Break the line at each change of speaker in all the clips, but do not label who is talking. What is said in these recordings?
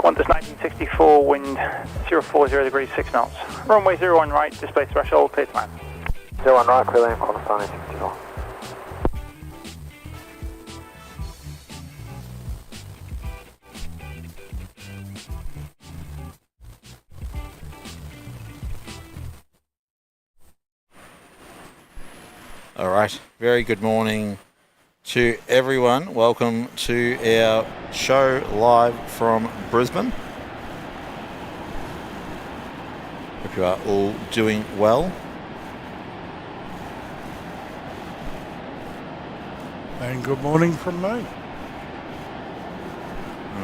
Qantas 1964, wind 040 degrees, 6 knots. Runway 01 right, display threshold, clear to land.
01 right, clear land, Qantas 1964.
All right, very good morning to everyone. Welcome to our show live from Brisbane. Hope you are all doing well.
And good morning from me.
All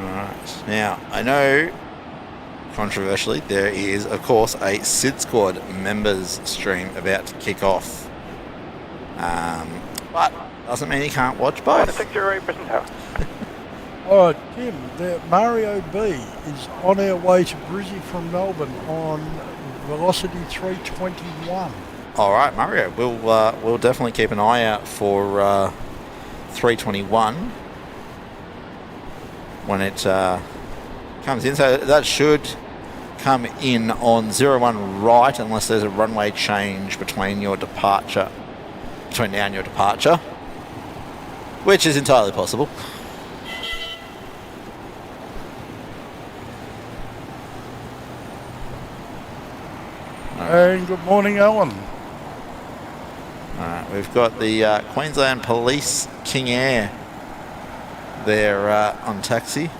right, now I know controversially there is of course a SID Squad members stream about to kick off. But doesn't mean you can't watch both.
608 Brisbane Tower.
Oh, Tim, Mario B is on our way to Brizzy from Melbourne on Velocity 321.
All right, Mario, we'll definitely keep an eye out for 321 when it comes in. So that should come in on 01 right, unless there's a runway change between now and your departure, which is entirely possible.
And good morning, Alan.
Alright, we've got the Queensland Police King Air there on taxi.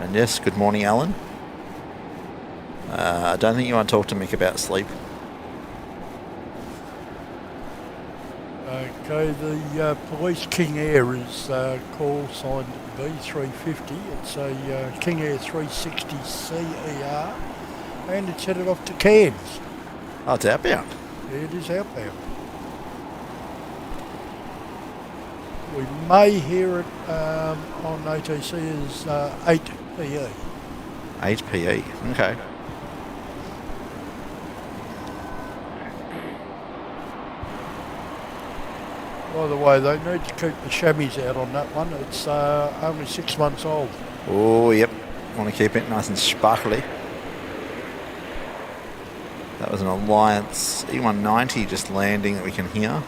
And yes, good morning, Alan. I don't think you want to talk to Mick about sleep.
Okay, the Police King Air is call signed B350. It's a King Air 360 CER, and it's headed off to Cairns.
Oh, it's outbound.
It is outbound. We may hear it on ATC as 8 PE.
8 PE, okay.
By the way, they need to keep the chamois out on that one. It's only 6 months old.
Oh, yep. Want to keep it nice and sparkly. That was an Alliance E190 just landing that we can hear.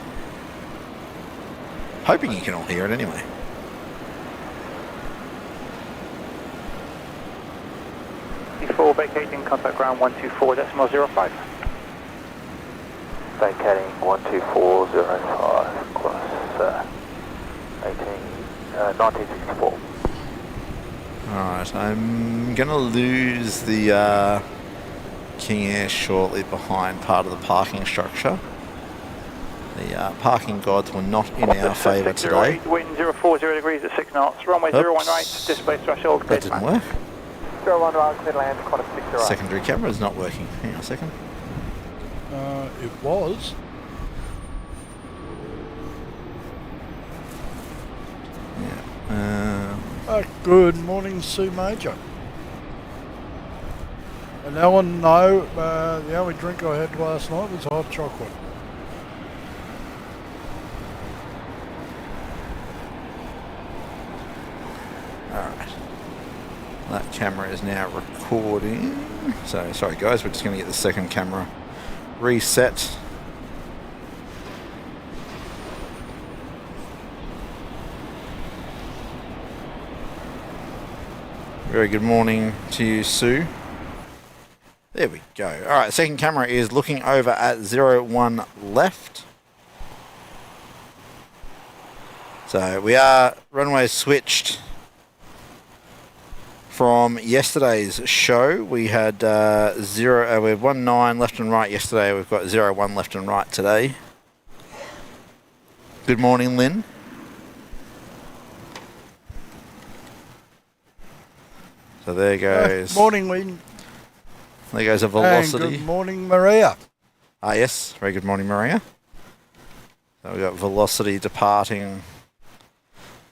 Hoping you can all hear it anyway.
Before vacating, contact ground 124.05.
Vacating 124.05, course 1964.
Alright, I'm going to lose the King Air shortly behind part of the parking structure. The parking gods were not in our favour today.
Wind 040 degrees at 6 knots. Runway 01 right, display threshold.
That didn't work.
01 right, clear land, Qantas 60 right.
Secondary camera is not working. Hang on a second.
It was.
Yeah.
Good morning, Sue Major. And Alan, no, the only drink I had last night was hot chocolate.
Alright. That camera is now recording. So, sorry guys, we're just going to get the second camera reset. Very good morning to you, Sue. There we go. Alright, second camera is looking over at 01 left. So we are runway switched from yesterday's show. We had we had 19 left and right yesterday. We've got 01 left and right today. Good morning, Lynn. So there goes.
Morning, Lynn.
There goes a Velocity.
And good morning, Maria.
Ah, yes. Very good morning, Maria. So we've got Velocity departing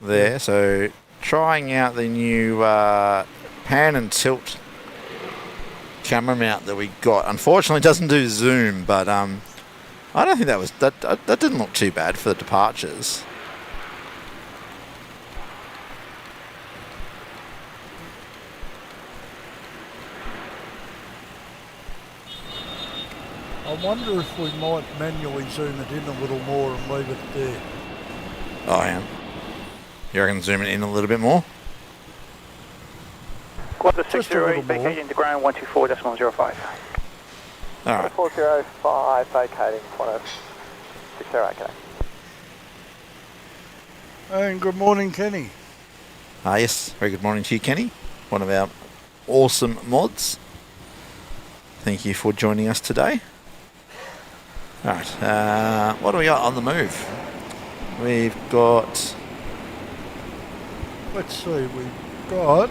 there. So trying out the new pan and tilt camera mount that we got. Unfortunately, it doesn't do zoom, but I don't think that was that didn't look too bad for the departures.
I wonder if we might manually zoom it in a little more and leave it there.
Oh, yeah. You reckon zoom it in a little bit more?
Qantas
Just a little
608,
more.
vacating to ground 124.05.
All right.
405 vacating Qantas 608, okay.
And good morning, Kenny.
Yes. Very good morning to you, Kenny. One of our awesome mods. Thank you for joining us today. All right. What do we got on the move? We've got...
Let's see, we've got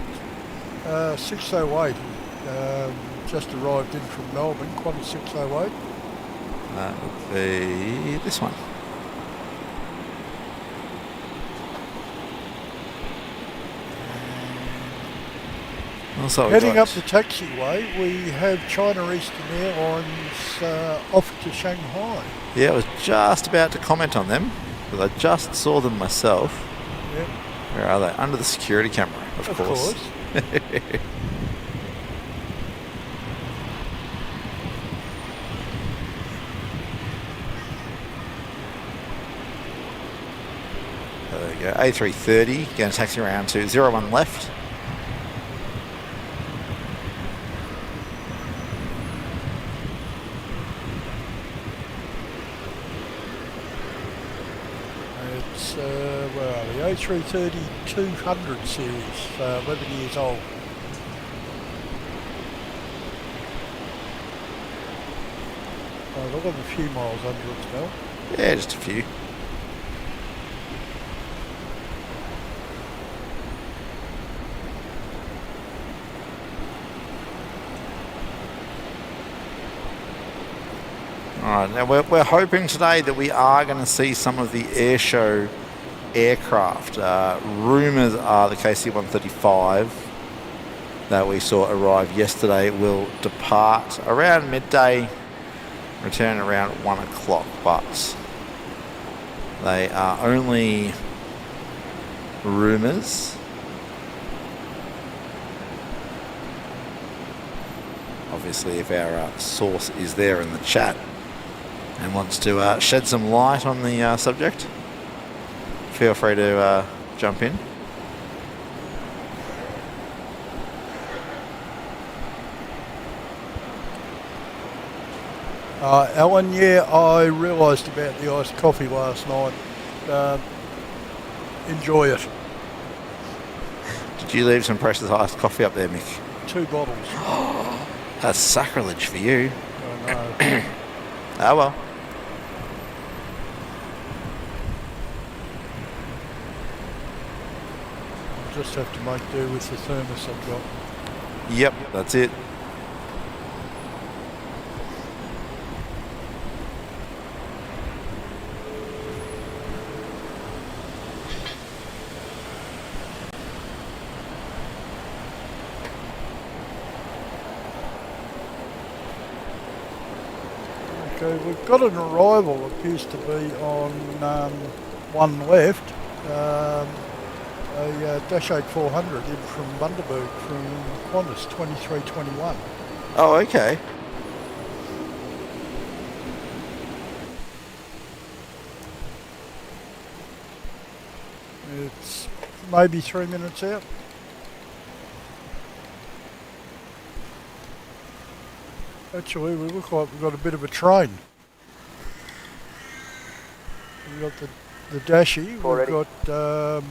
608 just arrived in from Melbourne, Qantas 608.
That would be this one. Also,
Heading up the taxiway, we have China Eastern Airlines off to Shanghai.
Yeah, I was just about to comment on them because I just saw them myself.
Yep,
Where are they? Under the security camera, of course. There we go. A330, going to taxi around to 01 left.
It's where are we? A330-200 series, 11 years old. I've got a few miles under its belt.
Yeah, just a few. Alright, now we're hoping today that we are going to see some of the airshow aircraft. Rumours are the KC-135 that we saw arrive yesterday will depart around midday, return around 1 o'clock, but they are only rumours. Obviously, if our source is there in the chat and wants to shed some light on the subject, feel free to jump in.
Alan, yeah, I realised about the iced coffee last night. Enjoy it.
Did you leave some precious iced coffee up there, Mick?
2 bottles.
That's sacrilege for you.
I know.
Ah, well.
I'll just have to make do with the thermos I've got.
Yep, that's it.
Okay, we've got an arrival, appears to be on 1 left, a Dash 8 400 in from Bundaberg from Qantas 2321.
Oh, okay.
It's maybe 3 minutes out. Actually, we look like we've got a bit of a train. We've got the Dashie,
Already.
we've got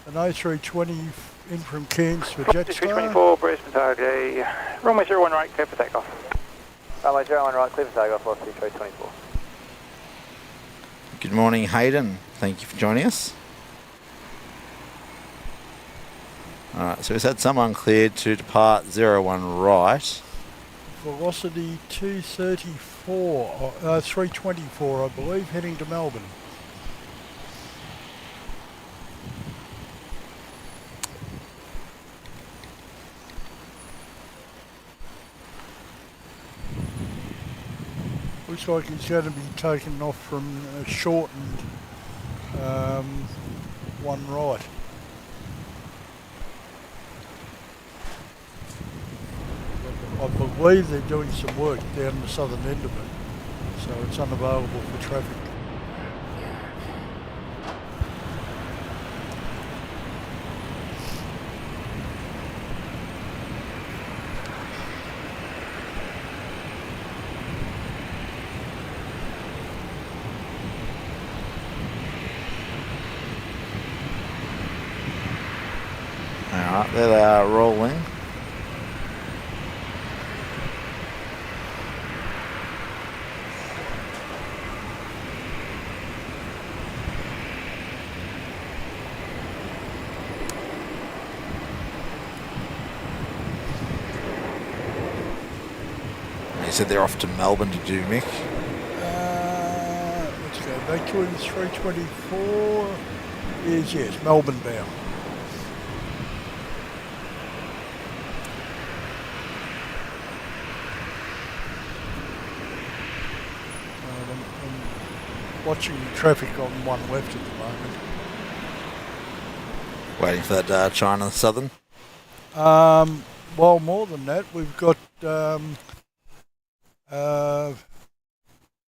an A320 in from Cairns for Jetstar.
324, Brisbane target, runway 01 right, clear for takeoff.
Runway 01 right, clear for takeoff, velocity 324.
Good morning, Hayden. Thank you for joining us. Alright, so we've had someone cleared to depart 01 right.
Velocity 234, 324 I believe, heading to Melbourne. We looks like he's going to be taken off from a shortened one right. I believe they're doing some work down the southern end of it, so it's unavailable for traffic.
Alright, there they are rolling. He said they're off to Melbourne to do, Mick.
Let's go back to him. 324 is, yes, Melbourne bound. I'm watching traffic on one left at the moment.
Waiting for that China Southern.
Well, more than that, we've got a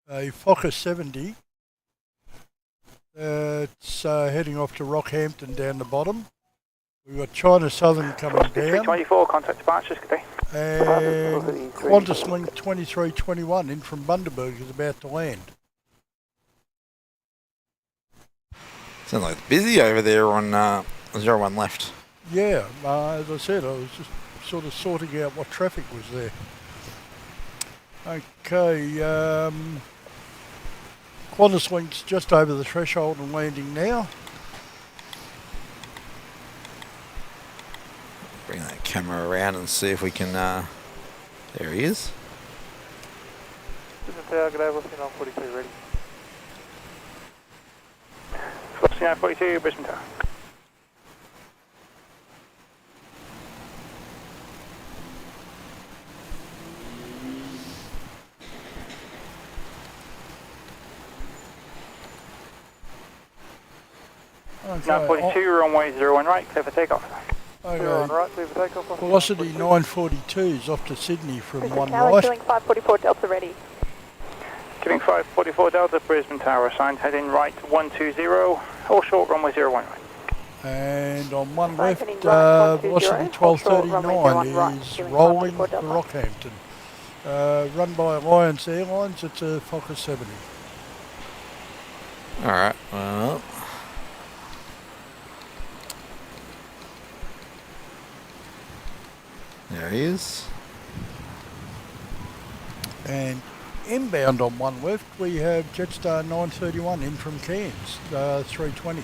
Fokker 70. It's heading off to Rockhampton down the bottom. We've got China Southern coming down.
324, contact departures, good day.
And Qantas Link 2321 in from Bundaberg is about to land.
Sounds like it's busy over there on 01 left.
Yeah, as I said, I was just sort of sorting out what traffic was there. Okay, Qantas Link's just over the threshold and landing now.
Bring that camera around and see if we can, there he is.
Brisbane Tower, good day, Velocity 942 ready.
Velocity 942, Brisbane Tower.
Okay,
942, runway 01 right, clear for takeoff.
01
okay.
right, clear for takeoff.
Velocity 942 is off to Sydney from
Brisbane
one
Tower,
right.
killing 544 Delta ready.
Giving 544 Delta, Brisbane Tower assigned, heading right 120, all short, runway 01 right.
And on one
Right,
left,
heading right, 120,
velocity
hold short, runway
1239
01
is
right,
rolling for
544
Rockhampton. Run by Alliance Airlines, it's a Fokker 70.
Alright, well. There he is.
And inbound on one left, we have Jetstar 931 in from Cairns, 320.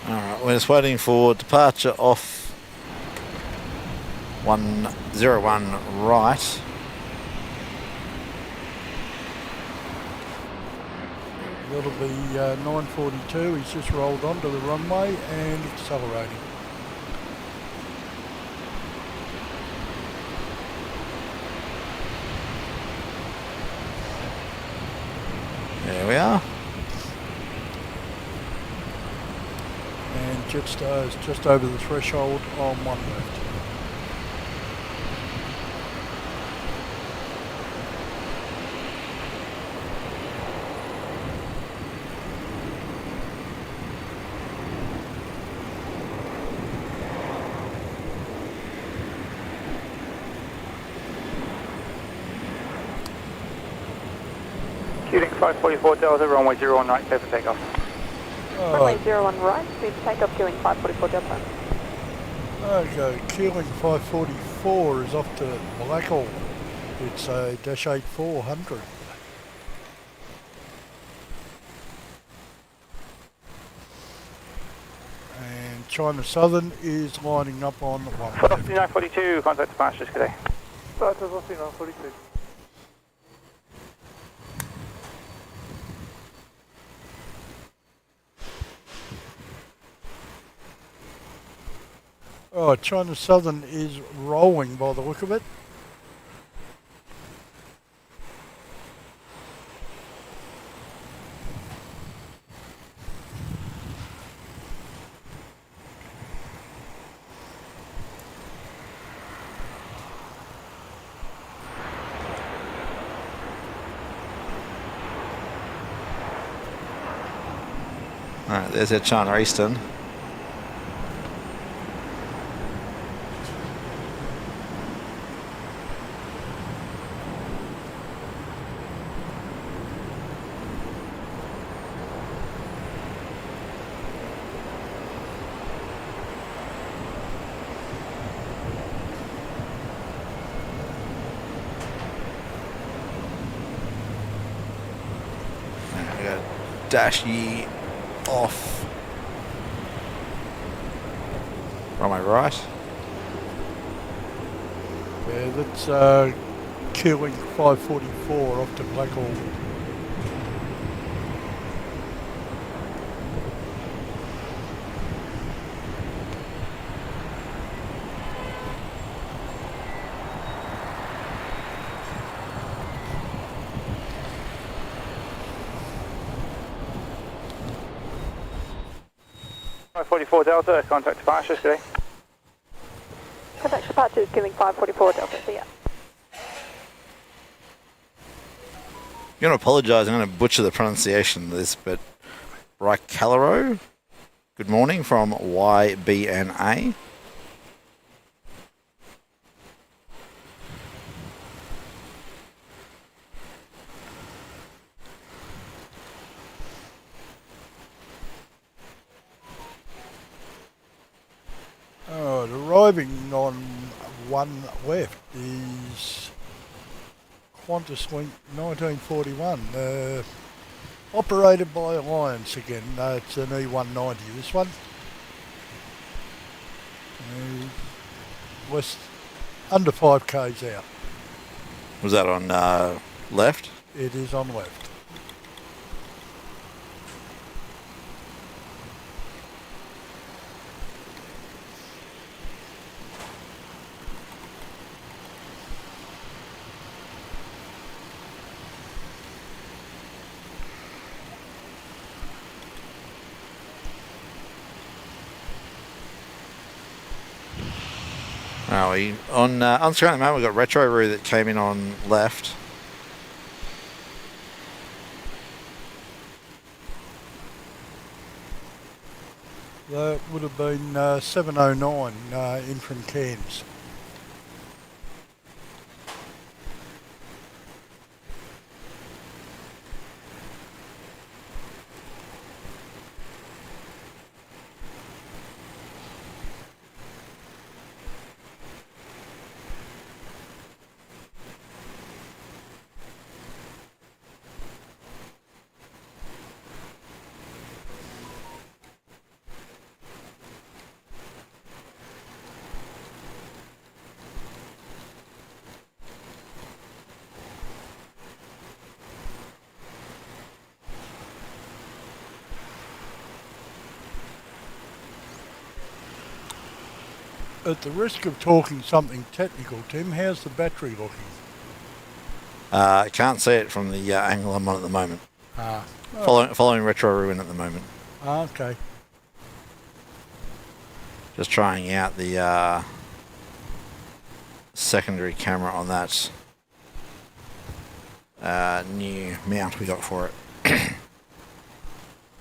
Alright, we're just waiting for departure off 101 right.
That'll be 942, he's just rolled onto the runway and accelerating.
There we are.
And Jetstar is just over the threshold on one left.
Shooting 544 Delta, runway 01 right, clear for takeoff.
Runway 01 right, clear for takeoff, killing 544 Delta.
Okay, Keeling 544 is off to Blackall. It's a Dash 8400. And China Southern is lining up on one
Velocity
left.
942, contact departures, good day.
Start to Velocity 942.
Oh, China Southern is rolling by the look of it.
Alright, there's our China Eastern. And we got Dashy off. Runway right.
Yeah, that's queuing 544 off to Blackhall.
Five 44 Delta, contact departures, good day.
Contact departure is giving 544 Delta, so yeah.
I'm going to apologise, I'm going to butcher the pronunciation of this, but Ricalero, good morning from YBNA.
Oh, arriving on one left is Qantas Wing 1941, operated by Alliance again. It's an E190, this one. West, under 5k's out.
Was that on left?
It is on left.
Oh, on screen at the moment we've got Retro Roo that came in on left.
That would have been 709 in from Cairns. At the risk of talking something technical, Tim, how's the battery looking?
I can't see it from the angle I'm on at the moment. Following Retro Roo in at the moment.
Okay.
Just trying out the secondary camera on that new mount we got for it.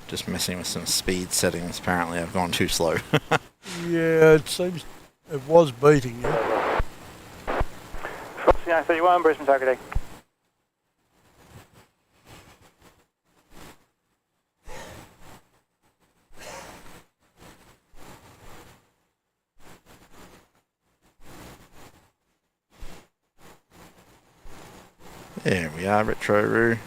Just messing with some speed settings. Apparently I've gone too slow.
Yeah, it seems it was beating you.
Foxy 931, Brisbane Tower, good day.
There we are, Retro Roo.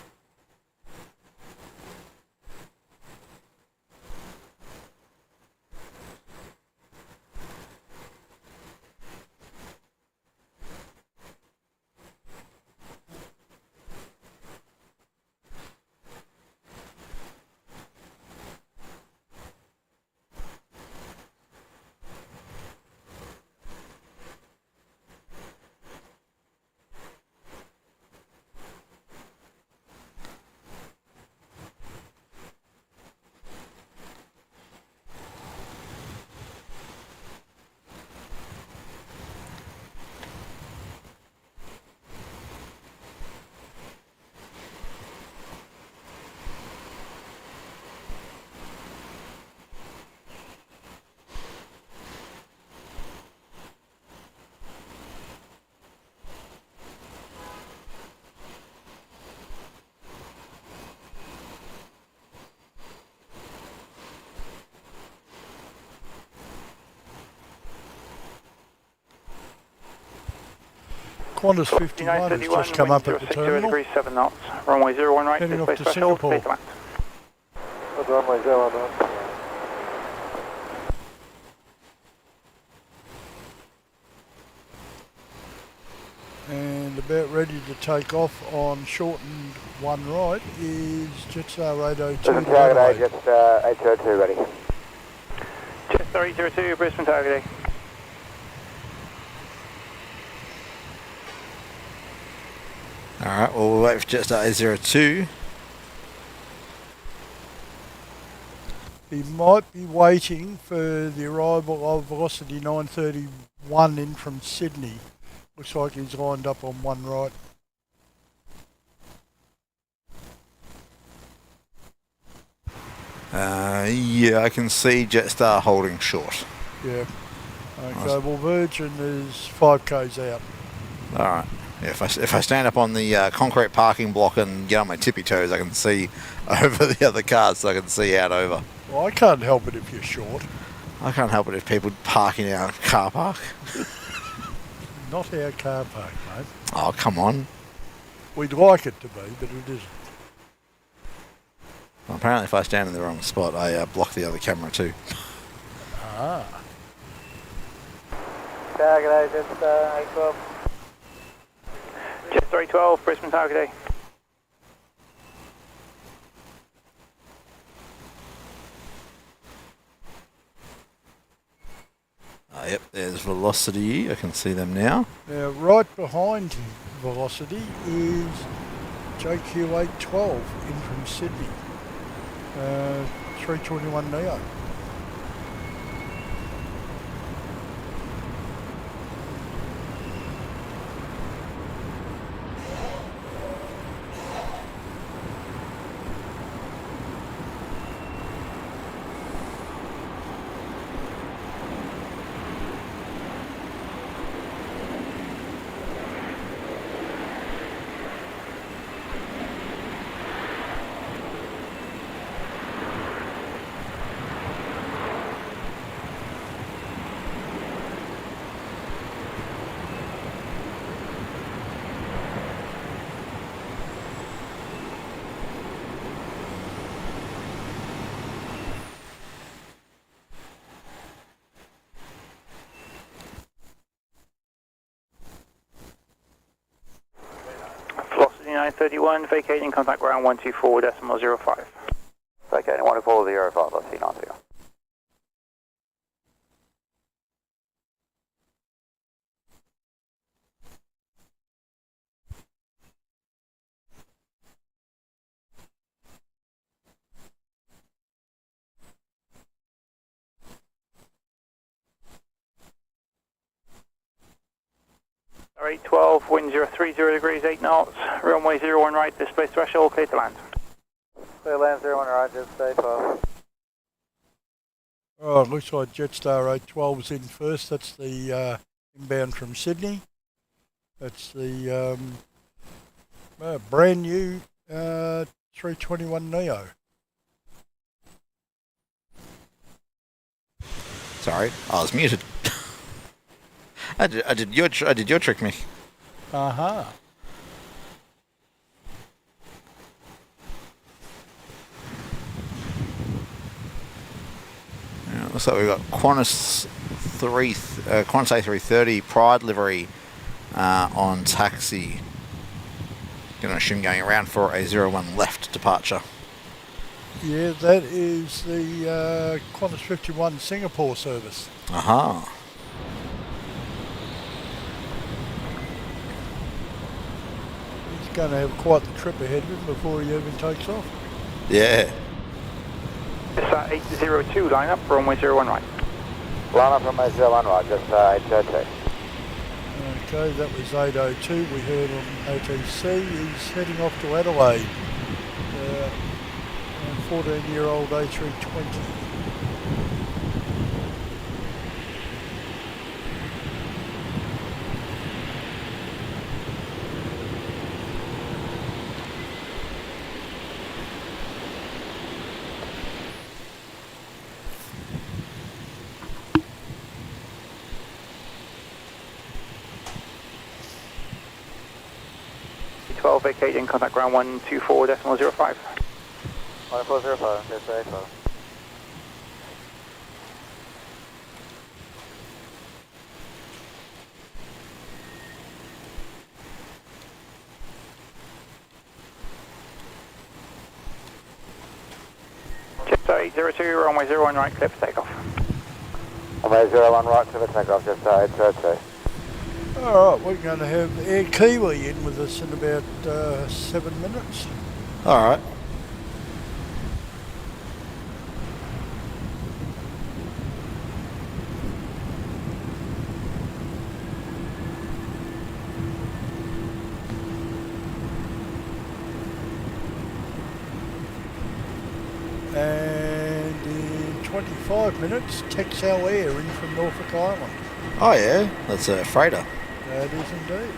Qantas 51 has just come up at the
60
terminal.
degrees 7 knots. Runway 01 right,
Heading off
display
to
threshold,
Singapore.
clear to land.
That's runway 01 right.
And about ready to take off on shortened 1 right is Jetstar 802
Listen,
to
target A,
Adelaide.
Jetstar 802 ready.
Jetstar 802, Brisbane target
Alright, well, we'll wait for Jetstar A02.
He might be waiting for the arrival of Velocity 931 in from Sydney. Looks like he's lined up on 1 right.
Yeah, I can see Jetstar holding short.
Yeah. Okay,
Nice.
well Virgin is 5k's out.
Alright. Yeah, if I stand up on the concrete parking block and get on my tippy toes, I can see over the other cars, so I can see out over.
Well, I can't help it if you're short.
I can't help it if people park in our car park.
Not our car park, mate.
Oh, come on.
We'd like it to be, but it isn't.
Well, apparently if I stand in the wrong spot, I block the other camera too.
Ah.
Target A, Jetstar 812.
Jetstar 812, Brisbane target A.
Yep, there's Velocity. I can see them now.
Now, right behind Velocity is JQ812 in from Sydney. 321 Neo.
Velocity 931, vacating contact ground 124.05.
Vacating 124.05, let's see 90.
Jetstar 812, wind 030 degrees 8 knots, runway 01 right, display threshold, clear to land.
Clear land 01 right, Jetstar 812.
Oh, it looks like Jetstar 812 is in first. That's the inbound from Sydney. That's the brand new 321 Neo.
Sorry, I was muted. I did your trick, Mick.
Uh-huh.
Yeah, looks like we've got Qantas A330 Pride livery on taxi. Gonna assume going around for a 01 left departure.
Yeah, that is the Qantas 51 Singapore service.
Aha.
He's going to have quite the trip ahead of him before he even takes off.
Yeah.
Jetstar 802, line up, runway 01 right.
Line up runway 01 right, Jetstar 802.
Okay, that was 802 we heard on ATC. He's heading off to Adelaide. 14-year-old A320.
12 vacating, contact ground 124.05.
1405, yes, sir, 85.
Jetstar 802, runway 01 right, clear for takeoff.
Runway 01 right, clear for takeoff, Jetstar 802.
Alright, we're going to have Air Kiwi in with us in about 7 minutes.
Alright.
And in 25 minutes, Taxiway in from Norfolk Island.
Oh yeah, that's a freighter.
That is indeed.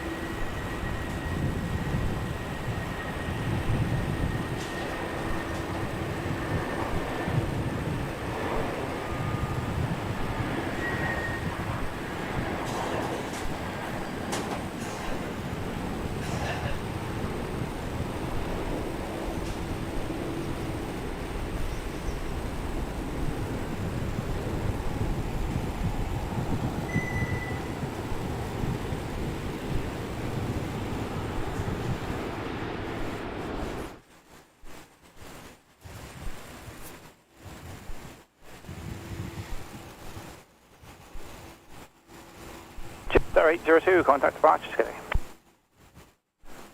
Jetstar 802, contact departure schedule.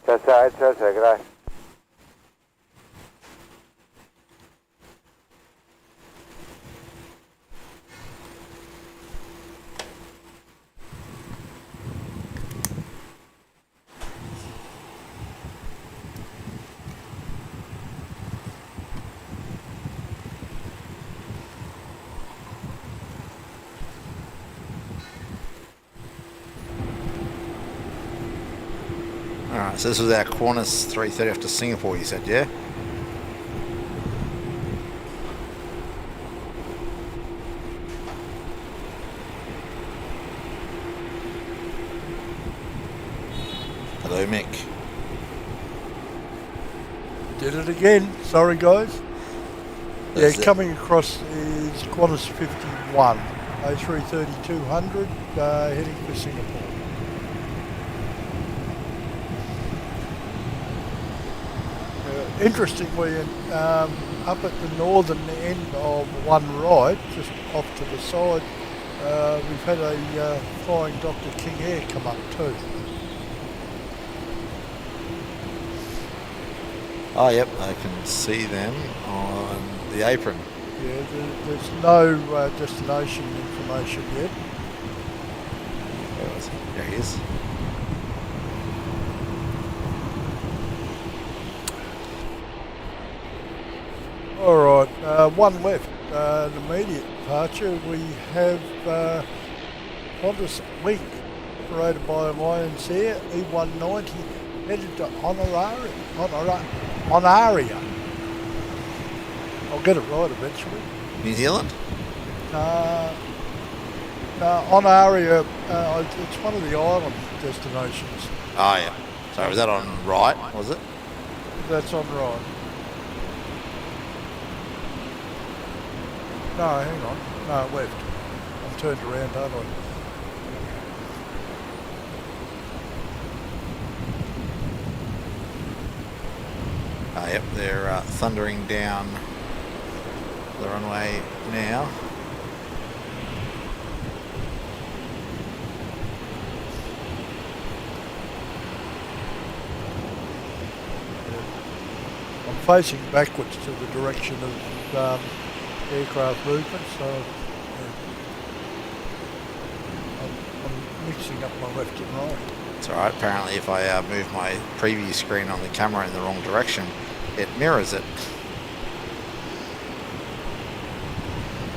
Jetstar 802, good day.
Alright, so this was our Qantas 330 off to Singapore, you said, yeah? Hello, Mick.
Did it again. Sorry, guys. Yeah,
That's it.
coming across is Qantas 51, A330-200, heading for Singapore. Interestingly, up at the northern end of one right, just off to the side, we've had a flying Dr. King Air come up too.
Oh, yep, I can see them on the apron.
Yeah, there's no destination information yet.
Where was he? There he is.
Alright, one left, an immediate departure. We have Qantas Link, operated by Alliance Air, E190, headed to Honoraria. I'll get it right eventually.
New Zealand?
No, Honoraria, it's one of the island destinations.
Oh, yeah. Sorry, was that on right, was it?
That's on right. No, hang on. No, left. I'm turned around, aren't I?
Oh, yep, they're thundering down the runway now.
I'm facing backwards to the direction of aircraft movement, so I'm mixing up my left and right.
It's alright, apparently if I move my preview screen on the camera in the wrong direction, it mirrors it.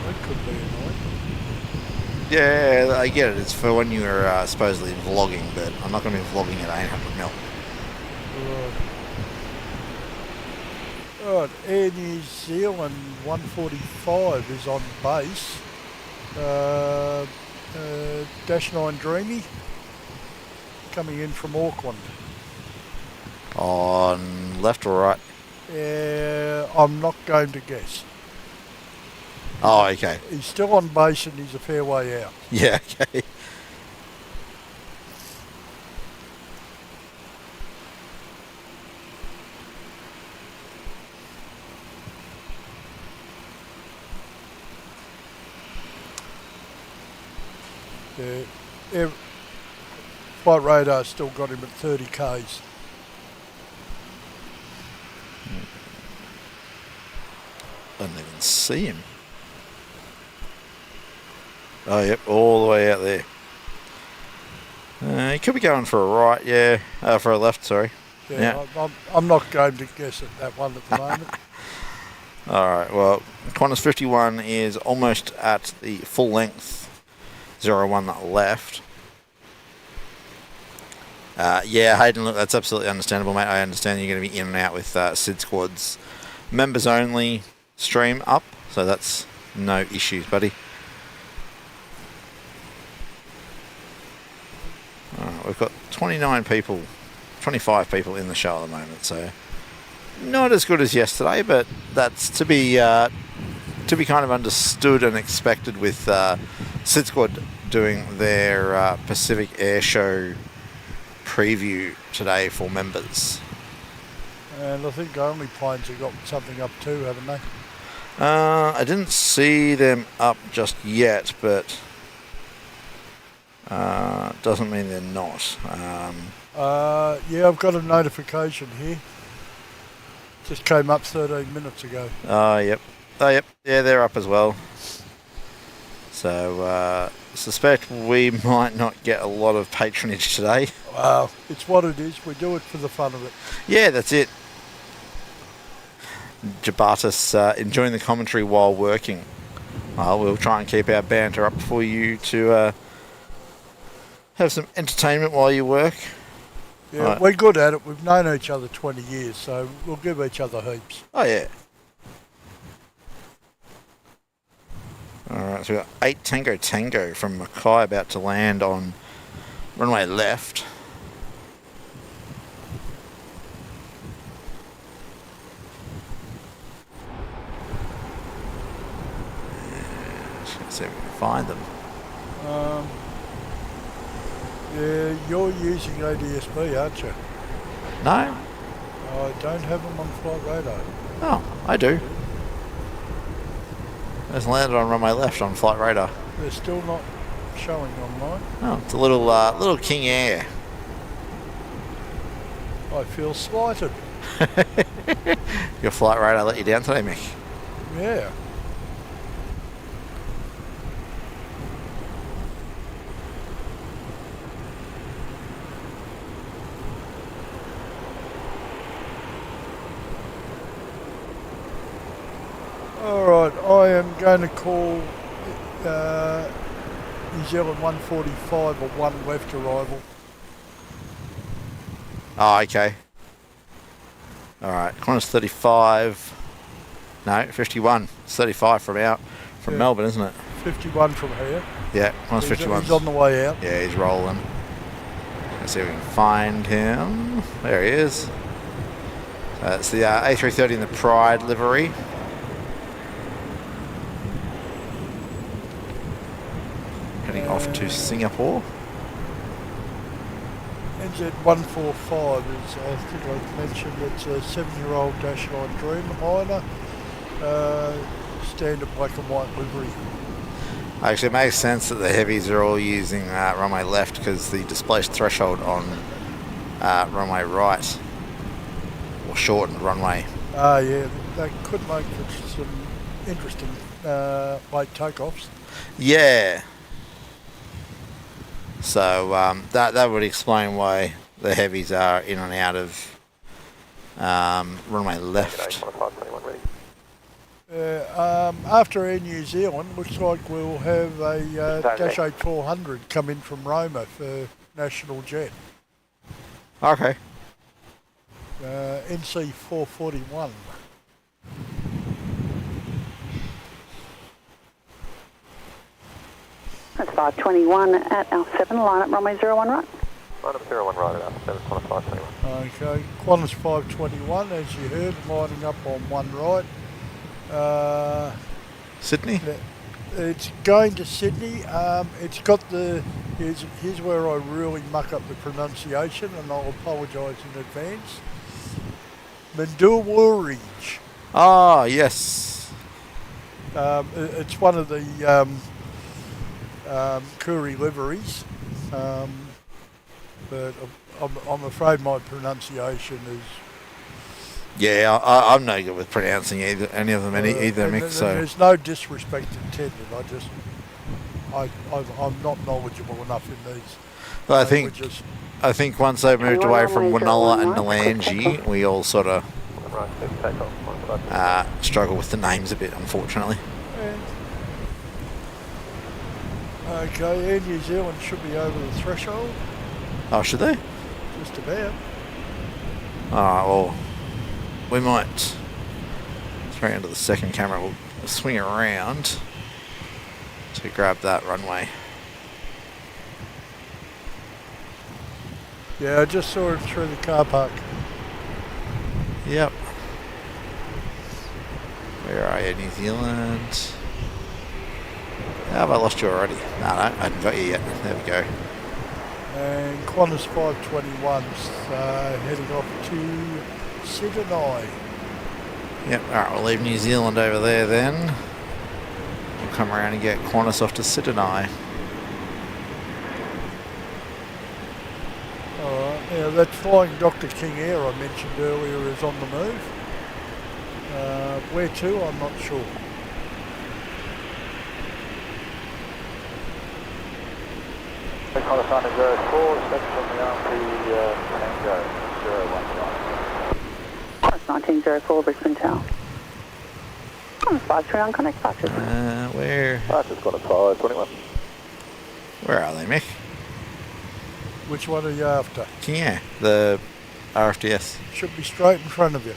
That could be annoying.
Yeah, I get it, it's for when you're supposedly vlogging, but I'm not going to be vlogging at 800 mil.
Right, Air New Zealand 145 is on base. Dash 9 Dreamy coming in from Auckland.
On left or right?
I'm not going to guess.
Oh, okay.
He's still on base and he's a fair way out.
Yeah, okay.
Flight radar still got him at 30 k's.
I didn't even see him. Oh, yep, all the way out there. He could be going for a right, yeah. For a left, sorry.
Yeah. I'm not going to guess at that one at the moment.
Alright, well, Qantas 51 is almost at the full length 01 left. Yeah, Hayden, look, that's absolutely understandable, mate. I understand you're going to be in and out with SID Squad's members only stream up, so that's no issues, buddy. We've got 25 people in the show at the moment, so not as good as yesterday, but that's to be kind of understood and expected with SID Squad doing their Pacific Air Show preview today for members.
And I think Only Planes have got something up too, haven't they?
I didn't see them up just yet, but doesn't mean they're not.
Yeah, I've got a notification here. Just came up 13 minutes ago.
Yep. Yeah, they're up as well. So, suspect we might not get a lot of patronage today.
Wow, it's what it is. We do it for the fun of it.
Yeah, that's it. Jabatis enjoying the commentary while working. We'll try and keep our banter up for you to have some entertainment while you work.
Yeah,
right.
We're good at it. We've known each other 20 years, so we'll give each other heaps.
Oh, yeah. Alright, so we've got 8 Tango Tango from Mackay about to land on runway left. Let's see if we can find them.
Yeah, you're using ADSB, aren't you?
No?
I don't have them on flight radar.
Oh, I do. It's landed on runway left on flight radar.
They're still not showing on mine.
Oh, it's a little King Air.
I feel slighted.
Your flight radar let you down today, Mick?
Yeah. Alright, I am going to call New Zealand 145 a 1 left arrival.
Oh, okay. Alright, Qantas 35. No, 51. It's 35 from Melbourne, isn't it?
51 from here.
Yeah, Qantas 51.
He's on the way out.
Yeah, he's rolling. Let's see if we can find him. There he is. It's the A330 in the Pride livery. Heading off to Singapore.
NZ 145 is, I think I mentioned, it's a 7-year-old Dash 9 Dreamliner, standard black and white livery.
Actually, it makes sense that the Heavies are all using runway left because the displaced threshold on runway right will shorten runway.
Yeah, they could make some interesting late takeoffs.
Yeah. So that would explain why the Heavies are in and out of runway left.
After Air New Zealand, looks like we'll have a Dash 8400 come in from Roma for National Jet.
Okay.
NC 441.
That's 521 at L7, line up runway 01 right.
Line up 01 right at Alpha 7, Qantas 521.
Okay, Qantas 521, as you heard, lining up on one right.
Sydney?
It's going to Sydney. It's got the... Here's where I really muck up the pronunciation, and I'll apologise in advance. Mandurwarridge.
Ah, yes.
It's one of the Koori liveries, but I'm afraid my pronunciation is...
Yeah, I'm no good with pronouncing any of them either, Mick. So
there's no disrespect intended. I'm not knowledgeable enough in these
well,
languages.
I think once they moved away from Winola and Nalangi, we all sort of struggle with the names a bit, unfortunately.
Yeah. Okay, Air New Zealand should be over the threshold.
Oh, should they?
Just about.
Alright, well, we might throw into the second camera. We'll swing around to grab that runway.
Yeah, I just saw it through the car park.
Yep. Where are you, New Zealand? How have I lost you already? No, I haven't got you yet. There we go.
And Qantas 521's heading off to Sydney.
Yep, alright, we'll leave New Zealand over there then. We'll come around and get Qantas off to Sydney.
Alright, now that flying Dr. King Air I mentioned earlier is on the move. Where to, I'm not sure.
Qantas 904, steps from the RP Tango 019.
Qantas 1904, Brisbane Tower. Qantas 531, connect departures.
Where
Departures Qantas 521.
are they, Mick?
Which one are you after?
King Air, the RFDS.
Should be straight in front of you.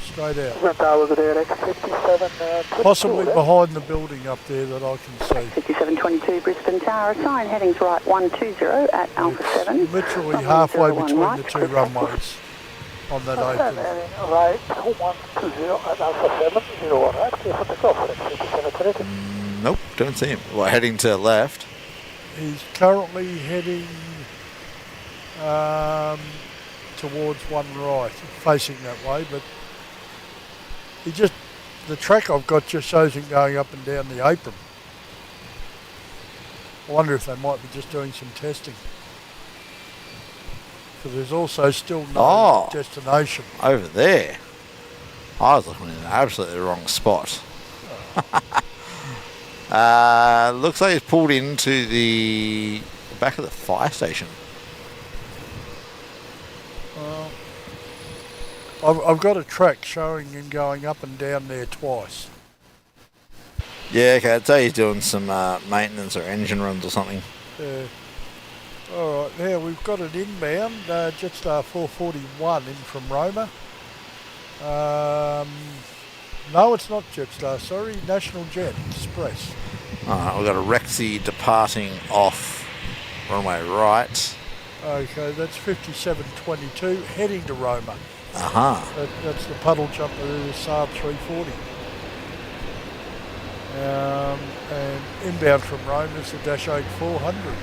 Straight out.
Brisbane Tower was at AirX 57.
Possibly behind the building up there that I can see.
5722 Brisbane Tower, assign headings right 120 at Alpha 7.
Literally
Runway
halfway
01
between
right,
the two
correct.
runways on that open.
Right 120 at Alpha 7, 01 right, clear for takeoff, 5722.
Nope, don't see him. Well, heading to the left.
He's currently heading towards one right, facing that way, but the track I've got just shows him going up and down the apron. I wonder if they might be just doing some testing. Because there's also still no destination.
Over there. I was looking in absolutely the wrong spot. Looks like he's pulled into the back of the fire station.
I've got a track showing him going up and down there twice.
Yeah, okay, I'd say he's doing some maintenance or engine runs or something.
Alright, now we've got an inbound, Jetstar 441 in from Roma. No, it's not Jetstar, sorry, National Jet Express.
Alright, we've got a Rexy departing off runway right.
Okay, that's 5722, heading to Roma. That's the puddle jumper, the Saab 340. And inbound from Rome is the Dash 8 400.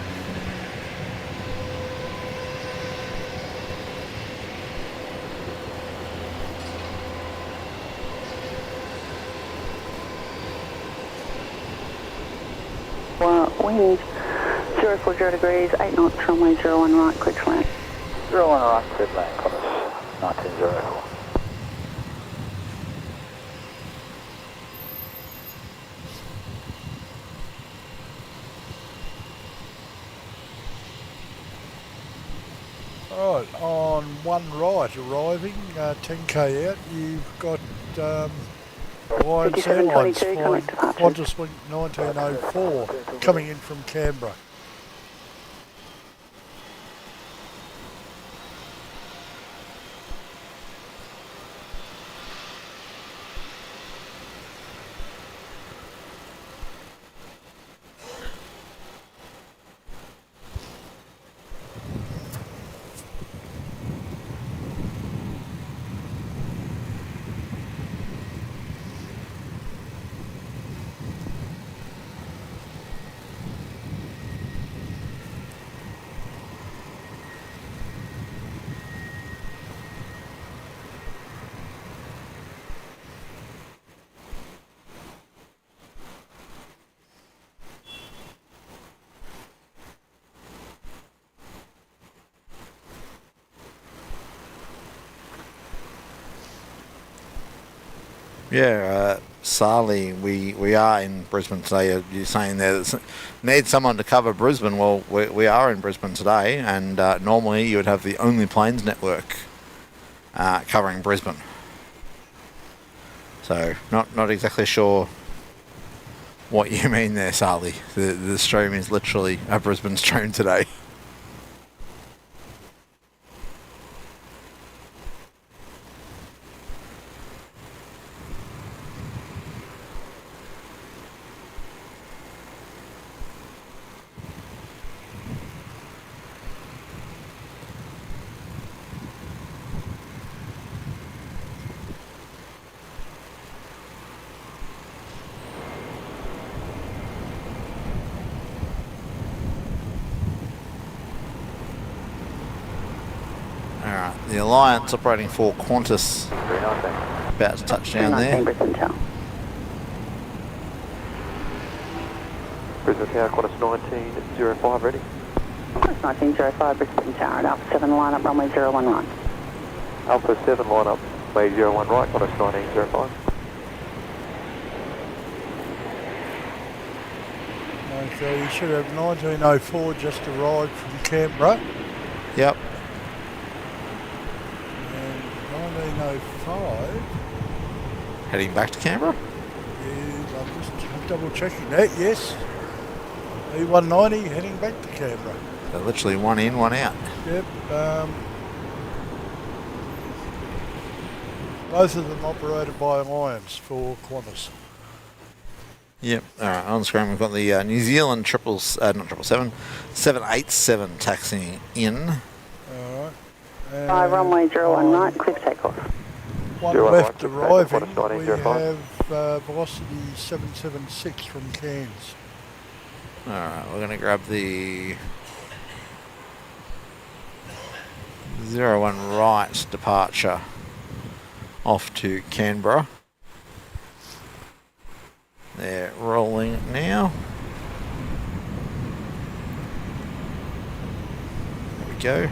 Wind 040 degrees, 8 knots, runway 01 right, quick to land.
01 right, clear to land, Qantas 1904.
Alright, on one right arriving, 10k out, you've got Alliance Airlines flying Qantas Link 1904 coming in from Canberra.
Yeah, Sally, we are in Brisbane today. You're saying there that need someone to cover Brisbane. Well, we are in Brisbane today, and normally you would have the Only Planes network covering Brisbane. So not exactly sure what you mean there, Sally. The stream is literally a Brisbane stream today. The Alliance operating for Qantas,
319.
about to touch down
319
there.
Brisbane Tower.
Brisbane Tower, Qantas 1905 ready.
Qantas 1905 Brisbane Tower at Alpha 7 line up runway 01 right.
Alpha 7 line up, way 01 right, Qantas 1905.
Okay, you should have 1904 just arrived from Canberra.
Yep.
And 1905
Heading back to Canberra.
is, I'm just double checking that, yes. E190 heading back to Canberra.
So literally one in, one out.
Yep. Both of them operated by Alliance for Qantas.
Yep. All right. On the screen, we've got the New Zealand 787 taxiing in.
Alright.
Runway 01 right, clear for takeoff.
One
01
left
right,
arriving.
Qantas
We
1905.
have velocity 776 from Cairns.
All right. We're going to grab the 01 right departure off to Canberra. They're rolling now. There we go.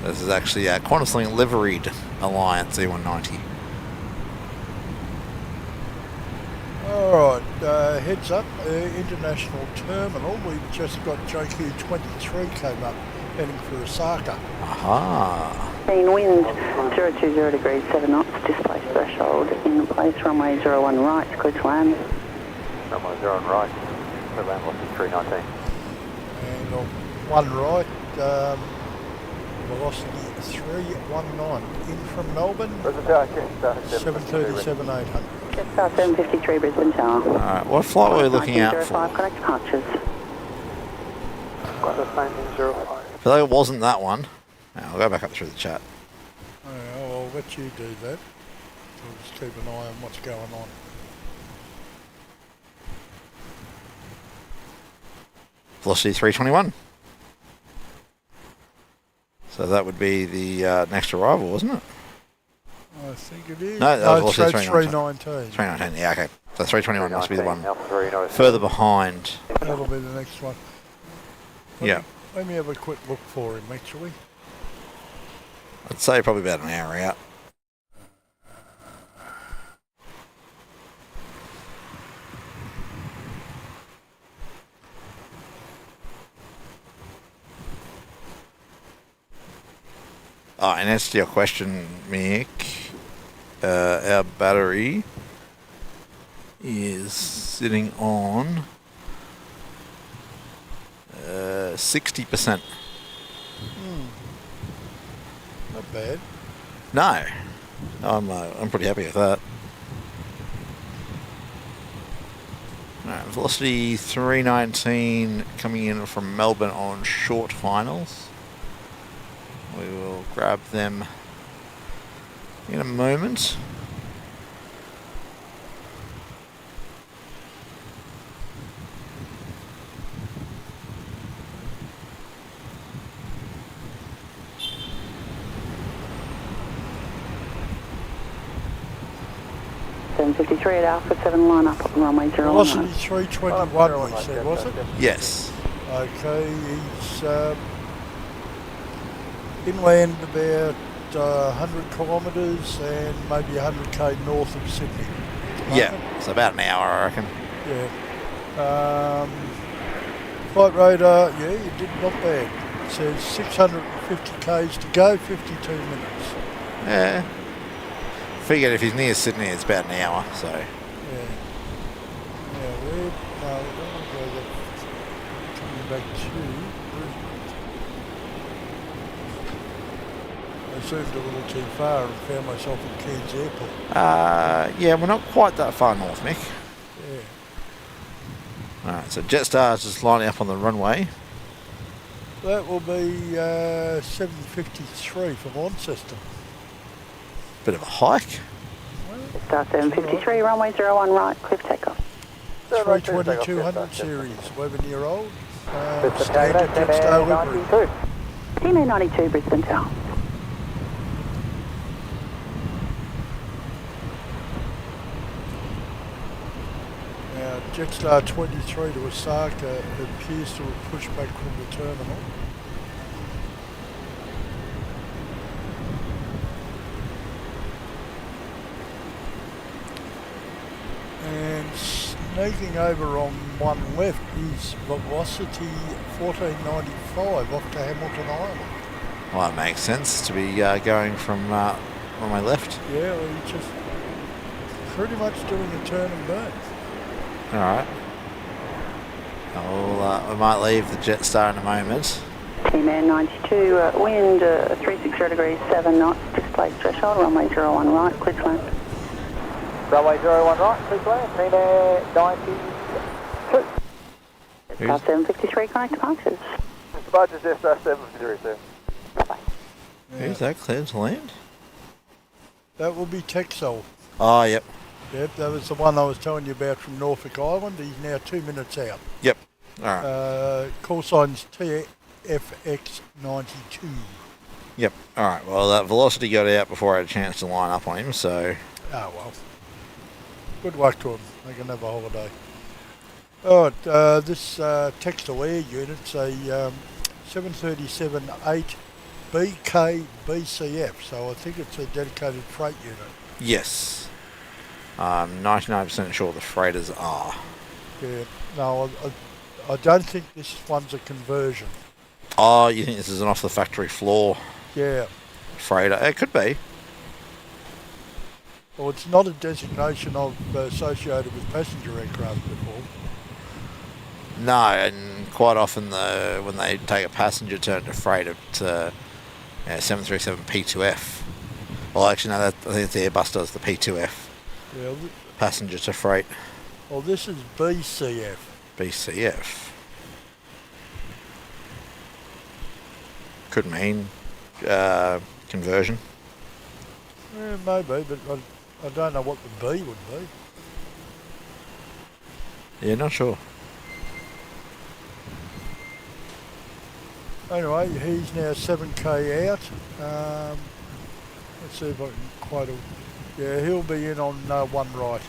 This is actually a QantasLink liveried Alliance E190.
Alright, heads up, International Terminal. We've just got JQ23 came up, heading for Osaka.
Aha.
Main wind 020 degrees 7 knots, displaced threshold in place, runway 01 right, clear to land.
Runway 01 right, clear land velocity 319.
And on one right, velocity 319. In from Melbourne,
Brisbane Tower, Qantas
737 800.
Just South 753 Brisbane Tower.
Alright, what flight were we looking out
1905,
for?
connect departures.
Qantas 1905.
I feel like it wasn't that one. I'll go back up through the chat.
Oh, yeah, I'll let you do that. We'll just keep an eye on what's going on.
Velocity 321. So that would be the next arrival, wasn't it?
I think it is.
No, that was
it's
velocity
319.
319, yeah, okay. So 321 must be the one
Alpha 319.
further behind.
That'll be the next one.
Yeah.
Let me have a quick look for him, actually.
I'd say probably about an hour out. Oh, and answer to your question, Mick, our battery is sitting on 60%.
Not bad.
No, I'm pretty happy with that. Alright, velocity 319 coming in from Melbourne on short finals. We will grab them in a moment.
.53 at Alpha 7 line up on runway 01
Velocity
right.
321 we said, was it?
Yes.
Okay, he's inland about 100 kilometres and maybe 100k north of Sydney.
Yeah, it's about an hour, I reckon.
Yeah. Flight radar, yeah, you did not bad. It says 650 k's to go, 52 minutes.
Yeah. Figured if he's near Sydney, it's about an hour, so.
Yeah. Yeah, we don't want to go that. Coming back to Brisbane. I zoomed a little too far and found myself at Cairns Airport.
Yeah, we're not quite that far north, Mick.
Yeah.
Alright, so Jetstar's just lining up on the runway.
That will be 753 from Launceston.
Bit of a hike.
Star 753, runway 01 right, cliff takeoff.
320-200 series, 11-year-old. Standard Jetstar livery.
TMA 92, Brisbane Tower.
Now, Jetstar 23 to Osaka appears to have pushed back from the terminal. And sneaking over on one left is velocity 1495 off to Hamilton Island.
Well, that makes sense to be going from runway left.
Yeah, well, he's just pretty much doing a turn and burn.
Alright. We might leave the Jetstar in a moment.
T-man 92, wind 360 degrees, 7 knots, displaced threshold, runway 01 right, clear to land.
Runway 01 right, clear to land. T-man 92.
Star 753, connect departures.
Departures Star 753, sir.
Bye-bye.
Who's that cleared to land?
That will be Texel.
Oh, yep.
Yep, that was the one I was telling you about from Norfolk Island. He's now 2 minutes out.
Yep. Alright.
Call signs TFX92.
Yep. Alright, well, that velocity got out before I had a chance to line up on him, so.
Oh, well. Good luck to him. They can have a holiday. Alright, this Texel Air unit's a 737-8 BKBCF, so I think it's a dedicated freight unit.
Yes. I'm 99% sure the freighters are.
Yeah, no, I don't think this one's a conversion.
Oh, you think this is an off the factory floor
Yeah.
freighter? It could be.
Well, it's not a designation of associated with passenger aircraft before.
No, and quite often when they take a passenger turn to freight, it's 737 P2F. Well, actually, no, I think the Airbus does the P2F.
Yeah.
Passenger to freight.
Well, this is BCF.
BCF. Could mean conversion.
Yeah, maybe, but I don't know what the B would be.
Yeah, not sure.
Anyway, he's now 7k out. Let's see if I can quite... Yeah, he'll be in on one right.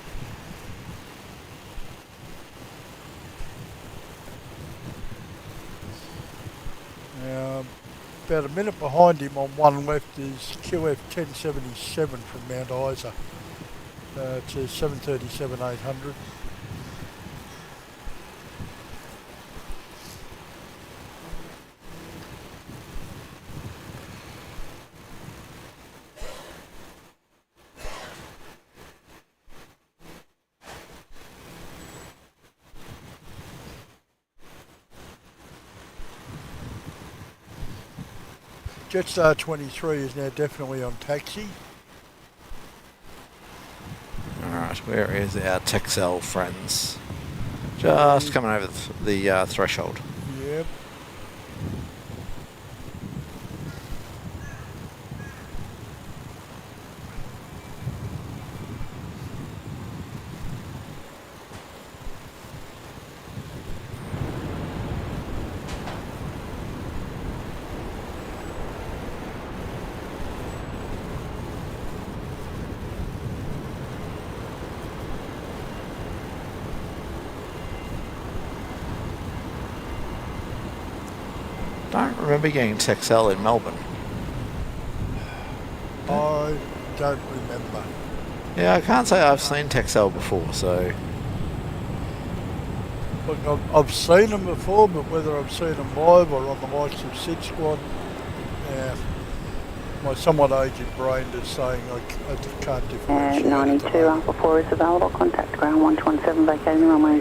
Now, about a minute behind him on one left is QF 1077 from Mount Isa. It's a 737-800. Jetstar 23 is now definitely on taxi.
Alright, where is our Texel friends? Just coming over the threshold.
Yep.
Don't remember getting Texel in Melbourne.
don't remember.
Yeah, I can't say I've seen Texel before, so...
Look, I've seen them before, but whether I've seen them live or on the likes of Sid Squad, my somewhat aged brain is saying I just can't differentiate.
92 Alpha 4 is available. Contact ground 117 vacating runway.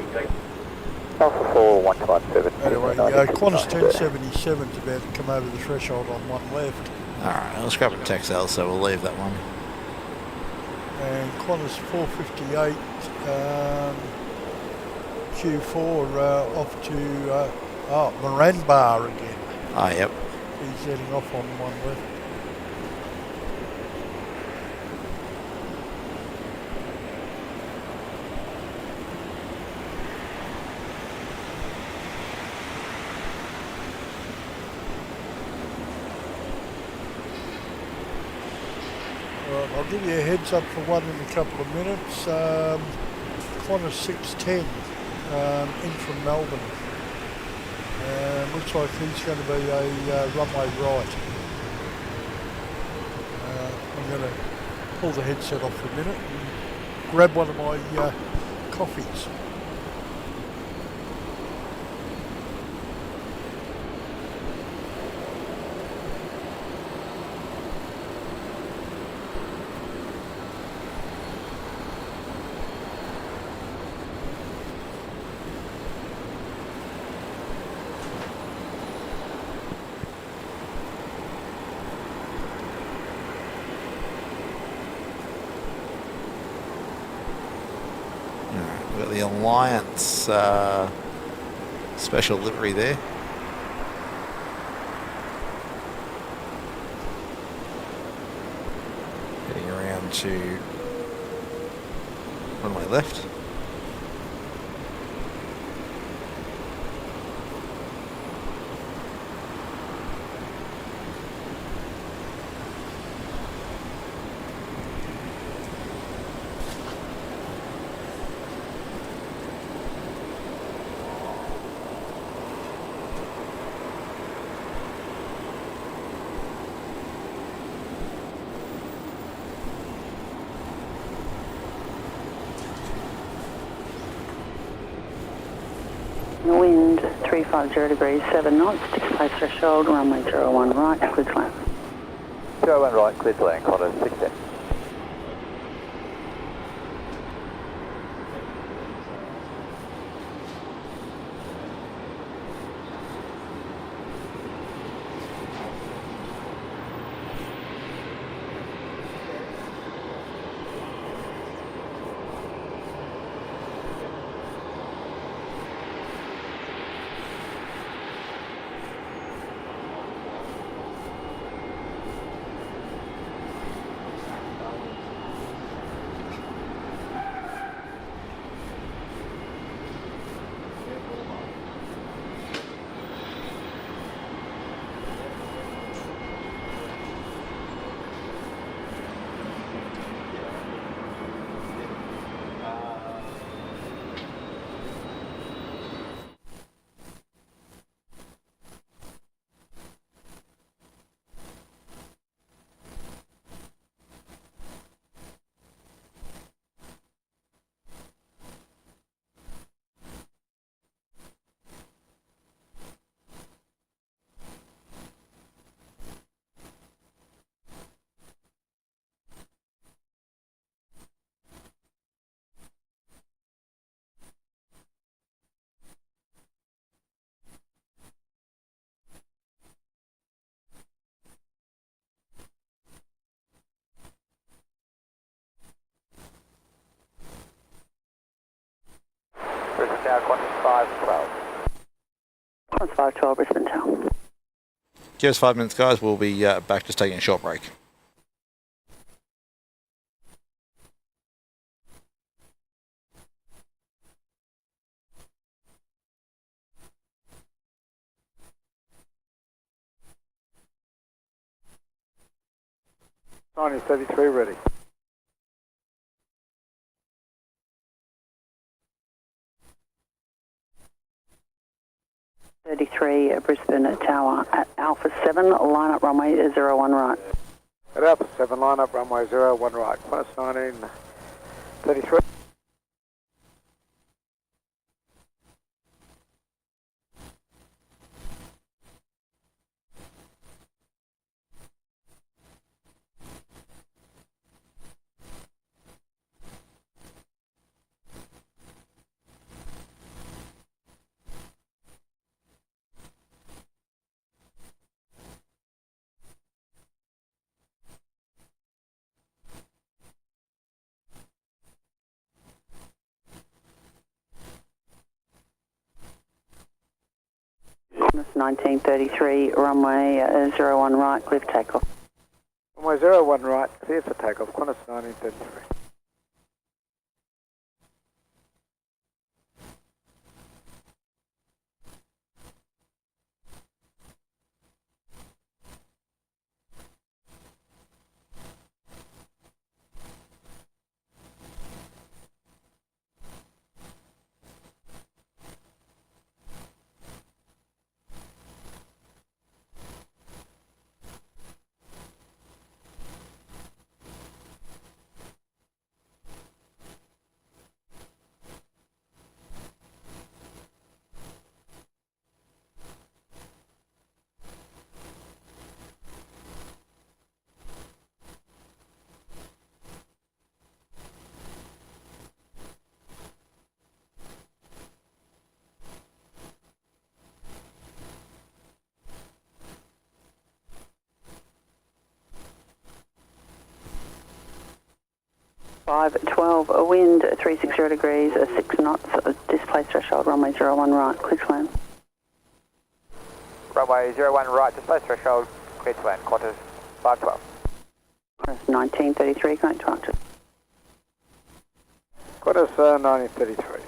Alpha 4, 117.
Anyway, Qantas 1077 is about to come over the threshold on one left.
Alright, let's grab a Texel, so we'll leave that one.
And Qantas 458 Q4 off to Moranbah again.
Ah, yep.
He's heading off on one left. Right, I'll give you a heads up for one in a couple of minutes. Qantas 610 in from Melbourne. Looks like he's going to be a runway right. I'm going to pull the headset off for a minute and grab one of my coffees.
We've got the Alliance special livery there. Heading around to runway left.
Wind 350 degrees, 7 knots, display threshold, runway 01 right, clear to land.
01 right, clear to land, Qantas 610. Brisbane Tower, Qantas 512.
Qantas 512, Brisbane Tower.
Give us 5 minutes, guys. We'll be back, just taking a short break.
Is 33 ready.
Brisbane Tower at Alpha 7, line up runway 01 right.
At Alpha 7, line up runway 01 right, Qantas 1933.
Qantas 1933, runway 01 right, clear for takeoff.
Runway 01 right, clear for takeoff, Qantas 1933.
Five 12, wind 360 degrees, 6 knots, display threshold, runway 01 right, clear to land.
Runway 01 right, display threshold, clear to land, Qantas 512.
Qantas 1933, connect to Arctic.
Qantas 1933.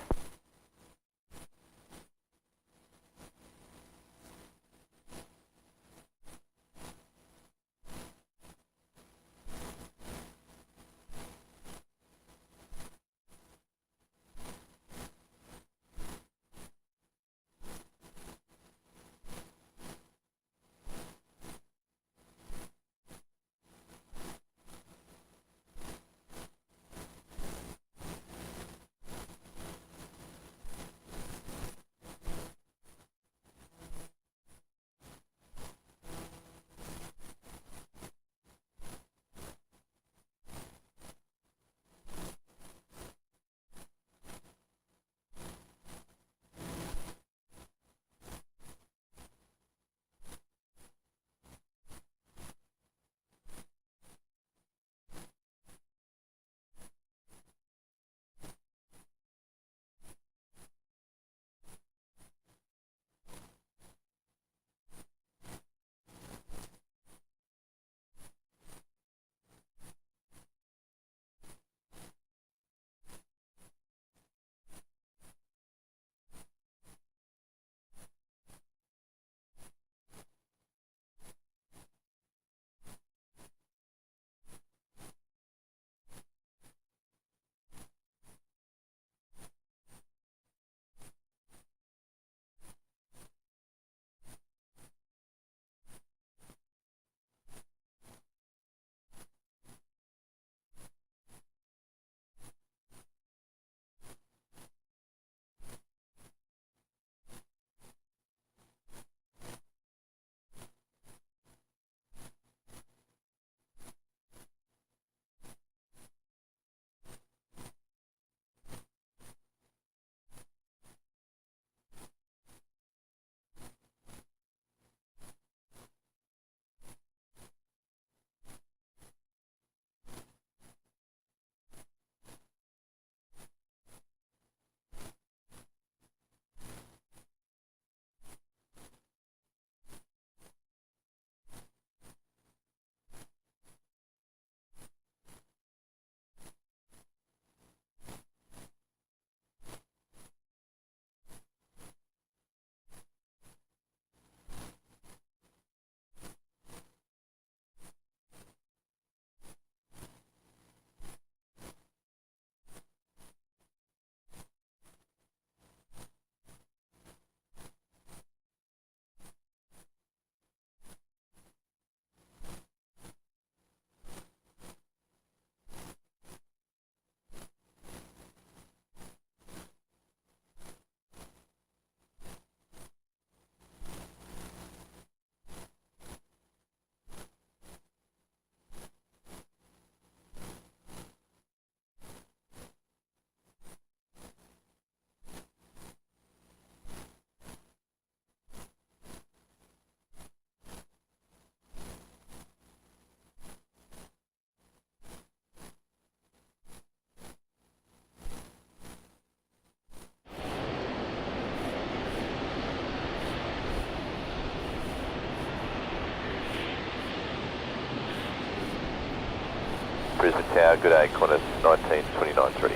Brisbane Tower, good day, Qantas 1929.3.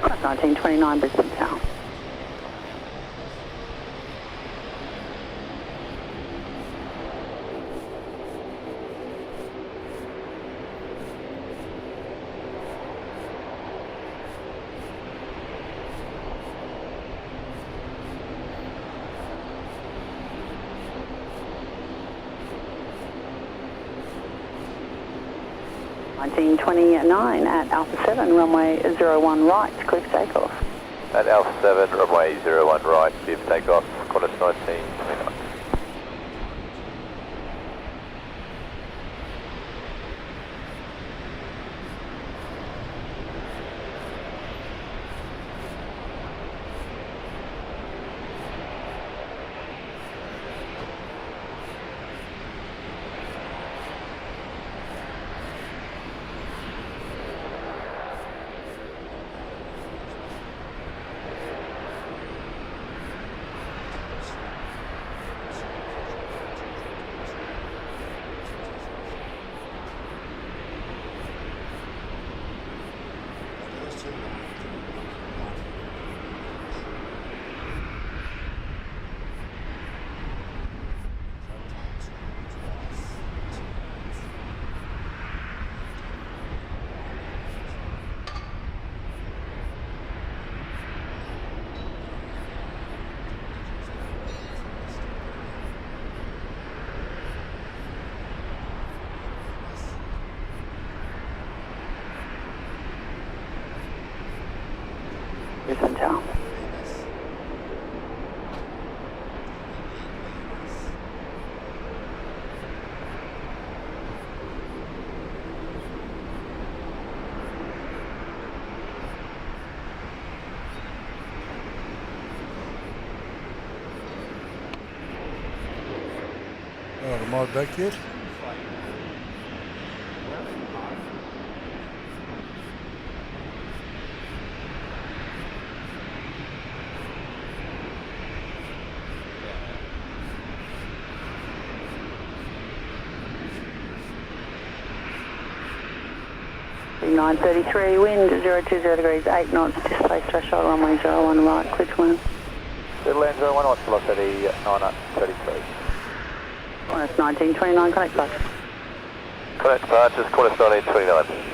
Qantas 1929 Brisbane Tower. At Alpha 7, runway 01 right, clear for takeoff.
At Alpha 7, runway 01 right, clear for takeoff, Qantas 1929.
Brisbane Tower.
Oh, am I back yet?
Big 933, wind 020 degrees, 8 knots, displaced threshold, runway 01 right, clear to land.
Good land 01 right, velocity 933.
Qantas 1929, connect flight.
Connect departures, Qantas 1929.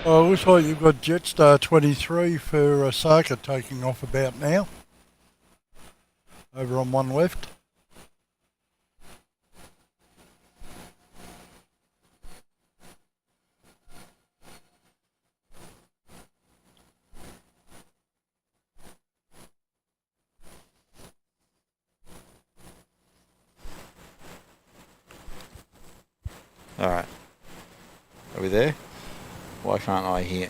Oh, looks like you've got Jetstar 23 for Osaka taking off about now. Over on one left.
Alright. Are we there? Why can't I hear?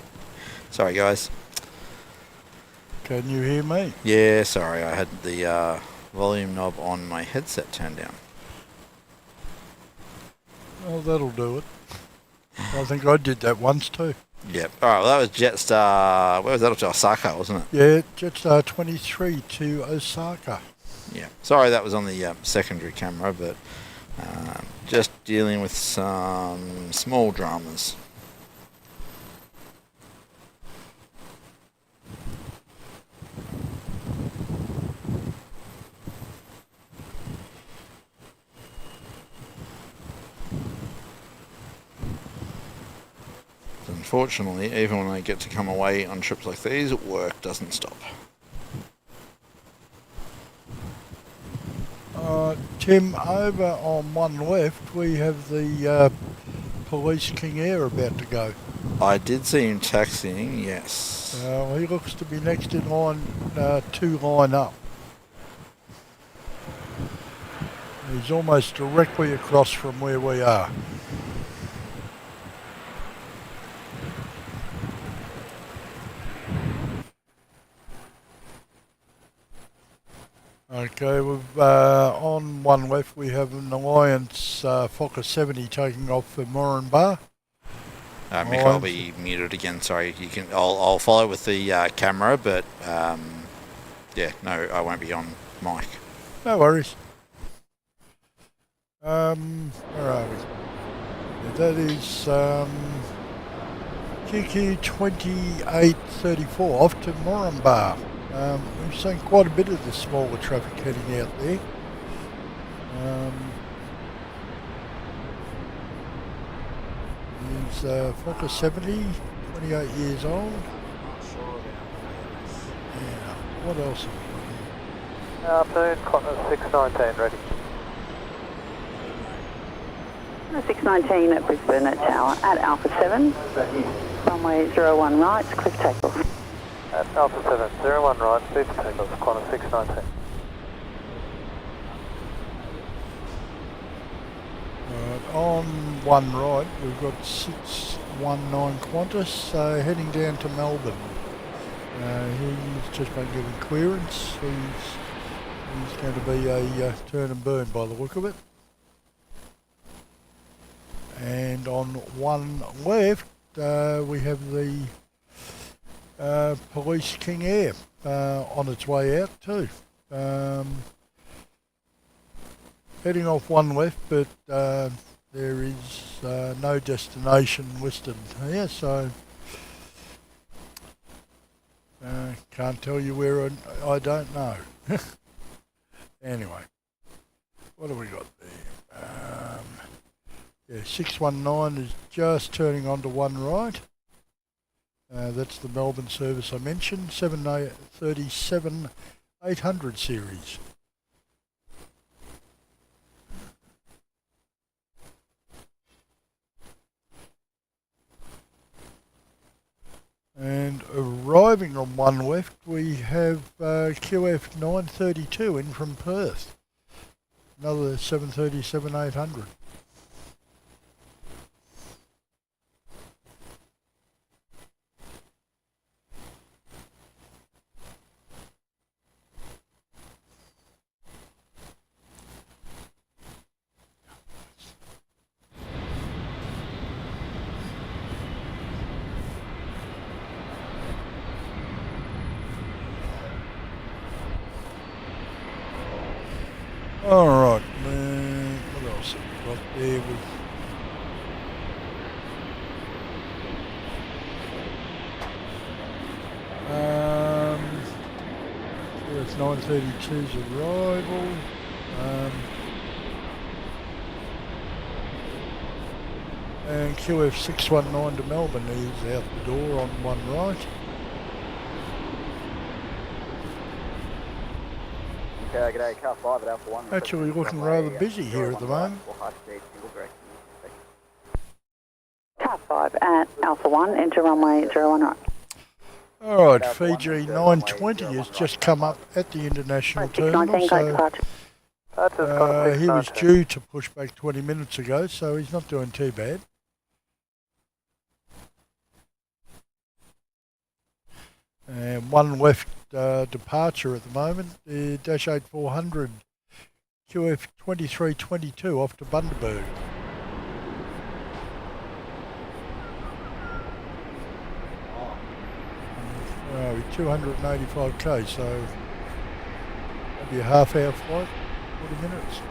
Sorry, guys.
Can you hear me?
Yeah, sorry. I had the volume knob on my headset turned down.
Well, that'll do it. I think I did that once too.
Yep. Alright, well, that was Jetstar. Where was that up to? Osaka, wasn't it?
Yeah, Jetstar 23 to Osaka.
Yeah. Sorry that was on the secondary camera, but just dealing with some small dramas. Unfortunately, even when I get to come away on trips like these, work doesn't stop.
Tim, over on one left, we have the police King Air about to go.
I did see him taxiing, yes.
He looks to be next in line, 2 line up. He's almost directly across from where we are. Okay, we've on one left we have an Alliance Fokker 70 taking off for Moranbah.
Mick, I'll be muted again. Sorry, you can. I'll follow with the camera, but yeah, no, I won't be on mic.
No worries. Where are we? Yeah, that is QQ 2834 off to Moranbah. We've seen quite a bit of the smaller traffic heading out there. He's Fokker 70, 28 years old. Yeah, what else have we got here?
Afternoon, Continent 619 ready.
619 at Brisbane at Tower at Alpha 7. Runway 01 right, quick takeoff.
At Alpha 7, 01 right, clear for takeoff, Qantas 619.
On one right, we've got 619 Qantas heading down to Melbourne. He's just been given clearance. He's going to be a turn and burn by the look of it. And on one left, we have the Police King Air on its way out too. Heading off one left, but there is no destination listed here, so can't tell you where. I don't know. Anyway, what have we got there? Yeah, 619 is just turning onto one right. That's the Melbourne service I mentioned, 737-800 series. And arriving on one left, we have QF 932 in from Perth. Another 737-800. Alright, what else have we got there? It's 932's arrival. And QF 619 to Melbourne is out the door on one right.
G'day, car 5 at Alpha 1.
Actually looking rather busy here at the moment.
Car 5 at Alpha 1, enter runway 01 right.
Alright, Fiji 920 has just come up at the international terminal, so he was due to push back 20 minutes ago, so he's not doing too bad. And one left departure at the moment, the Dash 8400 QF 2322 off to Bundaberg. 285k, so maybe a half-hour flight, 40 minutes.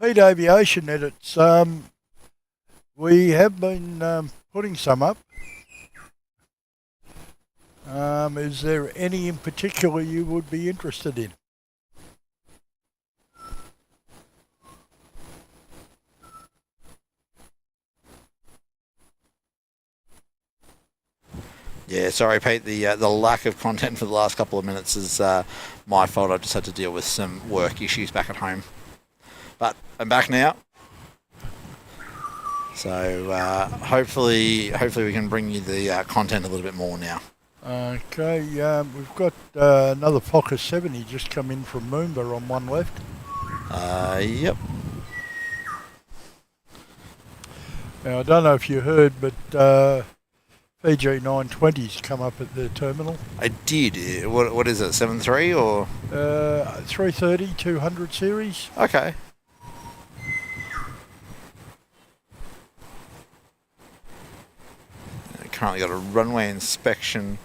Pete Aviation edits. We have been putting some up. Is there any in particular you would be interested in?
Yeah, sorry, Pete. The lack of content for the last couple of minutes is my fault. I just had to deal with some work issues back at home. But I'm back now. So hopefully we can bring you the content a little bit more now.
Okay, we've got another Fokker 70 just come in from Moomba on one left.
Yep.
Now, I don't know if you heard, but Fiji 920's come up at the terminal.
I did. What is it, 7.3 or?
330, 200 series.
Okay. Currently got a runway inspection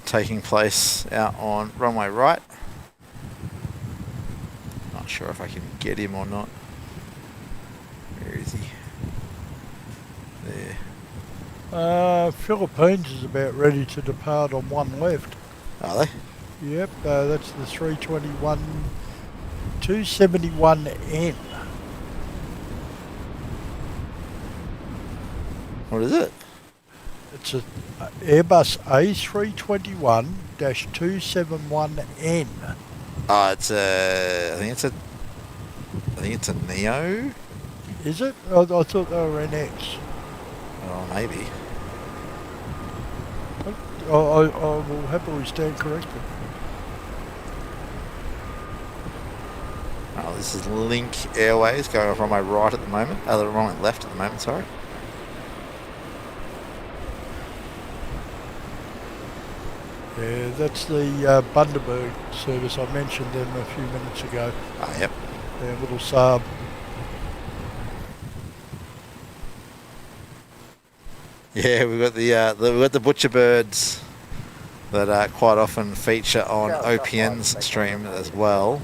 taking place out on runway right. Not sure if I can get him or not. Where is he? There.
Philippines is about ready to depart on one left.
Are they?
Yep, that's the 321 271N.
What is it?
It's a Airbus A321-271N.
It's a. I think it's a Neo.
Is it? I thought they were NX.
Oh, maybe.
I will happily stand corrected.
Oh, this is Link Airways going off on my right at the moment. On my left at the moment, sorry.
Yeah, that's the Bundaberg service. I mentioned them a few minutes ago.
Ah, yep.
Their little Saab.
Yeah, we've got the butcher birds that quite often feature on OPN's stream as well.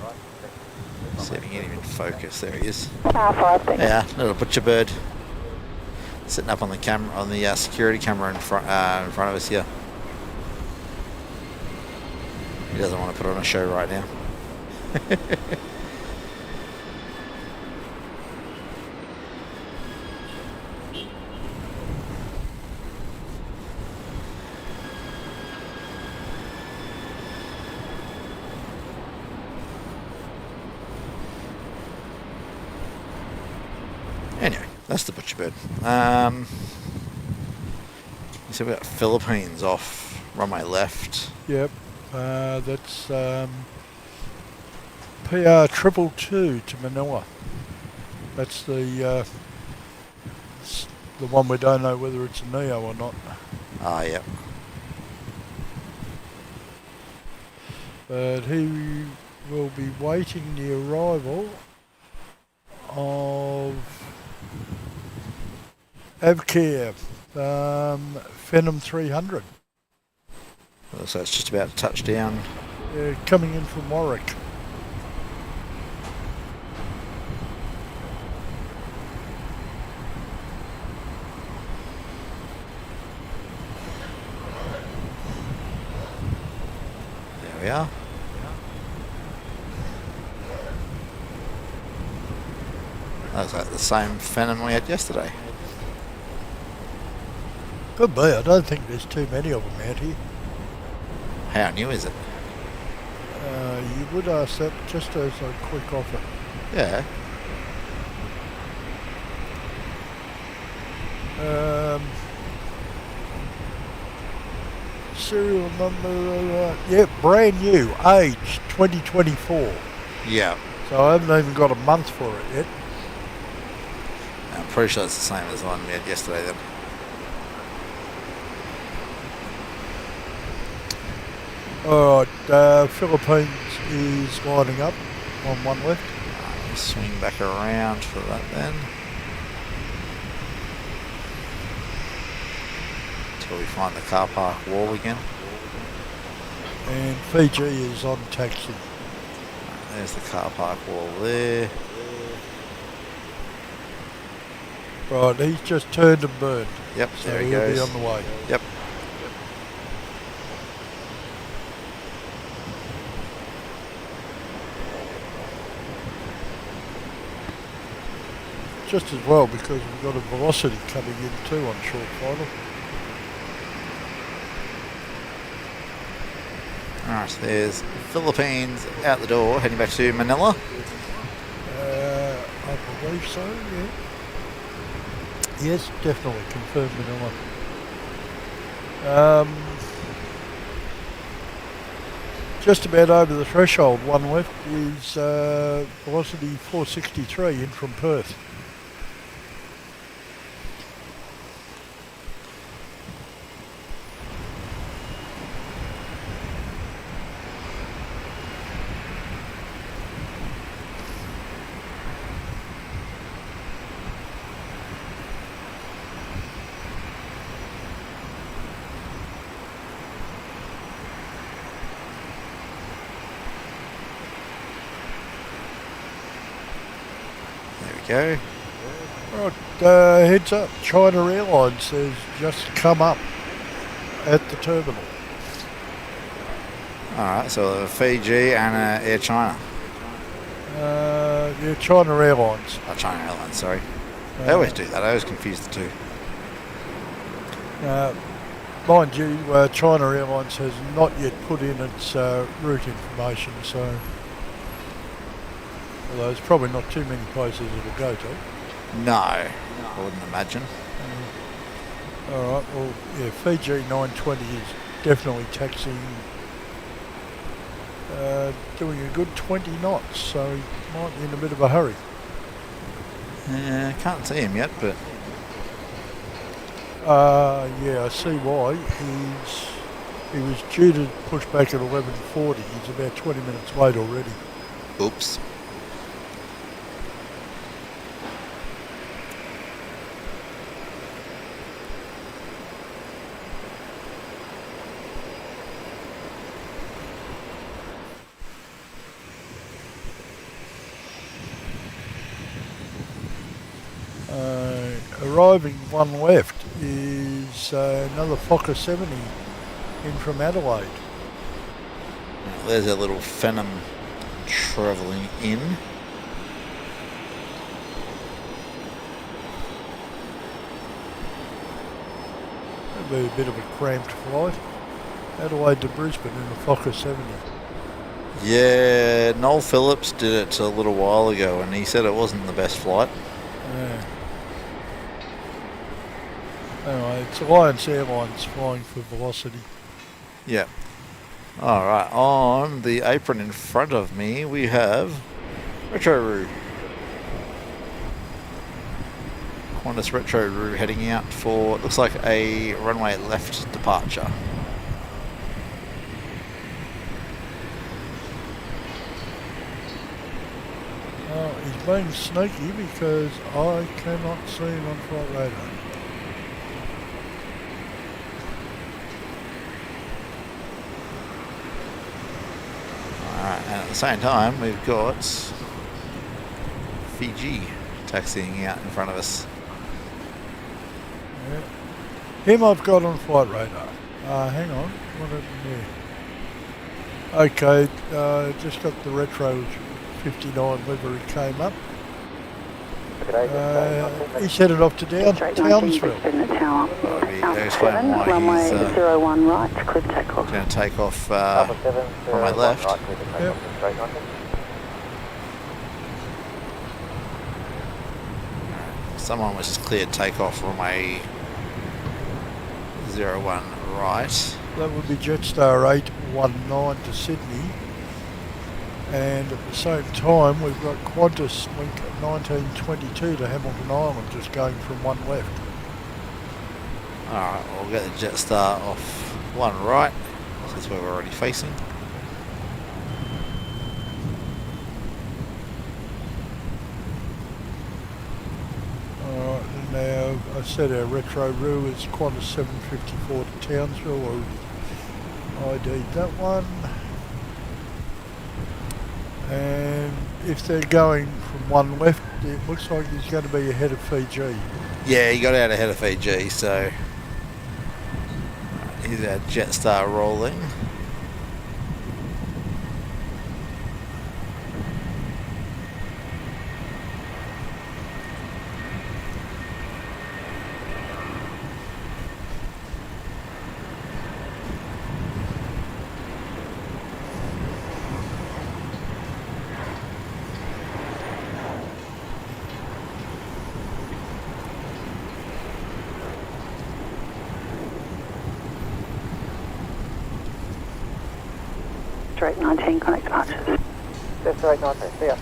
See if we can get him in focus. There he is. Yeah, little butcher bird sitting up on the camera, on the security camera in front of us here. He doesn't want to put on a show right now. Anyway, that's the butcher bird. So we've got Philippines off runway left.
Yep. That's PR 222 to Manila. That's the one we don't know whether it's a Neo or not.
Ah, yep.
But he will be waiting the arrival of avgeek Phenom 300.
So it's just about to touch down.
Coming in from Warwick.
There we are. That's like the same Phenom we had yesterday.
Could be. I don't think there's too many of them out here.
How new is it?
You would ask that just as a quick offer.
Yeah.
Serial number, yeah, brand new, age 2024.
Yeah.
So I haven't even got a month for it yet.
I'm pretty sure it's the same as the one we had yesterday then.
Alright, Philippines is lining up on one left.
Swing back around for that then. Until we find the car park wall again.
And Fiji is on taxi.
There's the car park wall there.
Right, he's just turned and burned.
Yep,
So
there he
he'll
goes.
be on the way.
Yep.
Just as well because we've got a velocity coming in too on short final.
Alright, there's Philippines out the door, heading back to Manila.
I believe so, yeah. Yes, definitely confirmed Manila. Just about over the threshold, one left is velocity 463 in from Perth.
Go.
Right, heads up, China Airlines has just come up at the terminal.
Alright, so Fiji and Air China.
Yeah, China Airlines.
Oh, China Airlines, sorry. They always do that, I always confuse the two.
Mind you, China Airlines has not yet put in its route information, so although there's probably not too many places it'll go to.
No, I wouldn't imagine.
Alright, well, yeah, Fiji 920 is definitely taxiing, doing a good 20 knots, so he might be in a bit of a hurry.
Can't see him yet, but...
Yeah, I see why. He was due to push back at 11:40. He's about 20 minutes late already.
Oops.
Arriving one left is another Fokker 70 in from Adelaide.
There's a little Phenom travelling in.
That'll be a bit of a cramped flight. Adelaide to Brisbane in a Fokker 70.
Yeah, Noel Phillips did it a little while ago and he said it wasn't the best flight.
Yeah. Anyway, it's Alliance Airlines flying for velocity.
Yeah. Alright, on the apron in front of me we have Retro Roo. Qantas Retro Roo heading out for, looks like a runway left departure.
Oh, he's being sneaky because I cannot see him on flight radar.
Alright, and at the same time we've got Fiji taxiing out in front of us.
Yeah. Him I've got on flight radar. Hang on, what happened there? Okay, just got the Retro 59 livery came up. He's headed off to Townsville.
Explain why
runway
he's
01 right, clear takeoff.
going to take off from my left.
Yep.
Someone was just cleared takeoff from a 01 right.
That would be Jetstar 819 to Sydney. And at the same time, we've got Qantas Link 1922 to Hamilton Island, just going from one left.
Alright, we'll get the Jetstar off one right. That's where we're already facing.
Alright, and now I said our Retro Roo is Qantas 754 to Townsville. I'll ID that one. And if they're going from one left, it looks like he's going to be ahead of Fiji.
Yeah, he got out ahead of Fiji, so here's our Jetstar rolling.
Cessna 819, connect departures.
Cessna 819, see ya.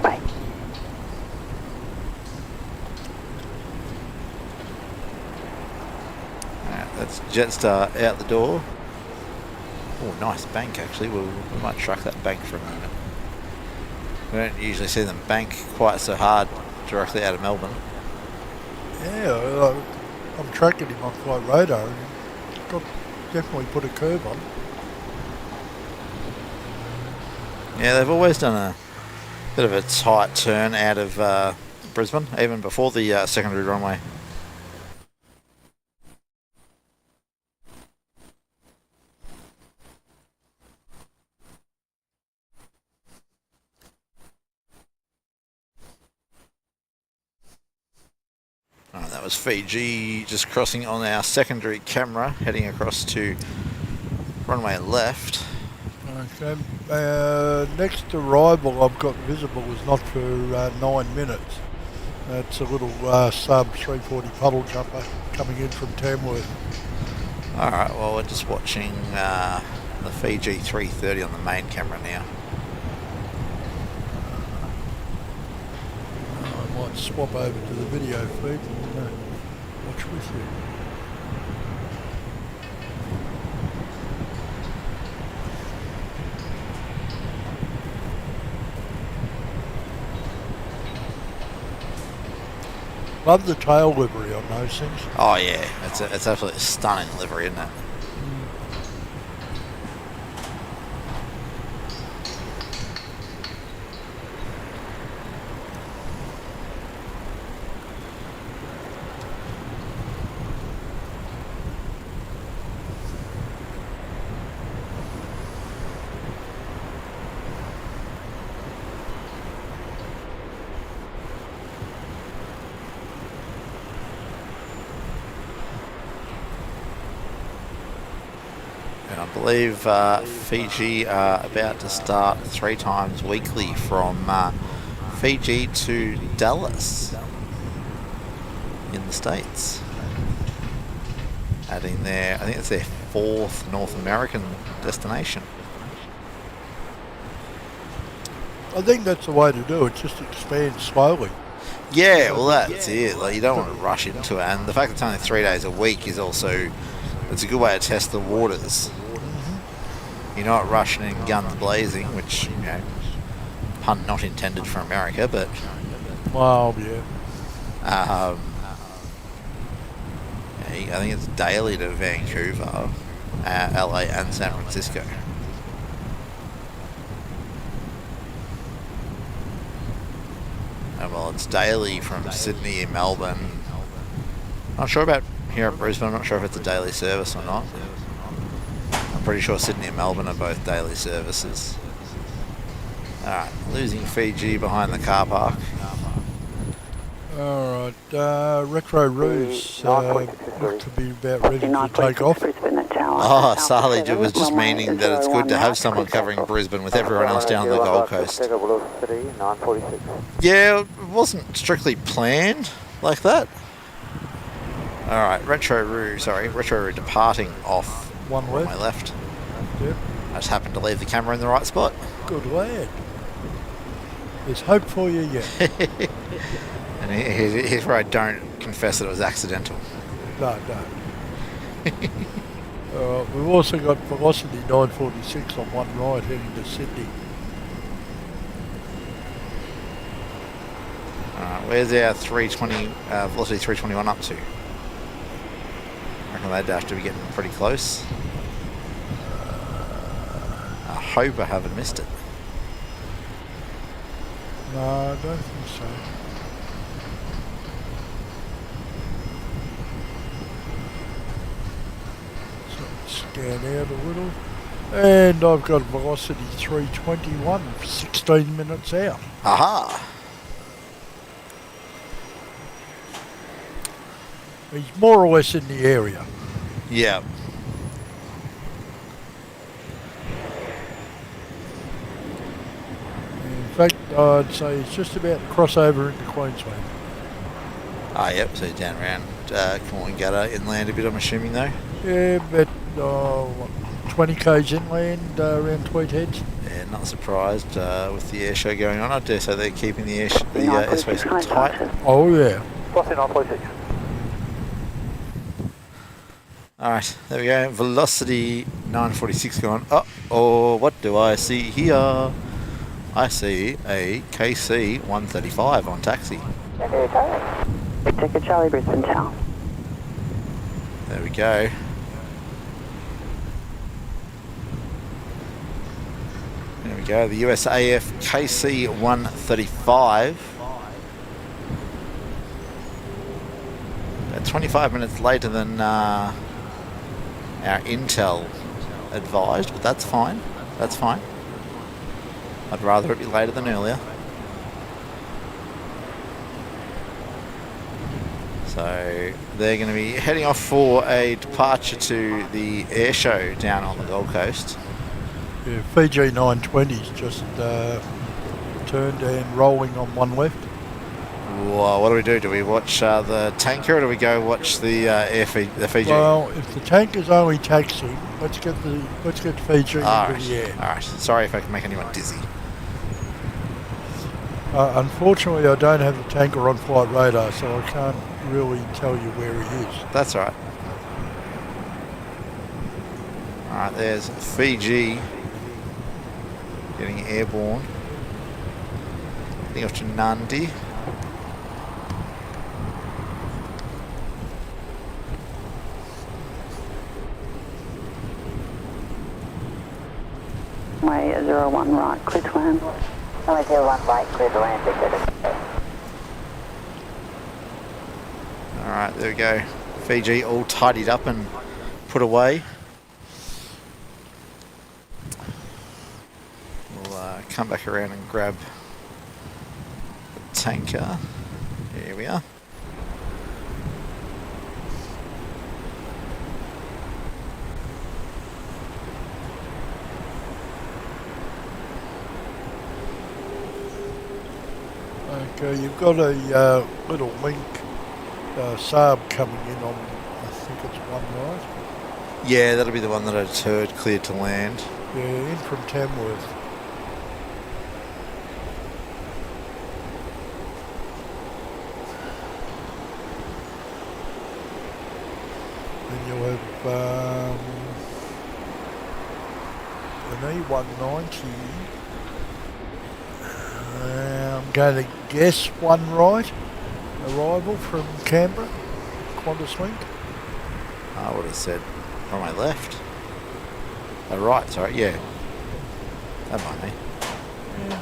Bye.
Alright, that's Jetstar out the door. Oh, nice bank actually. We might truck that bank for a moment. We don't usually see them bank quite so hard directly out of Melbourne.
Yeah, I'm tracking him on flight radar and got definitely put a curve on.
Yeah, they've always done a bit of a tight turn out of Brisbane, even before the secondary runway. Oh, that was Fiji just crossing on our secondary camera, heading across to runway left.
Okay. Next arrival I've got visible is not for 9 minutes. It's a little sub 340 puddle jumper coming in from Tamworth.
Alright, well we're just watching the Fiji 330 on the main camera now.
I might swap over to the video feed and watch with you. Love the tail livery on those things.
Oh yeah, it's absolutely stunning livery, isn't it? And I believe Fiji are about to start 3 times weekly from Fiji to Dallas in the States. Adding their, I think it's their 4th North American destination.
I think that's the way to do it, just expand slowly.
Yeah, well that's it. Like, you don't want to rush into it, and the fact that it's only 3 days a week is also, it's a good way to test the waters. You're not rushing in guns blazing, which, you know, pun not intended for America, but
Well, yeah.
I think it's daily to Vancouver, LA and San Francisco. And well, it's daily from Sydney and Melbourne. Not sure about here at Brisbane, I'm not sure if it's a daily service or not. I'm pretty sure Sydney and Melbourne are both daily services. Alright, losing Fiji behind the car park.
Alright, Retro Ruse look to be about ready to take off.
Oh, Sally was just meaning that it's good to have someone covering Brisbane with everyone else down the Gold Coast. Yeah, it wasn't strictly planned like that. Alright, Retro Ruse departing off
One
on
left.
my left.
Yep.
I just happened to leave the camera in the right spot.
Good lad. There's hope for you yet.
And here's where I don't confess that it was accidental.
No. We've also got Velocity 946 on one right heading to Sydney.
Alright, where's our 320, Velocity 321 up to? I reckon they'd have to be getting pretty close. I hope I haven't missed it.
No, I don't think so. Scan out a little, and I've got Velocity 321 16 minutes out.
Aha!
He's more or less in the area.
Yeah.
In fact, I'd say it's just about to cross over into Queensland.
Ah, yep, so down around Coolangatta inland a bit, I'm assuming though.
Yeah, but 20 k's inland around Tweed Heads.
Yeah, not surprised with the air show going on. I dare say they're keeping the airspace tight.
Oh yeah.
Crossing 946.
Alright, there we go. Velocity 946 going. Oh, what do I see here? I see a KC 135 on taxi.
Ticket Charlie Brisbane Tower.
There we go. There we go. The USAF KC 135. About 25 minutes later than our Intel advised, but that's fine. That's fine. I'd rather it be later than earlier. So they're going to be heading off for a departure to the air show down on the Gold Coast.
Yeah, Fiji 920's just turned and rolling on one left.
Well, what do we do? Do we watch the tanker, or do we go watch the the Fiji?
Well, if the tanker's only taxiing, let's get Fiji into the air.
All right. Sorry if I can make anyone dizzy.
Unfortunately, I don't have the tanker on flight radar, so I can't really tell you where he is.
That's all right. All right. There's Fiji getting airborne. Heading off to Nandi.
Runway 01 right, clear to land.
Runway 01 right, clear to land.
Alright, there we go. Fiji all tidied up and put away. We'll come back around and grab the tanker. Here we are.
Okay, you've got a little link Saab coming in on, I think it's one right.
Yeah, that'll be the one that I just heard cleared to land.
Yeah, in from Tamworth. Then you'll have an E190. I'm going to guess one right. Arrival from Canberra, Qantas Link.
I would have said on my left. Oh, right, sorry, yeah. That might be.
Yeah.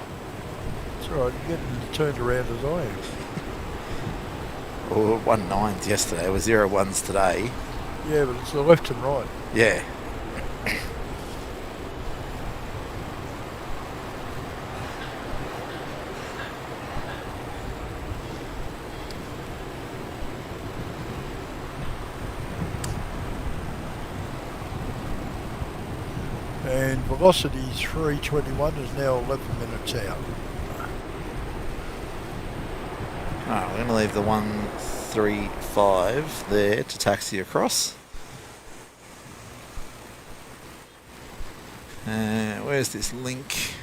It's alright, you're getting turned around as I am.
Well, 19s yesterday, it was 01s today.
Yeah, but it's the left and right.
Yeah.
And velocity 321 is now 11 minutes out.
Alright, we're going to leave the 135 there to taxi across. Where's this link?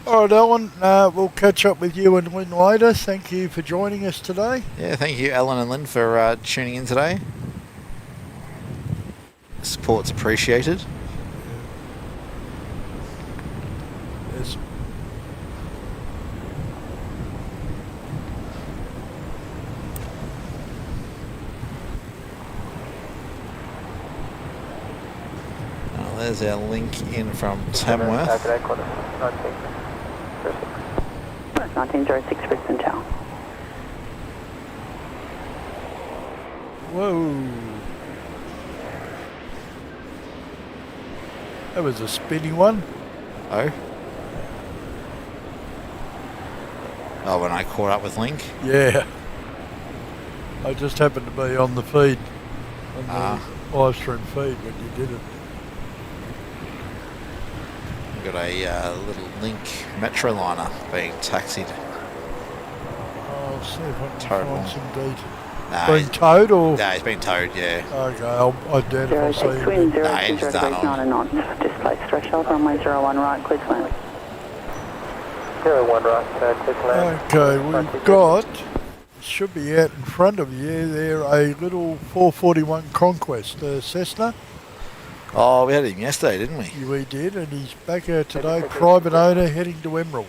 Alright, Alan, we'll catch up with you and Lynn later. Thank you for joining us today.
Yeah, thank you, Alan and Lynn, for tuning in today. Support's appreciated.
Yes.
Oh, there's our link in from Tamworth.
Today, quarter 19.
1906 Brisbane Tower.
Whoa. That was a spinny one.
Oh? Oh, when I caught up with Link?
Yeah. I just happened to be on the feed, on the live stream feed when you did it.
We've got a little Link Metroliner being taxied.
I'll see if I can
Terrible.
find some detail. Been towed or?
No, he's been towed, yeah.
Okay, I doubt if I see
06
him.
wind,
No,
0
he's
0
done
degrees,
on.
9 knots. Displaced threshold, runway 01 right, clear to land.
01 right, clear to land.
Okay, we've got, should be out in front of you there, a little 441 Conquest, Cessna.
Oh, we had him yesterday, didn't we?
We did, and he's back out today, private owner, heading to Emerald.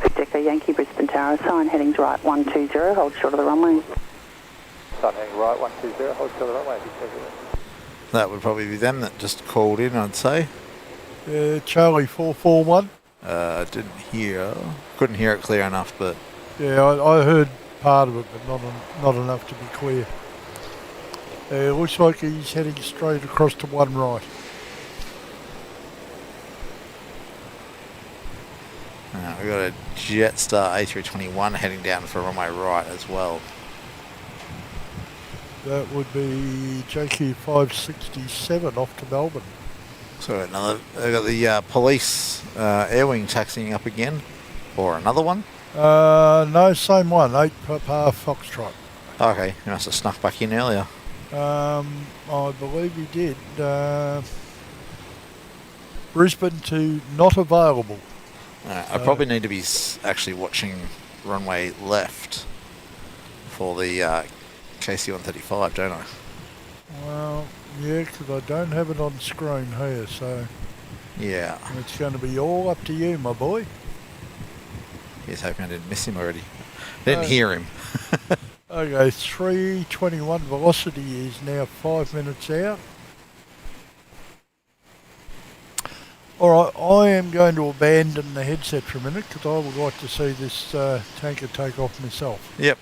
Deco Yankee, Brisbane Tower, sign headings right 120, hold short of the runway.
Sign heading right 120, hold short of the runway.
That would probably be them that just called in, I'd say.
Charlie 441.
Couldn't hear it clear enough, but...
Yeah, I heard part of it, but not enough to be clear. Looks like he's heading straight across to one right.
We've got a Jetstar A321 heading down for runway right as well.
That would be JQ 567 off to Melbourne.
So they've got the police air wing taxiing up again, or another one.
No, same one, 8 Papa Foxtrot.
Okay, he must have snuck back in earlier.
I believe he did. Brisbane to not available.
I probably need to be actually watching runway left for the KC-135, don't I?
Well, yeah, because I don't have it on screen here, so
Yeah.
it's going to be all up to you, my boy.
He's hoping I didn't miss him already. Didn't hear him.
Okay, 321 velocity is now 5 minutes out. Alright, I am going to abandon the headset for a minute because I would like to see this tanker take off myself.
Yep.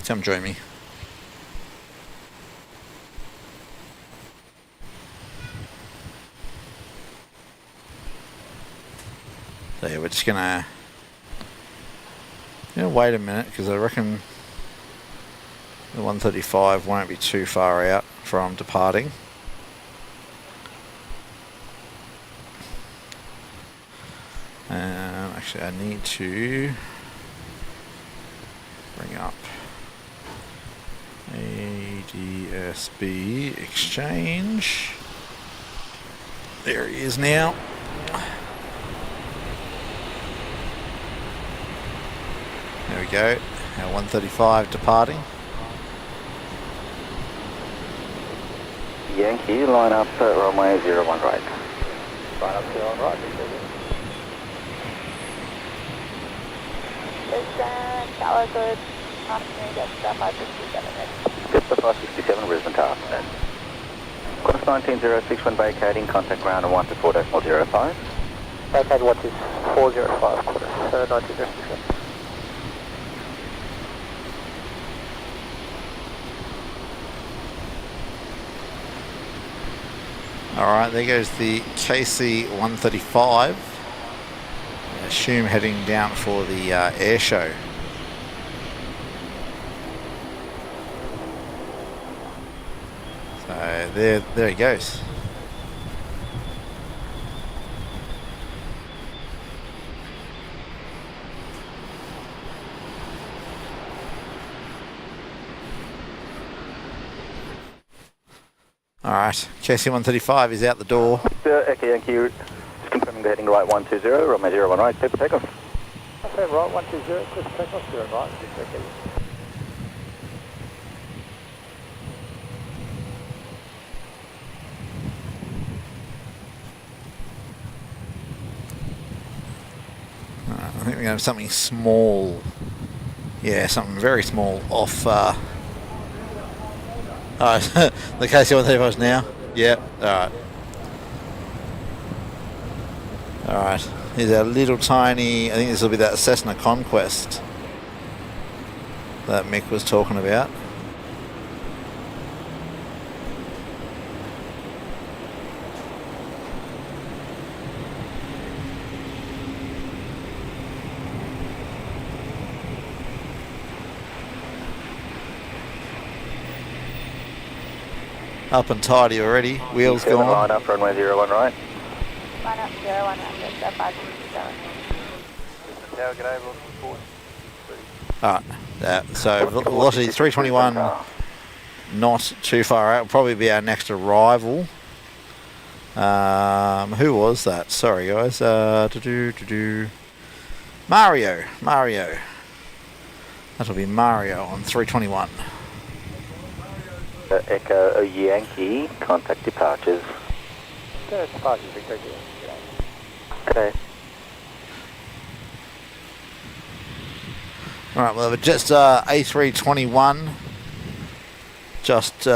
Come join me. So yeah, we're just gonna wait a minute because I reckon the 135 won't be too far out from departing. Actually, I need to bring up ADSB exchange. There he is now. There we go. Our 135 departing.
Yankee, line up at runway 01 right.
Line up 01 right.
Tower good. Afternoon, Jetstar 567.
Jetstar 567, Brisbane Tower. Qantas 1906 when vacating, contact ground on 124.05.
Vacated watch is 405, Qantas 1906.
Alright, there goes the KC-135. I assume heading down for the air show. So there he goes. Alright, KC-135 is out the door.
Echo Yankee, just confirming the heading right 120, runway 01 right, clear for takeoff.
I say right 120, clear for takeoff, 0 right. Okay.
I think we're going to have something small. Yeah, something very small off. The KC-135 is now. Yep. Alright. Alright. Here's a little tiny. I think this will be that Cessna Conquest that Mick was talking about. Up and tidy already, wheels gone.
Line up, runway 01 right.
Line up 01 right, Jetstar 567.
Tower, g'day, looking forward.
Alright. So velocity 321, not too far out. Will probably be our next arrival. Who was that? Sorry, guys. Mario. That'll be Mario on 321.
Echo Yankee, contact departures.
Departures, Victor.
Okay.
Alright, well, just A321 just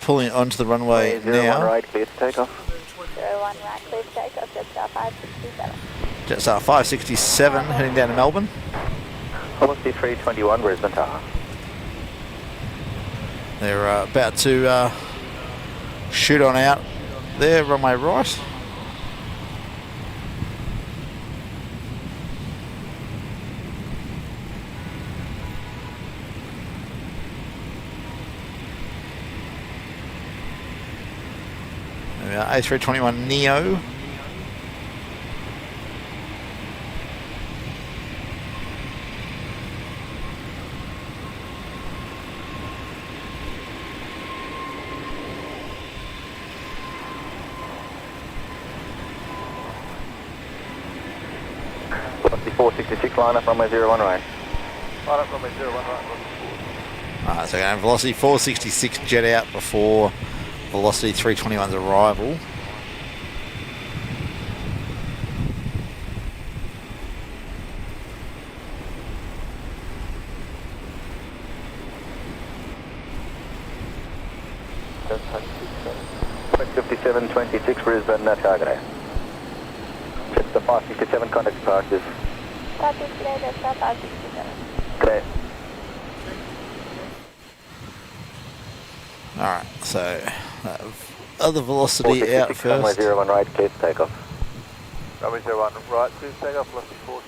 pulling onto the runway now.
Right, clear to take off.
01 right, clear to take off, Jetstar 567.
Jetstar 567 heading down to Melbourne.
Velocity 321, Brisbane Tower.
They're about to shoot on out there, runway right. There we are, A321 Neo.
Velocity 466, line up runway 01 right.
Line up runway 01 right.
Alright, so going velocity 466 jet out before velocity 321's arrival.
Quick 5726 Brisbane, target A. Just the 567 contact departures.
568, Jetstar 567.
Okay.
Alright, so other velocity out
Runway
first.
01 right, clear to take off.
Runway 01 right, clear to take off, velocity 4.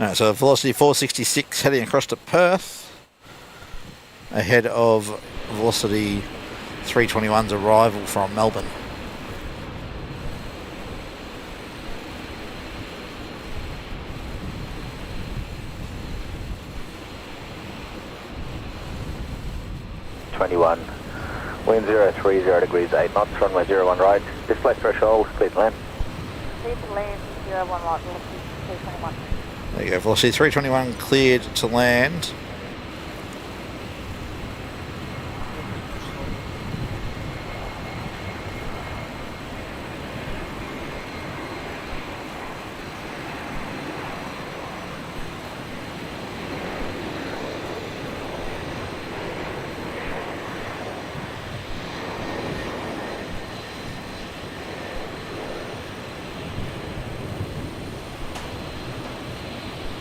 Alright, so velocity 466 heading across to Perth, ahead of velocity 321's arrival from Melbourne.
Wind 030 degrees 8 knots, runway 01 right, display threshold, clear to land.
Clear to land, 01 right, velocity 321.
There you go, velocity 321 cleared to land.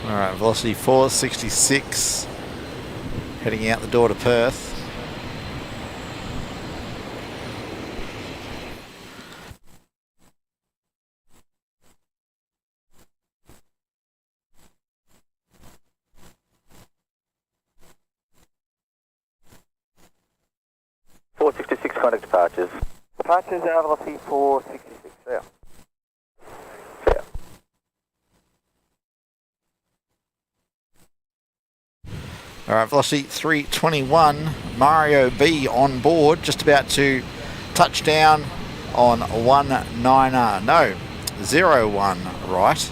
Alright, velocity 466 heading out the door to Perth.
Contact departures.
Departures are velocity 466, there.
Alright, velocity 321, Mario B on board, just about to touch down on 19R, no, 01 right.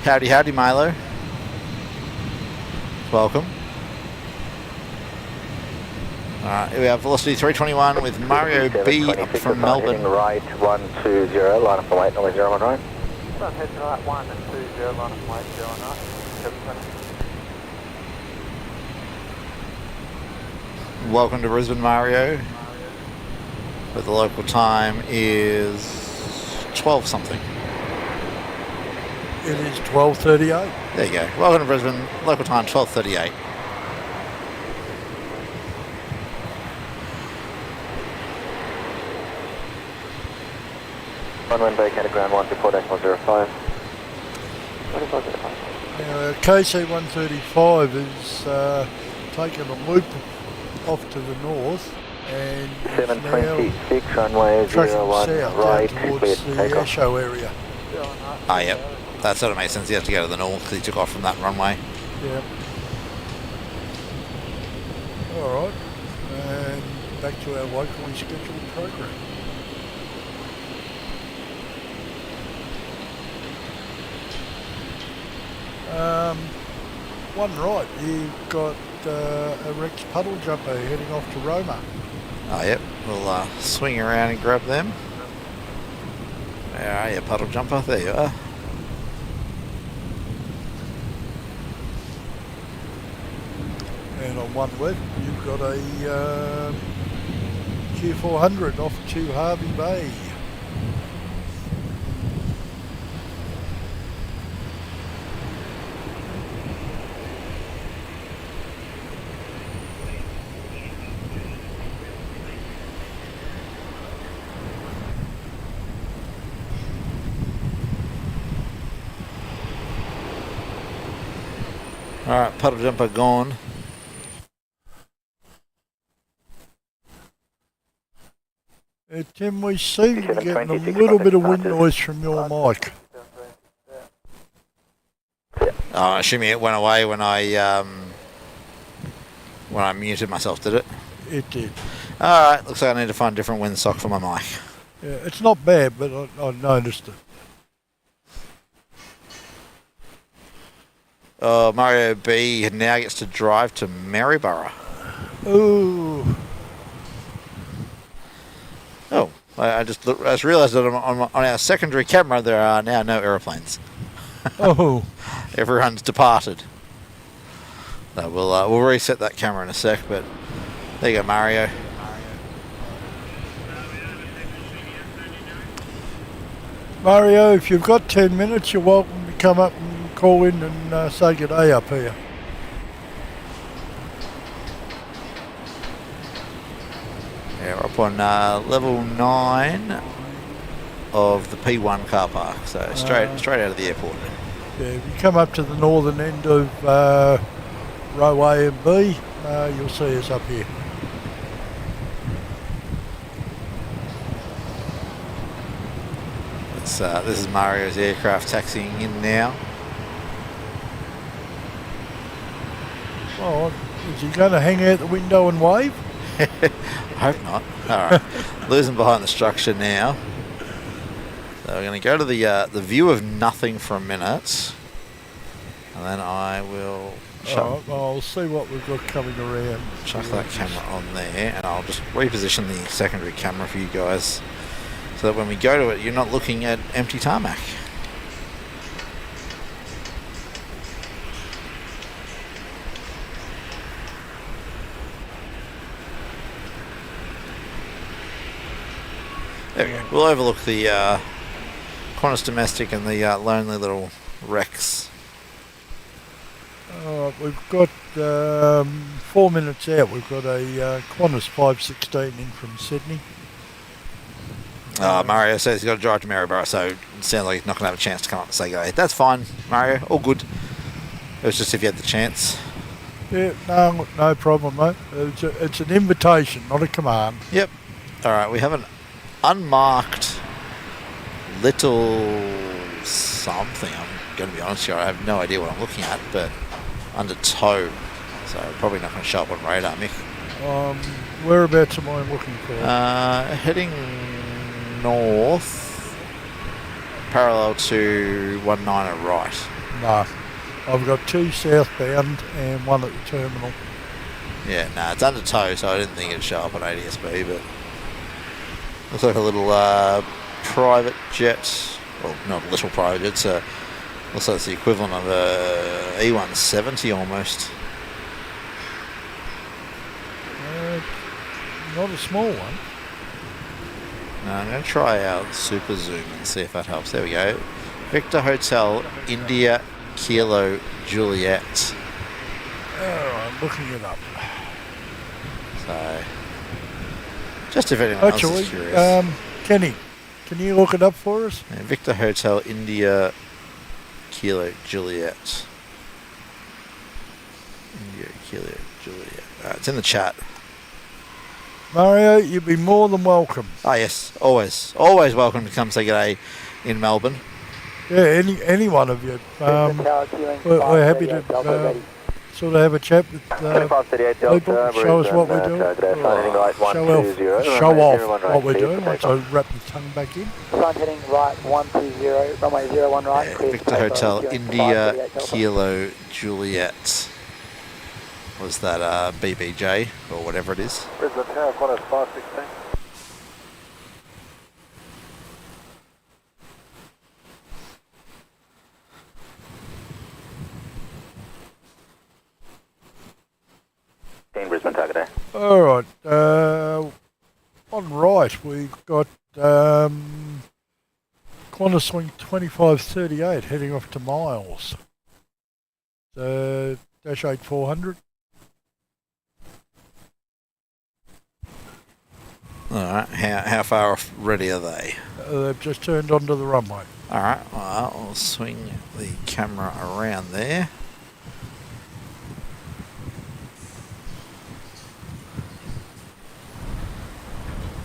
Howdy, howdy, Milo. Welcome. Alright, here we have velocity 321 with Mario B up from Melbourne.
Right, 120, line up and wait, number 01 right.
Front heading right, 120, line up and wait, 01 right. 720.
Welcome to Brisbane, Mario. But the local time is 12 something.
It is 12:38.
There you go. Welcome to Brisbane, local time 12:38.
Runway vacated ground 124.05.
Now, KC-135 is taking a loop off to the north and is now
726, runway
tracking
01
south
right,
down towards
clear
the
to take off.
Airshow area.
Ah, yep. that sort of makes sense. He had to go to the north because he took off from that runway.
Yeah. All right. And back to our locally scheduled program. One right, you've got a Rex puddle jumper heading off to Roma.
Oh, yep. We'll swing around and grab them. Where are you, puddle jumper? There you are.
And on one left, you've got a Q400 off to Harvey Bay.
Alright, puddle jumper gone.
Tim, we seem to be getting a little bit of wind noise from your mic.
Oh, assuming it went away when I muted myself, did it?
It did.
Alright, looks like I need to find a different windsock for my mic.
Yeah, it's not bad, but I noticed it.
Oh, Mario B now gets to drive to Maryborough.
Ooh.
Oh, I just realised that on our secondary camera there are now no aeroplanes.
Oh.
Everyone's departed. So we'll reset that camera in a sec, but there you go, Mario.
Mario, if you've got 10 minutes, you're welcome to come up and call in and say good day up here.
Yeah, we're up on level 9 of the P1 car park, so straight out of the airport.
Yeah, if you come up to the northern end of row A and B, you'll see us up here.
This is Mario's aircraft taxiing in now.
Oh, is he going to hang out the window and wave?
I hope not. Alright, losing behind the structure now. So we're going to go to the view of nothing for a minute. And then I will
I'll see what we've got coming around.
chuck that camera on there, and I'll just reposition the secondary camera for you guys, so that when we go to it, you're not looking at empty tarmac. There we go. We'll overlook the Qantas Domestic and the lonely little Rex.
We've got 4 minutes out. We've got a Qantas 516 in from Sydney.
Mario says he's got to drive to Maryborough, so it sounds like he's not going to have a chance to come up and say go. That's fine, Mario. All good. It was just if you had the chance.
Yeah, no problem, mate. It's an invitation, not a command.
Yep. All right, we have an unmarked little something. I'm going to be honest here. I have no idea what I'm looking at, but under tow. So probably not going to show up on radar, Mick.
Whereabouts am I looking for?
Heading north, parallel to 19 right.
No. I've got 2 southbound and 1 at the terminal.
Yeah, no, it's under tow, so I didn't think it'd show up on ADSB, but looks like a little private jet. Well, not a little private jet, looks like it's the equivalent of a E170 almost.
Not a small one.
No, I'm going to try our super zoom and see if that helps. There we go. Victor Hotel, India, Kilo, Juliet.
Oh, I'm looking it up.
So, just if anyone else is curious.
Kenny, can you look it up for us?
Yeah, Victor Hotel, India, Kilo, Juliet. India, Kilo, Juliet. It's in the chat.
Mario, you'd be more than welcome.
Ah, yes, always welcome to come say g'day in Melbourne.
Yeah, any one of you.
Brisbane Tower queuing
We're happy to
538 Delta
sort of have a chat with
2538
people,
Delta,
show us what we're
Brisbane,
doing,
good day, sign heading right
show off
120,
what
right,
we're
clear
doing
for
once I
takeoff.
wrap my tongue back in.
Sign heading right 120, runway 01 right.
Yeah,
clear
Victor
for takeoff,
Hotel
queuing
India
538 Delta.
Kilo Juliet. Was that BBJ or whatever it is?
Brisbane Tower, Qantas 516.
Brisbane Tower, good day.
All right. On right, we've got Qantas swing 2538 heading off to Miles. Dash 8400.
Alright, how far off ready are they?
They've just turned onto the runway.
Alright, well, I'll swing the camera around there.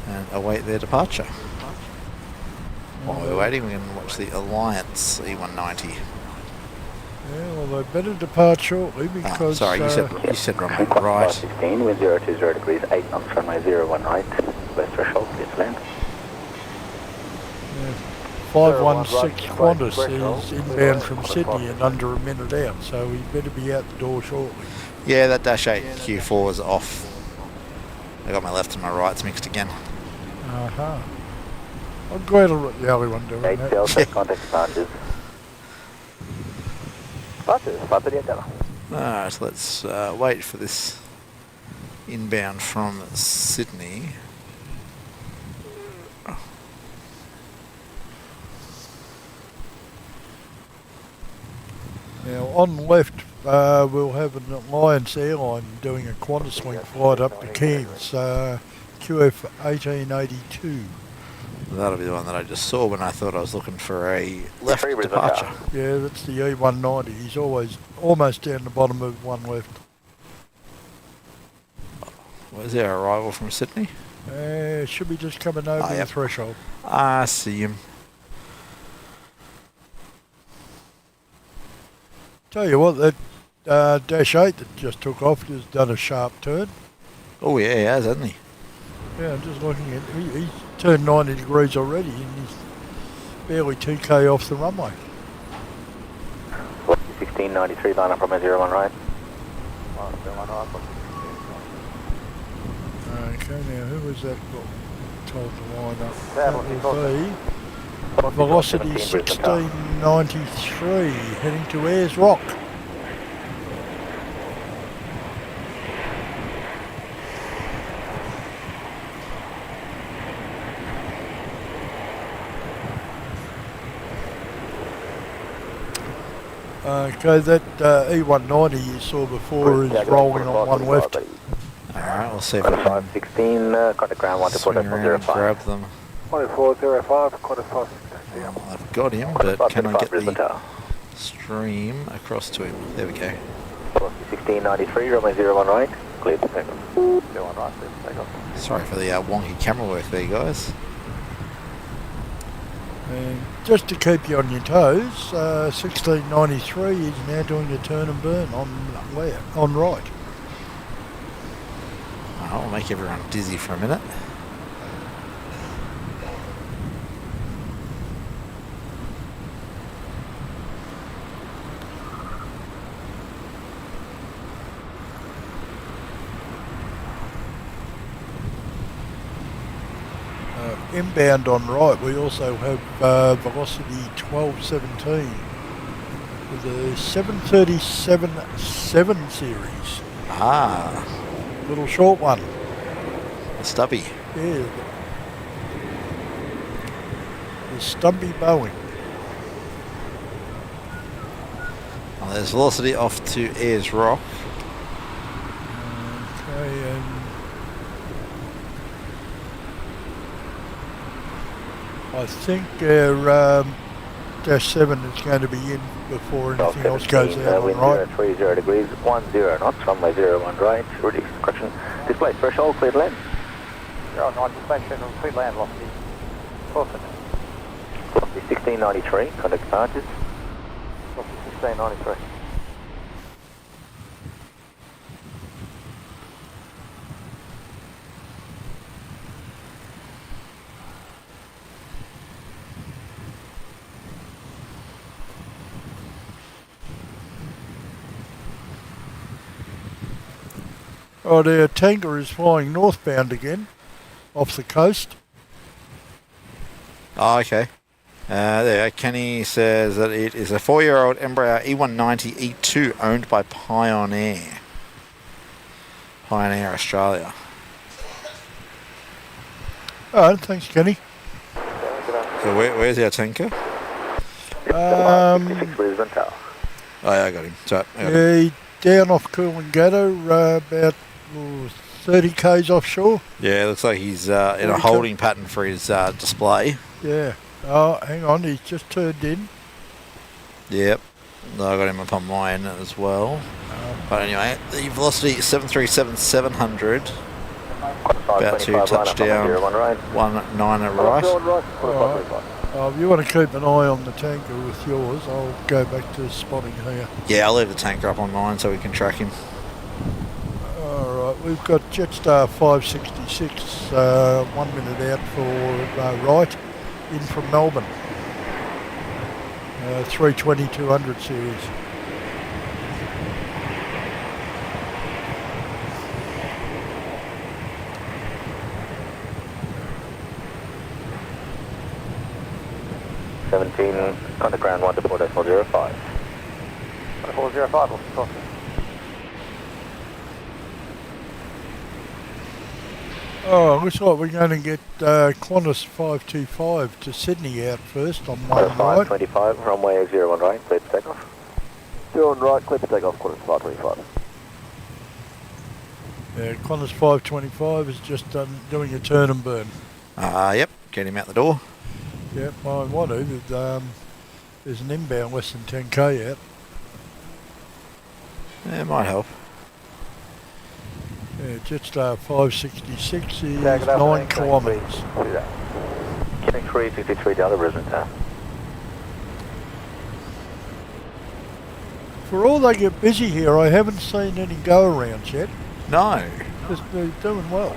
And await their departure. While we're waiting, we're going to watch the Alliance E190.
Yeah, well, they better depart shortly because...
sorry, you said runway
Qantas
right.
516, wind 020 degrees, 8 knots, runway 01 right, west threshold, clear to land.
516 Qantas is inbound from Sydney and under a minute out, so we better be out the door shortly.
Yeah, that Dash 8 Q4 is off. I got my left and my rights mixed again.
I'm glad I'm the only one doing
8
that.
Delta, contact departures. Departures, 538 Delta.
Alright, so let's wait for this inbound from Sydney.
Now, on left, we'll have an Alliance airline doing a Qantas swing flight up to Cairns, QF 1882.
That'll be the one that I just saw when I thought I was looking for a left
Free Brisbane
departure.
Tower.
Yeah, that's the E190. He's always almost down the bottom of one left.
Where's our arrival from Sydney?
Should be just coming over the
yep.
threshold.
I see him.
Tell you what, that Dash 8 that just took off has done a sharp turn.
Oh yeah, he has, hasn't he?
Yeah, I'm just looking at he's turned 90 degrees already and he's barely 2k off the runway.
1693, line up runway 01 right.
Okay, now who was that got told to line up? That will be velocity 1693 heading to Ayers Rock. Okay, that E190 you saw before is rolling on one left.
Alright, we'll see if we can
516, contact ground
swing around and
124.05.
grab them.
2405, Qantas 516.
Well, I've got him, but can I get the stream across to him? There we go.
1693, runway 01 right, clear to takeoff. 01 right, clear to takeoff.
Sorry for the wonky camera work there, guys.
And just to keep you on your toes, 1693 is now doing a turn and burn on right.
I'll make everyone dizzy for a minute.
Inbound on right, we also have velocity 1217 with a 737-7 series.
Ah,
Little short one.
the stubby.
Yeah. The stumpy Boeing.
Well, there's velocity off to Ayers Rock.
Okay, and I think our Dash 7 is going to be in before anything else goes out on
wind
right.
030 degrees, 10 knots, runway 01 right, reduce correction, display threshold, clear to land.
09, display schedule, clear land velocity. 12 seconds.
1693, contact departures. 1693.
Right, our tanker is flying northbound again, off the coast.
Oh, okay. There, Kenny says that it is a 4-year-old Embraer E190 E2 owned by Pioneer. Pioneer Australia.
Alright, thanks Kenny.
So where's our tanker? Oh yeah, I got him. So,
Yeah, down off Coolangatta, about 30 k's offshore.
yeah, looks like he's in a holding pattern for his display.
Yeah. Oh, hang on, he's just turned in.
Yep. I got him up on mine as well. But anyway, the velocity is 737-700. About to touch down 19 at right.
If you want to keep an eye on the tanker with yours, I'll go back to spotting here.
Yeah, I'll leave the tanker up on mine so we can track him.
Alright, we've got Jetstar 566, 1 minute out for right, in from Melbourne. 320-200 series.
Contact ground 124.05.
405, what's the cost?
Oh, looks like we're going to get Qantas 525 to Sydney out first on one right.
525, runway 01 right, clear for takeoff. 01 right, clear for takeoff, Qantas 525.
Yeah, Qantas 525 is just doing a turn and burn.
Yep, get him out the door.
Yep, I want to. There's an inbound less than 10k out.
Yeah, it might help.
Yeah, Jetstar 566 is 9 kilometres.
Getting 363 Delta, Brisbane Tower.
For all they get busy here, I haven't seen any go-arounds yet.
No.
They're doing well.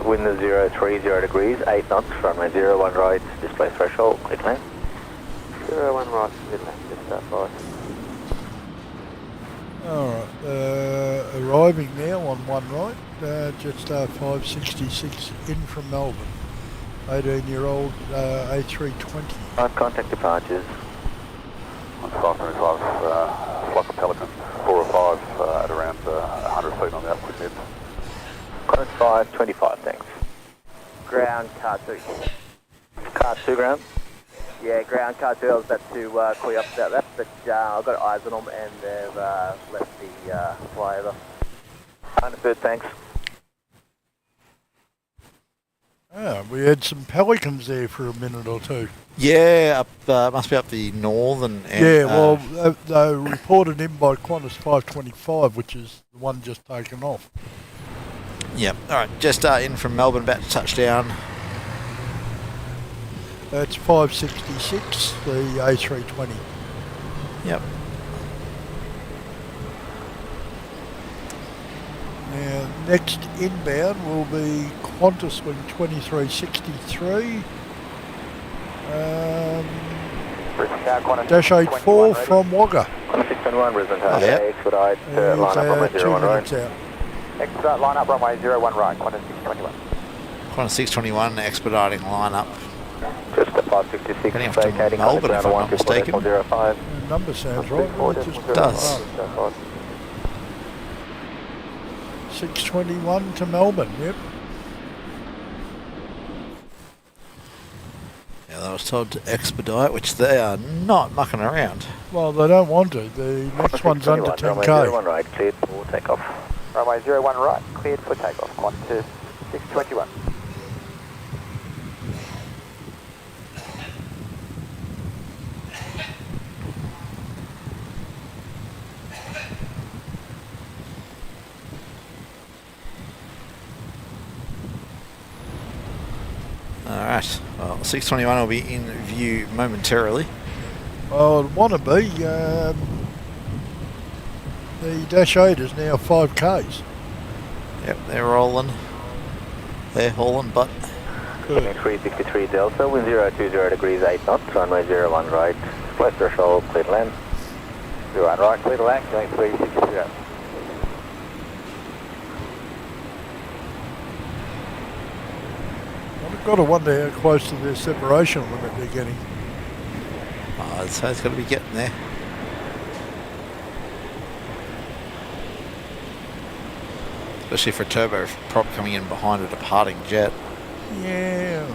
Wind is 030 degrees, 8 knots, runway 01 right, display threshold, clear to land. 01 right, midland, just start 5.
Alright, arriving now on one right, Jetstar 566 in from Melbourne. 18-year-old A320.
Five contact departures.
On 525, like a Pelican, 4 or 5 at around 100 feet on the upward mid.
Qantas 525, thanks.
Ground, car 2.
Car 2 ground.
Yeah, ground, car 2, I was about to call you up about that, but I've got eyes on them and they've left the flyover.
Understood, thanks.
We had some Pelicans there for a minute or two.
Yeah, must be up the northern end.
Yeah, well, they reported in by Qantas 525, which is the one just taken off.
Yep. All right, just in from Melbourne, about to touch down.
That's 566, the A320.
Yep.
Now, next inbound will be Qantas wing 2363. Dash 84 from Wagga.
Qantas 621, Brisbane Tower.
Yep.
Expedite, line up runway 01 right.
Expedite line up runway 01 right, Qantas 621.
Qantas 621 expediting lineup.
Just a 566,
Heading off to
vacating
Melbourne,
contact
if I'm
ground
not mistaken.
124.05.
The number sounds right. It just
does.
621 to Melbourne, yep.
Yeah, I was told to expedite, which they are not mucking around.
Well, they don't want to. The next one's under 10k.
01 right, cleared for takeoff.
Runway 01 right, cleared for takeoff. Qantas 621.
Alright, well, 621 will be in view momentarily.
I'd want to be. The Dash 8 is now 5Ks.
Yep, they're rolling. They're hauling butt.
Good.
363 Delta, wind 020 degrees 8 knots, runway 01 right, display threshold, clear to land.
01 right, clear to land, going 363.
I've got to wonder how close to their separation limit they're getting.
Oh, so it's got to be getting there. Especially for a turbo prop coming in behind a departing jet.
Yeah.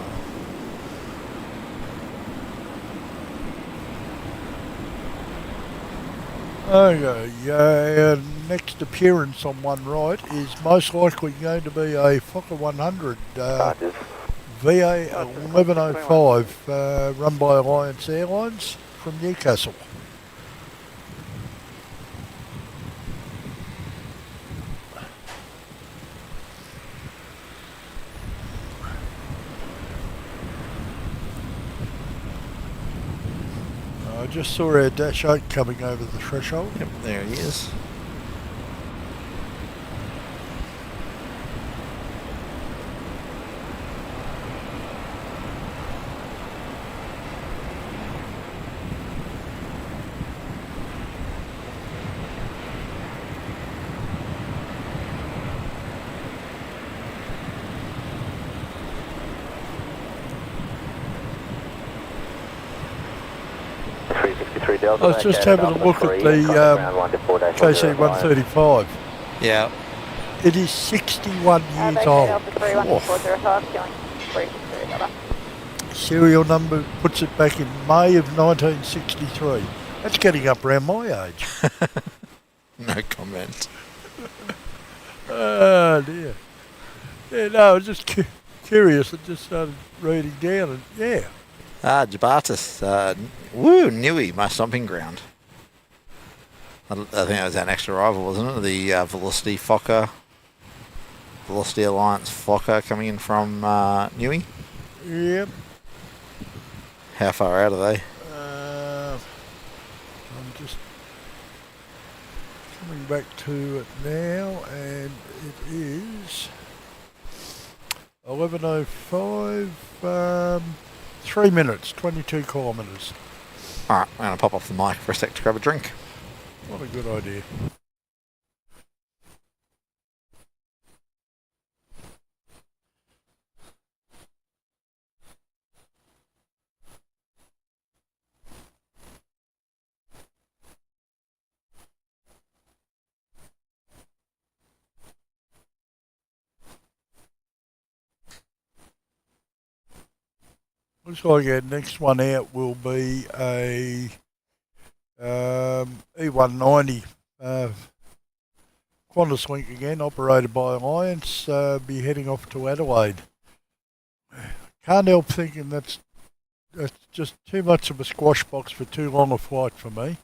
Okay, our next appearance on one right is most likely going to be a Fokker 100 VA 1105 run by Alliance Airlines from Newcastle. I just saw our Dash 8 coming over the threshold.
Yep, there he is.
I was just having a look at the KC 135.
Yeah.
It is 61 years old. Serial number puts it back in May of 1963. That's getting up around my age.
No comment.
Oh dear. Yeah, no, I was just curious. I just started reading down and yeah.
Jabatis. Woo, Newey, my stomping ground. I think that was our next arrival, wasn't it? The Velocity Fokker. Velocity Alliance Fokker coming in from Newey.
Yep.
How far out are they?
I'm just coming back to it now, and it is 11:05. 3 minutes, 22 kilometres.
Alright, I'm going to pop off the mic for a sec to grab a drink.
What a good idea. Looks like our next one out will be a E190 Qantas Link again, operated by Alliance, be heading off to Adelaide. Can't help thinking that's just too much of a squash box for too long a flight for me.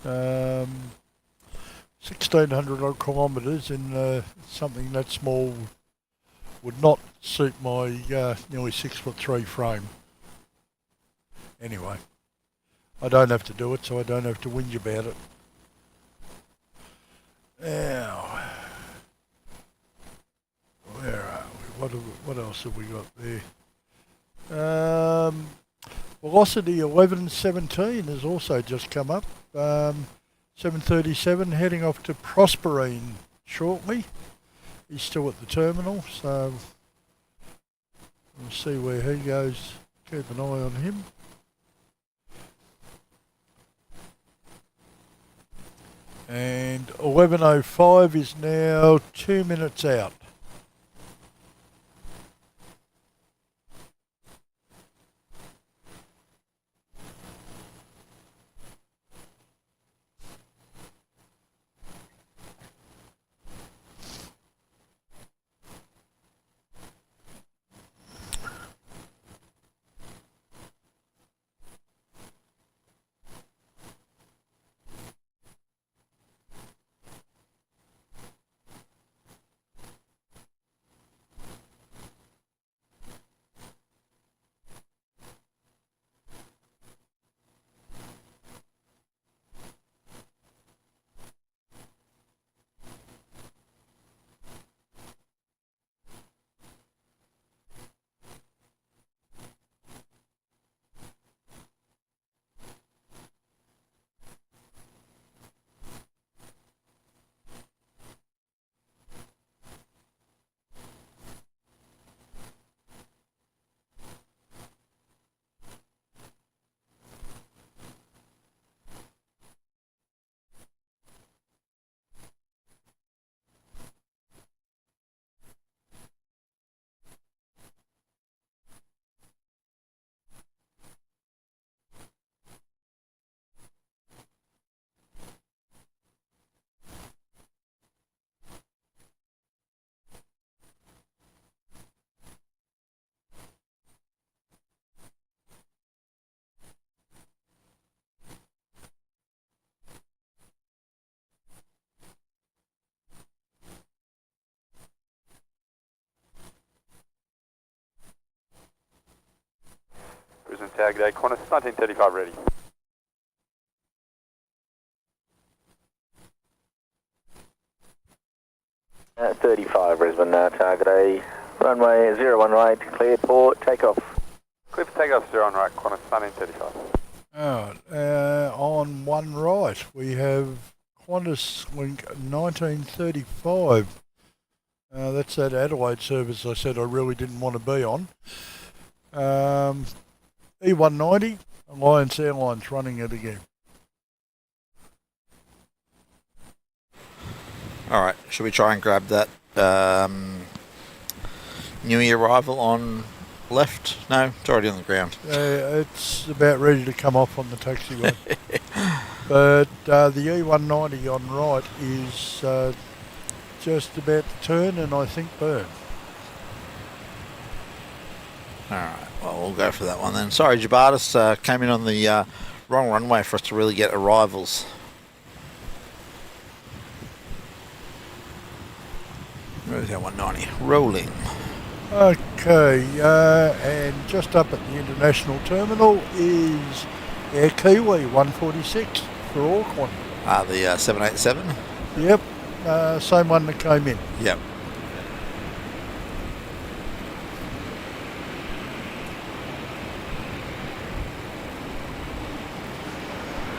1,600 odd kilometres in something that small would not suit my nearly 6'3" frame. Anyway, I don't have to do it, so I don't have to whinge about it. Now, where are we? What else have we got there? Velocity 1117 has also just come up. 737 heading off to Prosperine shortly. He's still at the terminal, so we'll see where he goes. Keep an eye on him. And 11:05 is now 2 minutes out.
g'day, Qantas, 1935 ready.
35 Brisbane, target A, runway 01 right, clear for takeoff.
Clear for takeoff, 01 right, Qantas, 1935.
On one right, we have Qantas Link 1935. That's that Adelaide service I said I really didn't want to be on. E190, Alliance Airlines running it again.
Alright, should we try and grab that Newey arrival on left? No, it's already on the ground.
It's about ready to come off on the taxiway. But the E190 on right is just about to turn and I think burn.
Alright, well, we'll go for that one then. Sorry, Jabartis came in on the wrong runway for us to really get arrivals. Where's our 190? Rolling.
Okay, and just up at the international terminal is Air Kiwi 146 for Auckland.
The 787?
Yep, same one that came in.
Yep.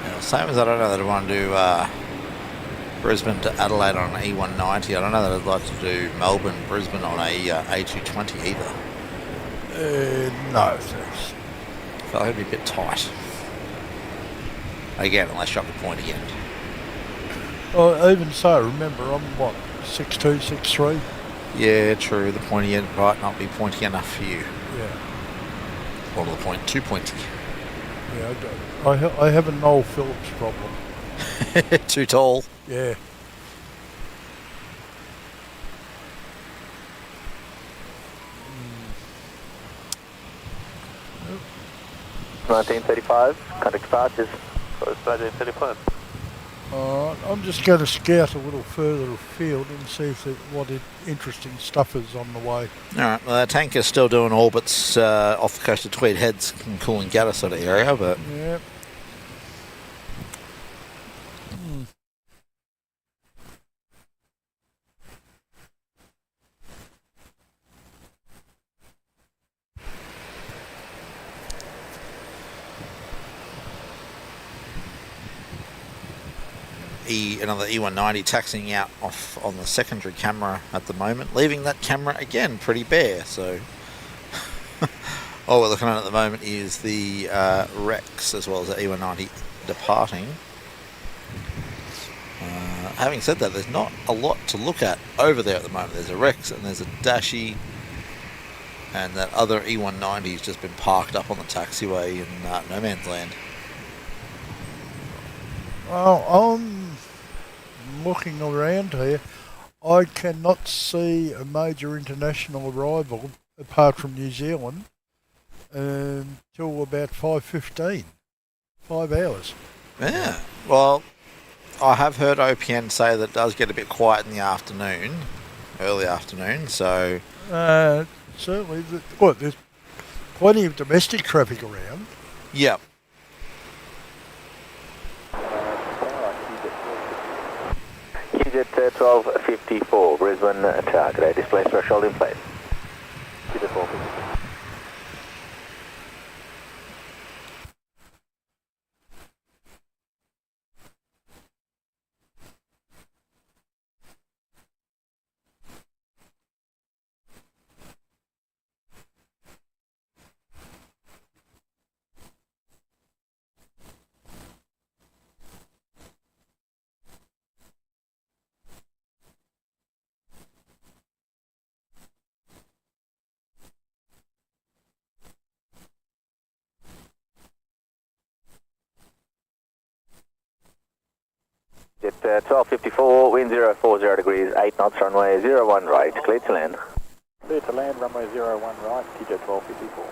Yeah, same as I don't know that I want to do Brisbane to Adelaide on an E190. I don't know that I'd like to do Melbourne, Brisbane on a A220 either.
No, thanks.
I feel like it'd be a bit tight. Again, unless you're up the pointy end.
Well, even so, remember, I'm what, 6'2", 6'3"?
Yeah, true. The pointy end might not be pointy enough for you.
Yeah.
Or the point, too pointy.
Yeah, I have a Noel Phillips problem.
Too tall.
Yeah.
Mm. 1935, contact departures.
Close 1935.
I'm just going to scout a little further afield and see if what interesting stuff is on the way.
Alright, well, our tanker's still doing orbits off the coast of Tweed Heads and Coolangatta sort of area, but...
Yeah.
Another E190 taxiing out off on the secondary camera at the moment, leaving that camera again pretty bare. So all we're looking at the moment is the Rex as well as the E190 departing. Having said that, there's not a lot to look at over there at the moment. There's a Rex and there's a Dashi, and that other E190 has just been parked up on the taxiway in no man's land.
Well, I'm looking around here. I cannot see a major international arrival apart from New Zealand until about 5:15. 5 hours.
Yeah. Well, I have heard OPN say that it does get a bit quiet in the afternoon, early afternoon. So
certainly, there's plenty of domestic traffic around.
Yep.
QZ 1254, Brisbane, target A, display threshold in place. QZ 1254. Jet 1254, wind 040 degrees, 8 knots, runway 01 right, clear to land.
Clear to land, runway 01 right, QJ 1254.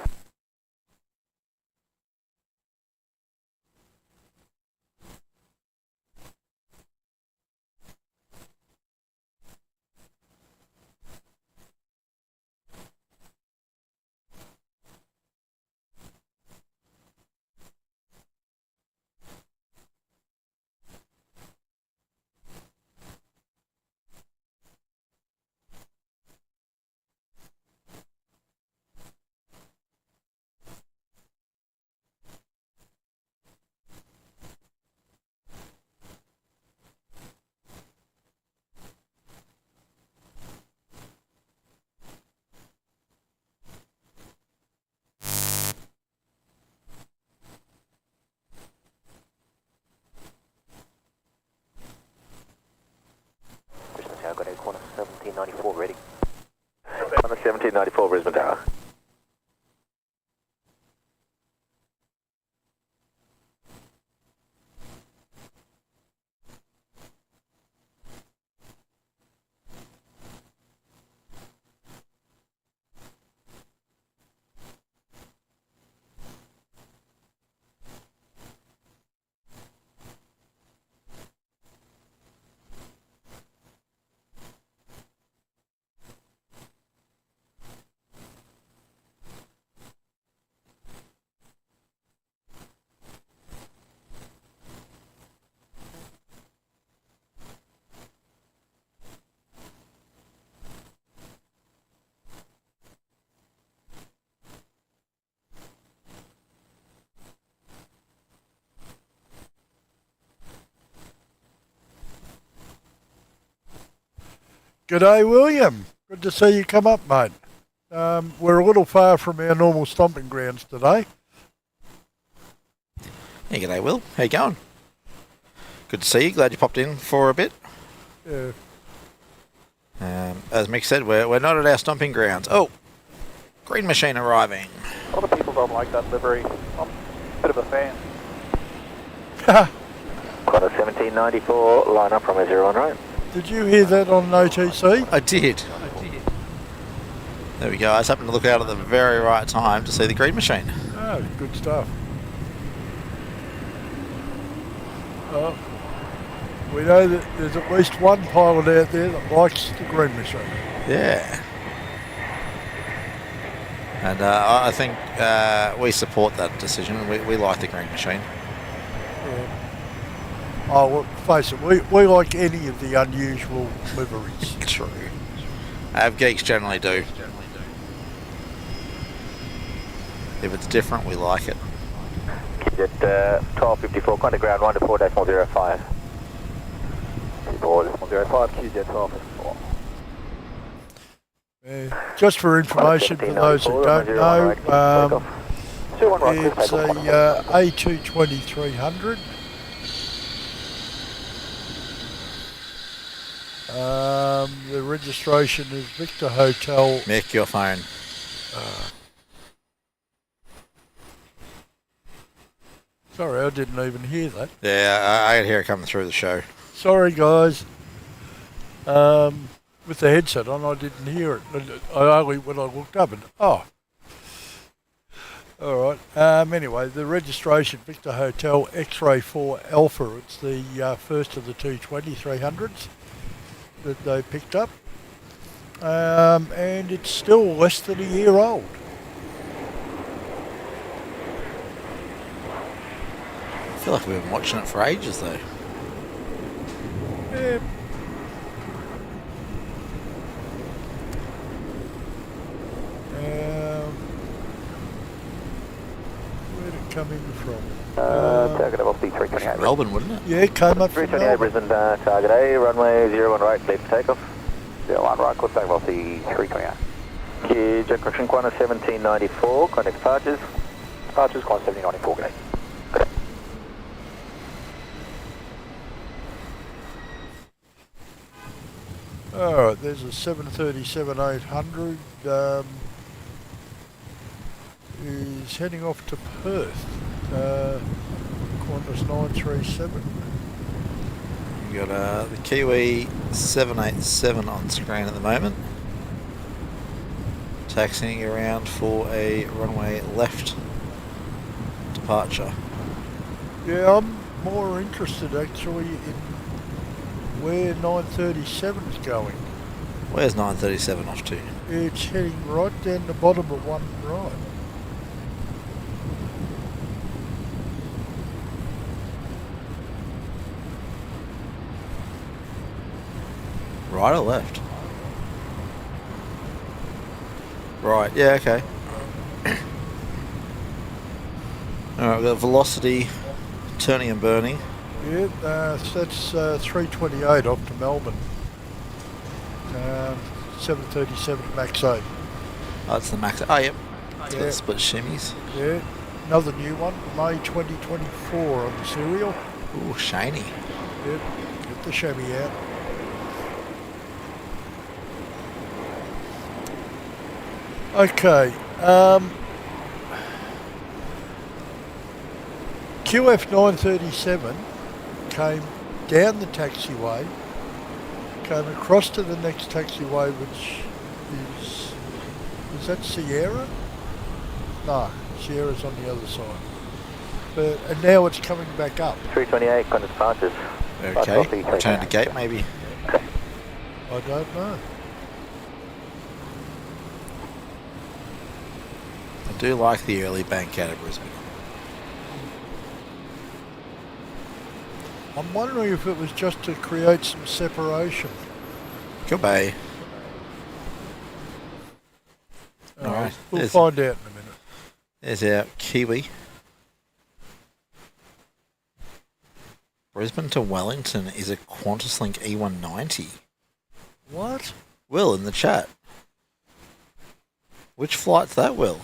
Qantas 1794 ready. Qantas 1794 Brisbane Tower.
G'day, William. Good to see you come up, mate. We're a little far from our normal stomping grounds today.
Yeah, g'day, Will. How you going? Good to see you. Glad you popped in for a bit.
Yeah.
As Mick said, we're not at our stomping grounds. Oh, green machine arriving.
A lot of people don't like that livery. I'm a bit of a fan.
Qantas 1794, line up from a 01 right.
Did you hear that on OTC?
I did. There we go. I just happened to look out at the very right time to see the green machine.
Oh, good stuff. We know that there's at least one pilot out there that likes the green machine.
Yeah. And I think we support that decision. We like the green machine.
Yeah. Oh, well, face it, we like any of the unusual liveries.
True. Avgeeks generally do. If it's different, we like it.
Jet 1254, contact ground 1 to 4.05. 4.05, QJ 1254.
Just for information for those who don't know, it's a A220-300. The registration is Victor Hotel.
Mick, your phone.
Sorry, I didn't even hear that.
Yeah, I could hear it coming through the show.
Sorry, guys. With the headset on, I didn't hear it. I only when I looked up and all right. Anyway, the registration Victor Hotel X-Ray 4 Alpha. It's the first of the 220-300s that they picked up, and it's still less than a year old.
I feel like we've been watching it for ages, though.
Yeah. Where'd it come in from?
Target of B328.
Melbourne, wouldn't it?
Yeah, it came up from
328
Melbourne.
Brisbane, target A, runway 01 right, clear for takeoff. 01 right, clear for takeoff, B328. Jet correction, Qantas 1794, contact departures. Departures, Qantas 1794, good day.
Alright, there's a 737-800 is heading off to Perth, Qantas 937.
We've got the Kiwi 787 on screen at the moment. Taxiing around for a runway left departure.
Yeah, I'm more interested actually in where 937's going.
Where's 937 off to?
It's heading right down the bottom of one right.
Right or left? Right, yeah, okay. Alright, we've got velocity, turning and burning.
Yeah, that's 328 off to Melbourne. 737 Max 8.
Oh, that's the Max. Oh, yep. It's got
Yeah.
the split shimmies.
Yeah, another new one, May 2024 on the serial.
Ooh, shiny.
Yep, get the chamois out. Okay. QF 937 came down the taxiway, came across to the next taxiway, which is that Sierra? No, Sierra's on the other side. And now it's coming back up.
328, kind of departures.
Okay, return to gate maybe.
I don't know.
I do like the early bank out of Brisbane.
I'm wondering if it was just to create some separation.
Goodbye. Alright.
We'll find out in a minute.
There's our Kiwi. Brisbane to Wellington is a QantasLink E190.
What?
Will, in the chat. Which flight's that, Will?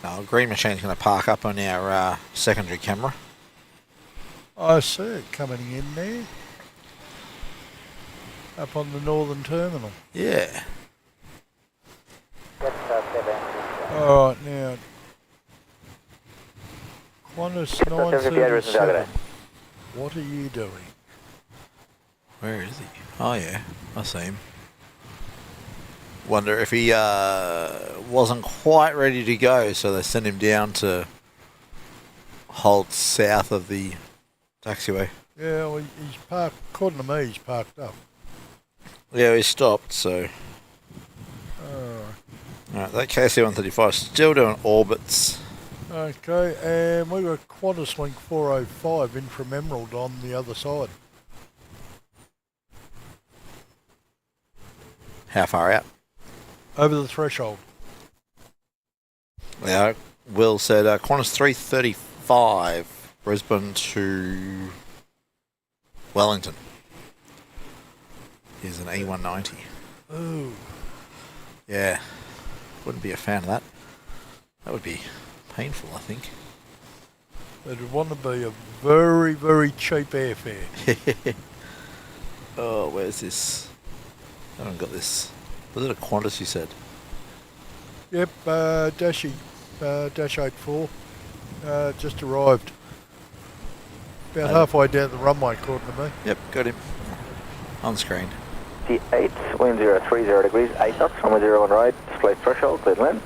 No, green machine's going to park up on our secondary camera.
I see it coming in there. Up on the northern terminal.
Yeah.
Alright, now. Qantas 937. What are you doing?
Where is he? Oh yeah, I see him. Wonder if he wasn't quite ready to go, so they sent him down to hold south of the taxiway.
Yeah, well, he's parked, according to me, he's parked up.
Yeah, he stopped, so... Alright, that KC-135 still doing orbits.
Okay, and we got Qantas Link 405 in from Emerald on the other side.
How far out?
Over the threshold.
Yeah, Will said Qantas 335, Brisbane to Wellington. Is an E190.
Ooh.
Yeah, wouldn't be a fan of that. That would be painful, I think.
It would want to be a very, very cheap airfare.
Oh, where's this? I haven't got this. Was it a Qantas you said?
Yep, Dash 84. Just arrived. About halfway down the runway, according to me.
Yep, got him. On screen.
The 8, wind 030 degrees, 8 knots, runway 01 right, display threshold, clear to land.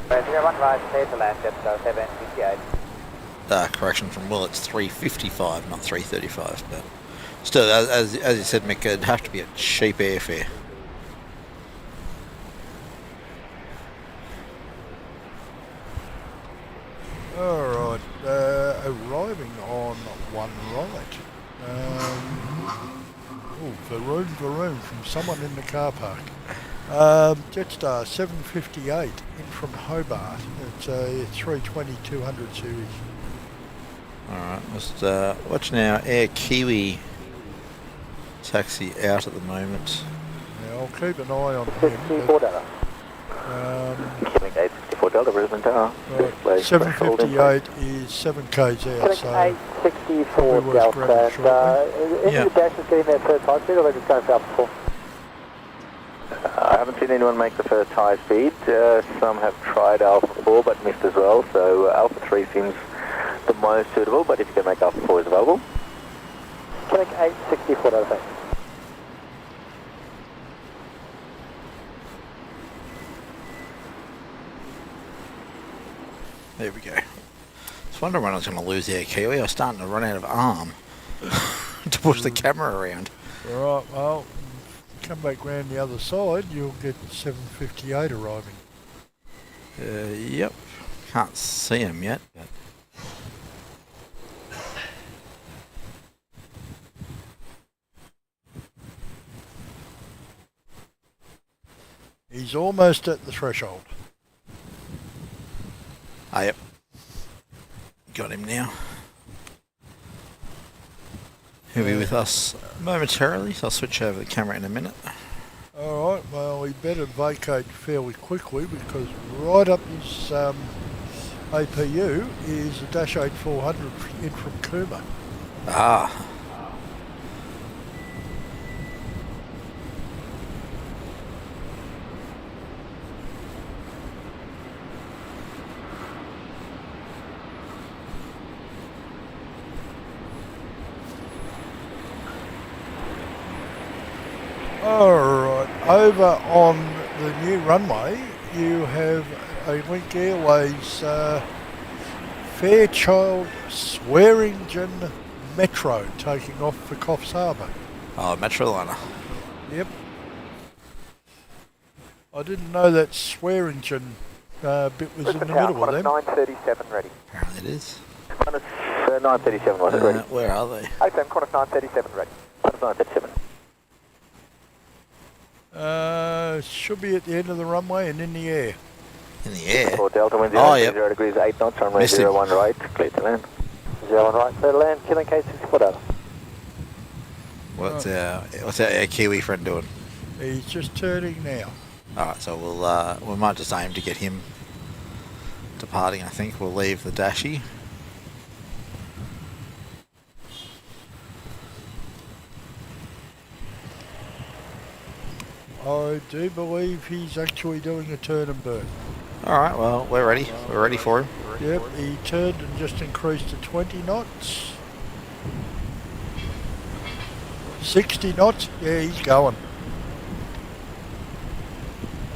01 right, clear to land, just 758.
Correction from Will, it's 355, not 335, but still, as you said, Mick, it'd have to be a cheap airfare.
Alright, arriving on one right. Varoon from someone in the car park. Jetstar 758 in from Hobart. It's a 320-200 series.
Alright, just watching our Air Kiwi taxi out at the moment.
Now I'll keep an eye on him.
54 Delta. Killing 864 Delta, Brisbane Tower.
Right, 758 is 7 k's out, so
864
probably
Delta.
worth grabbing
Any of the dashes getting their first high speed, or are they just going for Alpha 4?
I haven't seen anyone make the first high speed. Some have tried Alpha 4 but missed as well, so Alpha 3 seems the most suitable, but if you can make Alpha 4 is available.
Killing 864 Delta.
There we go. I was wondering when I was going to lose the Air Kiwi. I was starting to run out of arm to push the camera around.
Right, well, come back round the other side, you'll get 758 arriving.
Yep. Can't see him yet, but...
He's almost at the threshold.
Ah, yep. Got him now. He'll be with us momentarily, so I'll switch over the camera in a minute.
Alright, well, we better vacate fairly quickly because right up his APU is a Dash 8400 in from Kuma.
Ah.
Alright, over on the new runway you have a Link Airways Fairchild Swearingen Metro taking off for Coffs Harbour.
Oh, Metroliner.
Yep. I didn't know that Swearingen bit was in the middle of them.
937 ready.
Apparently it is.
937 was it ready?
Where are they?
Okay, Qantas 937 ready. Qantas 937.
Should be at the end of the runway and in the air.
In the air?
For Delta wind 0,
Oh, yep.
0 degrees 8 knots, runway
Missed him.
01 right, clear to land. 01 right, clear to land, killing K64 Delta.
What's our Kiwi friend doing?
He's just turning now.
Alright, so we might just aim to get him departing, I think. We'll leave the Dashi.
I do believe he's actually doing a turn and burn.
Alright, well, we're ready. We're ready for him.
Yep, he turned and just increased to 20 knots. 60 knots? Yeah, he's going.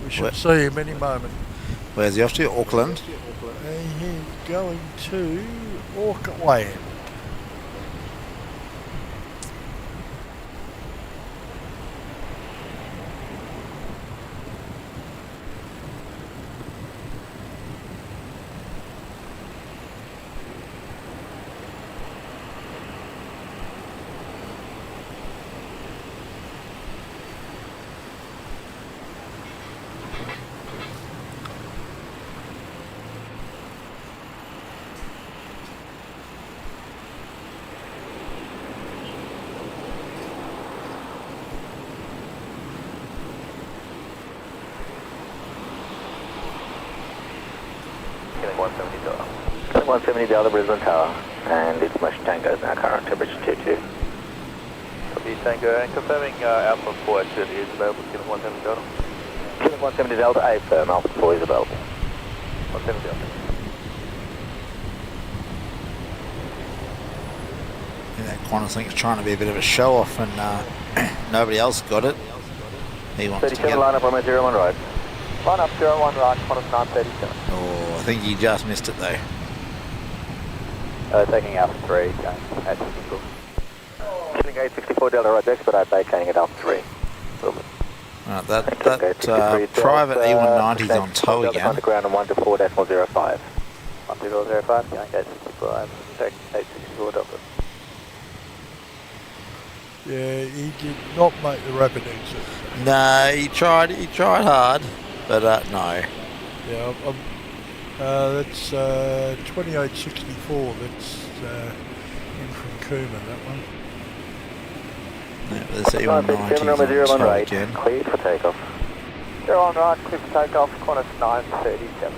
We should see him any moment.
Where's he off to? Auckland?
And he's going to Auckland.
Killing 170 Delta. Killing 170 Delta, Brisbane Tower, and information Tango is now current temperature 22.
Copy Tango, and confirming Alpha 4 actually is available, killing 170 Delta.
Killing 170 Delta, A firm, Alpha 4 is available.
170 Delta.
Yeah, that Qantas Link's trying to be a bit of a show off and nobody else got it. He wants to
37
get
line up, runway 01 right. Line up, 01 right, Qantas 937.
Oh, I think he just missed it though.
Taking Alpha 3, going at 64. Killing 864 Delta right, expedite vacating at Alpha 3.
Right, that private E190's on tow again.
Underground and 124.05. 124.05, going at 65, taking 864 Delta.
Yeah, he did not make the rapid exit.
No, he tried hard, but no.
Yeah, that's 2864. That's in from Kuma, that one.
Yeah, there's E190's on tow again.
Cleared for takeoff. 01 right, clear for takeoff, Qantas 937.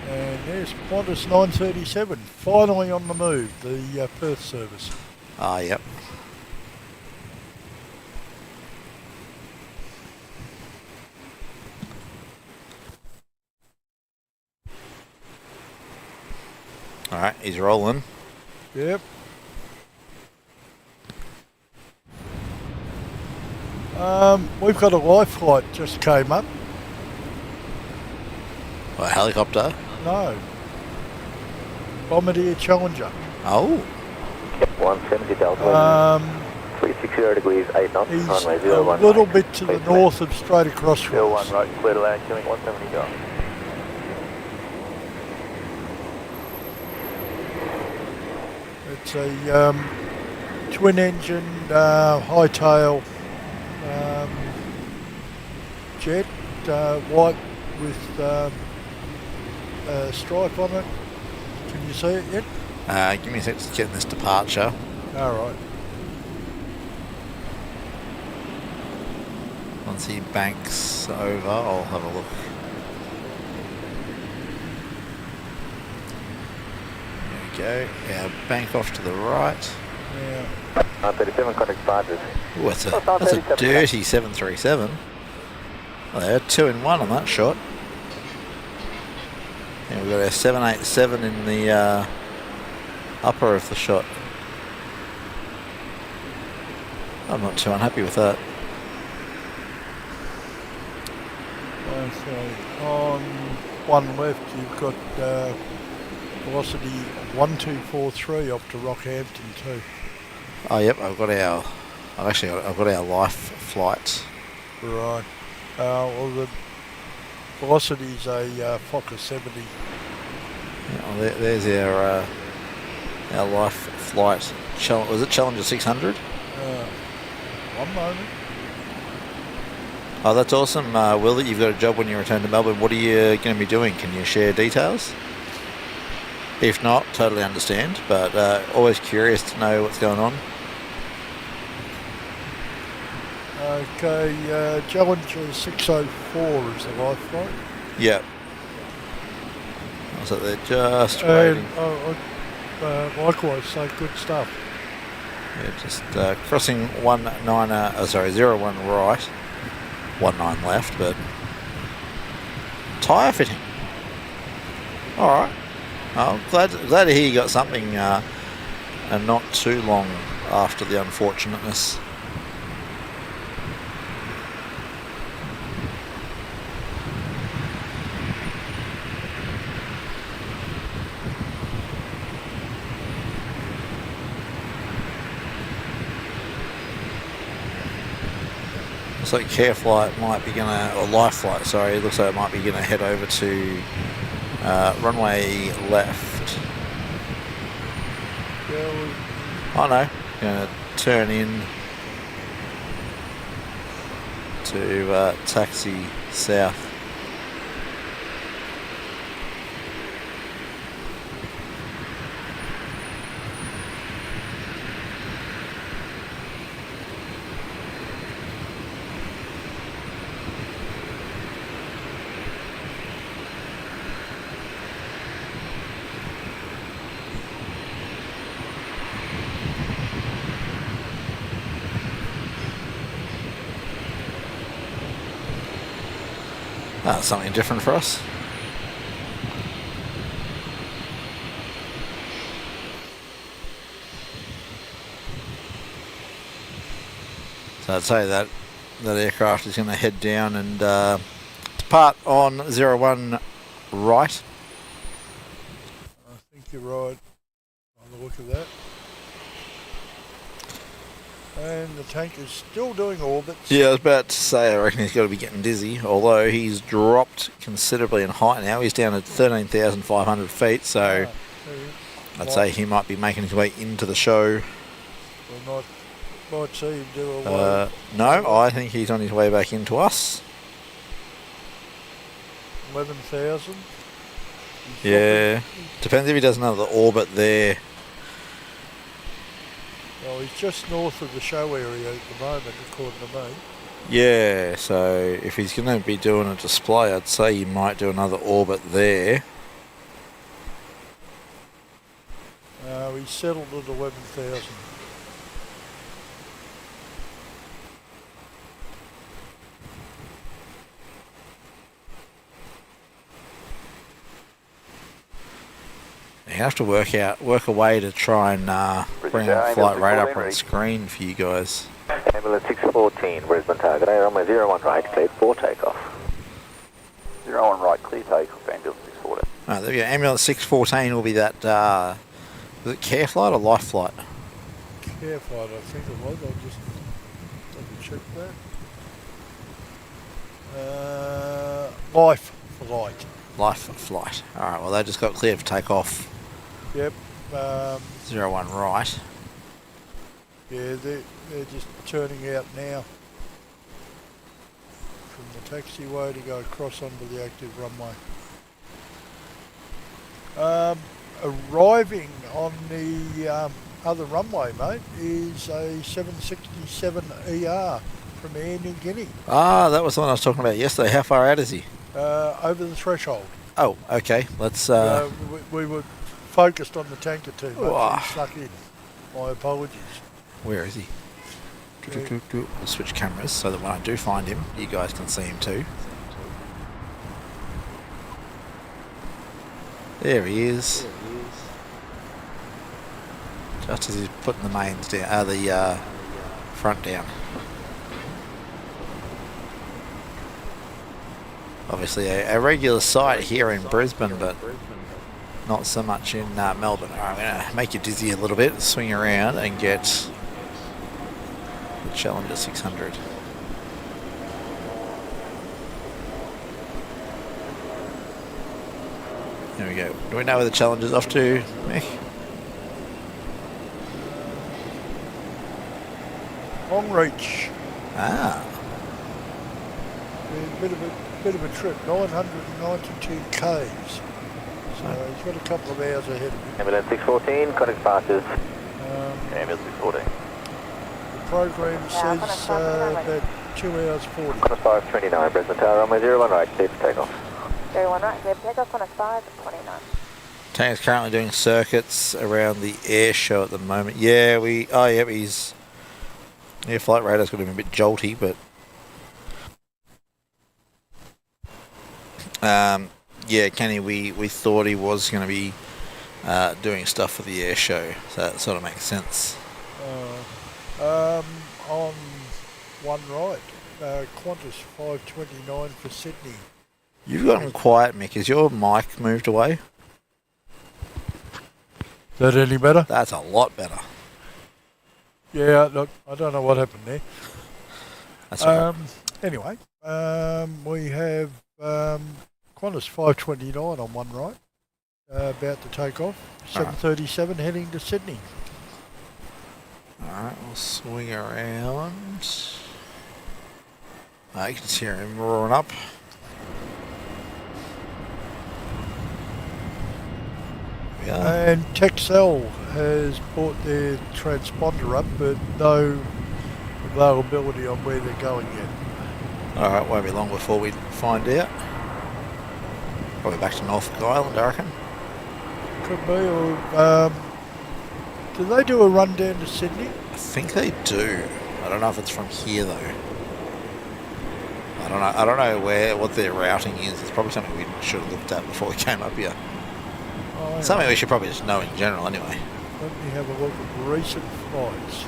And there's Qantas 937, finally on the move, the Perth service.
Ah, yep. Alright, he's rolling.
Yep. We've got a life flight just came up.
What, a helicopter?
No. Bombardier Challenger.
Oh.
Yep, 170 Delta. 360 degrees, 8 knots,
He's
runway
a
01
little
right.
bit to the north of straight across from
01
us.
right, clear to land, killing 170 Delta.
It's a twin engine, high tail jet, white with a stripe on it. Can you see it yet?
Give me a sec to get this departure.
All right.
Once he banks over, I'll have a look. There we go. Yeah, bank off to the right.
Yeah.
37 contact departures.
Ooh, that's a dirty 737. Well, they're 2 in 1 on that shot. And we've got our 787 in the upper of the shot. I'm not too unhappy with that.
Okay. On one left, you've got velocity 1243 up to Rockhampton too.
Oh, yep, I've got our life flight.
Right. Well, the velocity's a Fokker 70.
Yeah, well, there's our life flight. Was it Challenger 600?
One moment.
Oh, that's awesome, Will, that you've got a job when you return to Melbourne. What are you going to be doing? Can you share details? If not, totally understand, but always curious to know what's going on.
Okay, Challenger 604 is the life flight.
Yep. So they're just waiting.
Likewise, so good stuff.
Yeah, just crossing 01 right, 19 left, but tyre fitting. All right. Oh, glad to hear you got something, and not too long after the unfortunateness. Looks like Care Flight might be or Life Flight, sorry, it looks like it might be gonna head over to runway left. Oh no, gonna turn in to taxi south. That's something different for us. So I'd say that aircraft is going to head down and depart on 01 right.
I think you're right on the look of that. And the tank is still doing orbits.
Yeah, I was about to say, I reckon he's got to be getting dizzy, although he's dropped considerably in height now. He's down at 13,500 feet, so I'd say he might be making his way into the show.
We might see him do a
no, I think he's on his way back into us.
11,000.
Yeah, depends if he does another orbit there.
Well, he's just north of the show area at the moment, according to me.
Yeah, so if he's going to be doing a display, I'd say he might do another orbit there.
He's settled at 11,000.
You have to work a way to try and bring a flight rate up on screen for you guys.
Ambulance 614, Brisbane target, runway 01 right, cleared for takeoff.
01 right, clear takeoff, ambulance 614.
Right, there we go. Ambulance 614 will be that, was it Care Flight or Life Flight?
Care Flight, I think it was. I'll just double check that. Life Flight.
Life Flight. Alright, well they just got cleared for takeoff.
Yep.
01 right.
Yeah, they're just turning out now from the taxiway to go across onto the active runway. Arriving on the other runway, mate, is a 767 ER from Air New Guinea.
Ah, that was the one I was talking about yesterday. How far out is he?
Over the threshold.
Oh, okay. Let's...
We were focused on the tanker too much and snuck in. My apologies.
Where is he? We'll switch cameras so that when I do find him, you guys can see him too. There he is. Just as he's putting the mains down, the front down. Obviously a regular sight here in Brisbane, but not so much in Melbourne. I'm going to make you dizzy a little bit, swing around and get the Challenger 600. There we go. Do we know where the Challenger's off to, Mick?
Long reach.
Ah.
A bit of a trip, 992 Ks. So he's got a couple of hours ahead of him.
Ambulance 614, contact departures.
Ambulance 614.
The program says about 2 hours 40.
Qantas 529, Brisbane Tower, runway 01 right, clear for takeoff.
01 right, clear for takeoff, Qantas 529.
Tanger's currently doing circuits around the air show at the moment. Yeah, he's... Yeah, flight radar's got him a bit jolty, but... yeah, Kenny, we thought he was going to be doing stuff for the air show, so that sort of makes sense.
On one right, Qantas 529 for Sydney.
You've gotten quiet, Mick. Has your mic moved away?
Is that any better?
That's a lot better.
Yeah, look, I don't know what happened there.
That's all right.
Anyway, we have Qantas 529 on one right, about to take off. 737 heading to Sydney.
Alright, we'll swing around. You can hear him roaring up.
And Texel has brought their transponder up, but no availability on where they're going yet.
Alright, won't be long before we find out. Probably back to Norfolk Island, I reckon.
Could be, or do they do a run down to Sydney?
I think they do. I don't know if it's from here though. I don't know what their routing is. It's probably something we should have looked at before we came up here.
Oh,
something we should probably just know in general anyway.
Let me have a look at recent flights.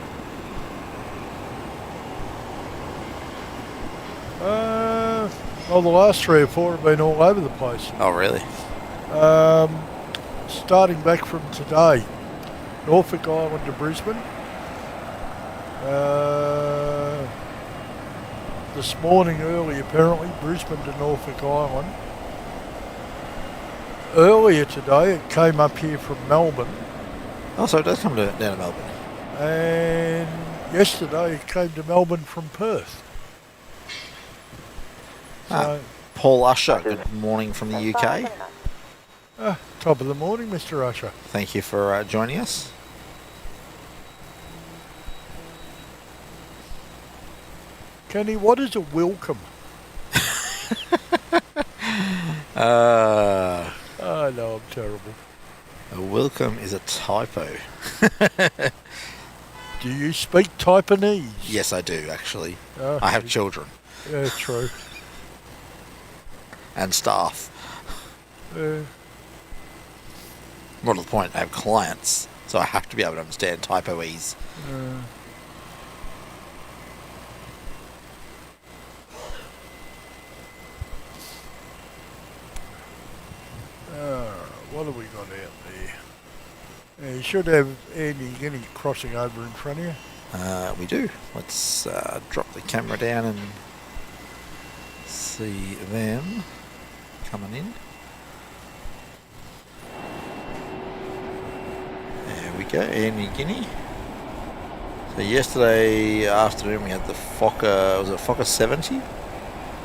Well, the last 3 or 4 have been all over the place.
Oh, really?
Starting back from today, Norfolk Island to Brisbane. This morning early, apparently, Brisbane to Norfolk Island. Earlier today, it came up here from Melbourne.
Oh, so it does come down to Melbourne.
And yesterday, it came to Melbourne from Perth. So,
Paul Usher, good morning from the UK.
Top of the morning, Mr. Usher.
Thank you for joining us.
Kenny, what is a Wilcome? I know, I'm terrible.
A Wilcome is a typo.
Do you speak Taiwanese?
Yes, I do, actually.
Oh,
I have children.
Yeah, true.
And staff. More to the point, I have clients, so I have to be able to understand typoese.
What have we got out there? You should have Air New Guinea crossing over in front of you.
We do. Let's drop the camera down and see them coming in. There we go, Air New Guinea. So yesterday afternoon we had the Fokker, was it Fokker 70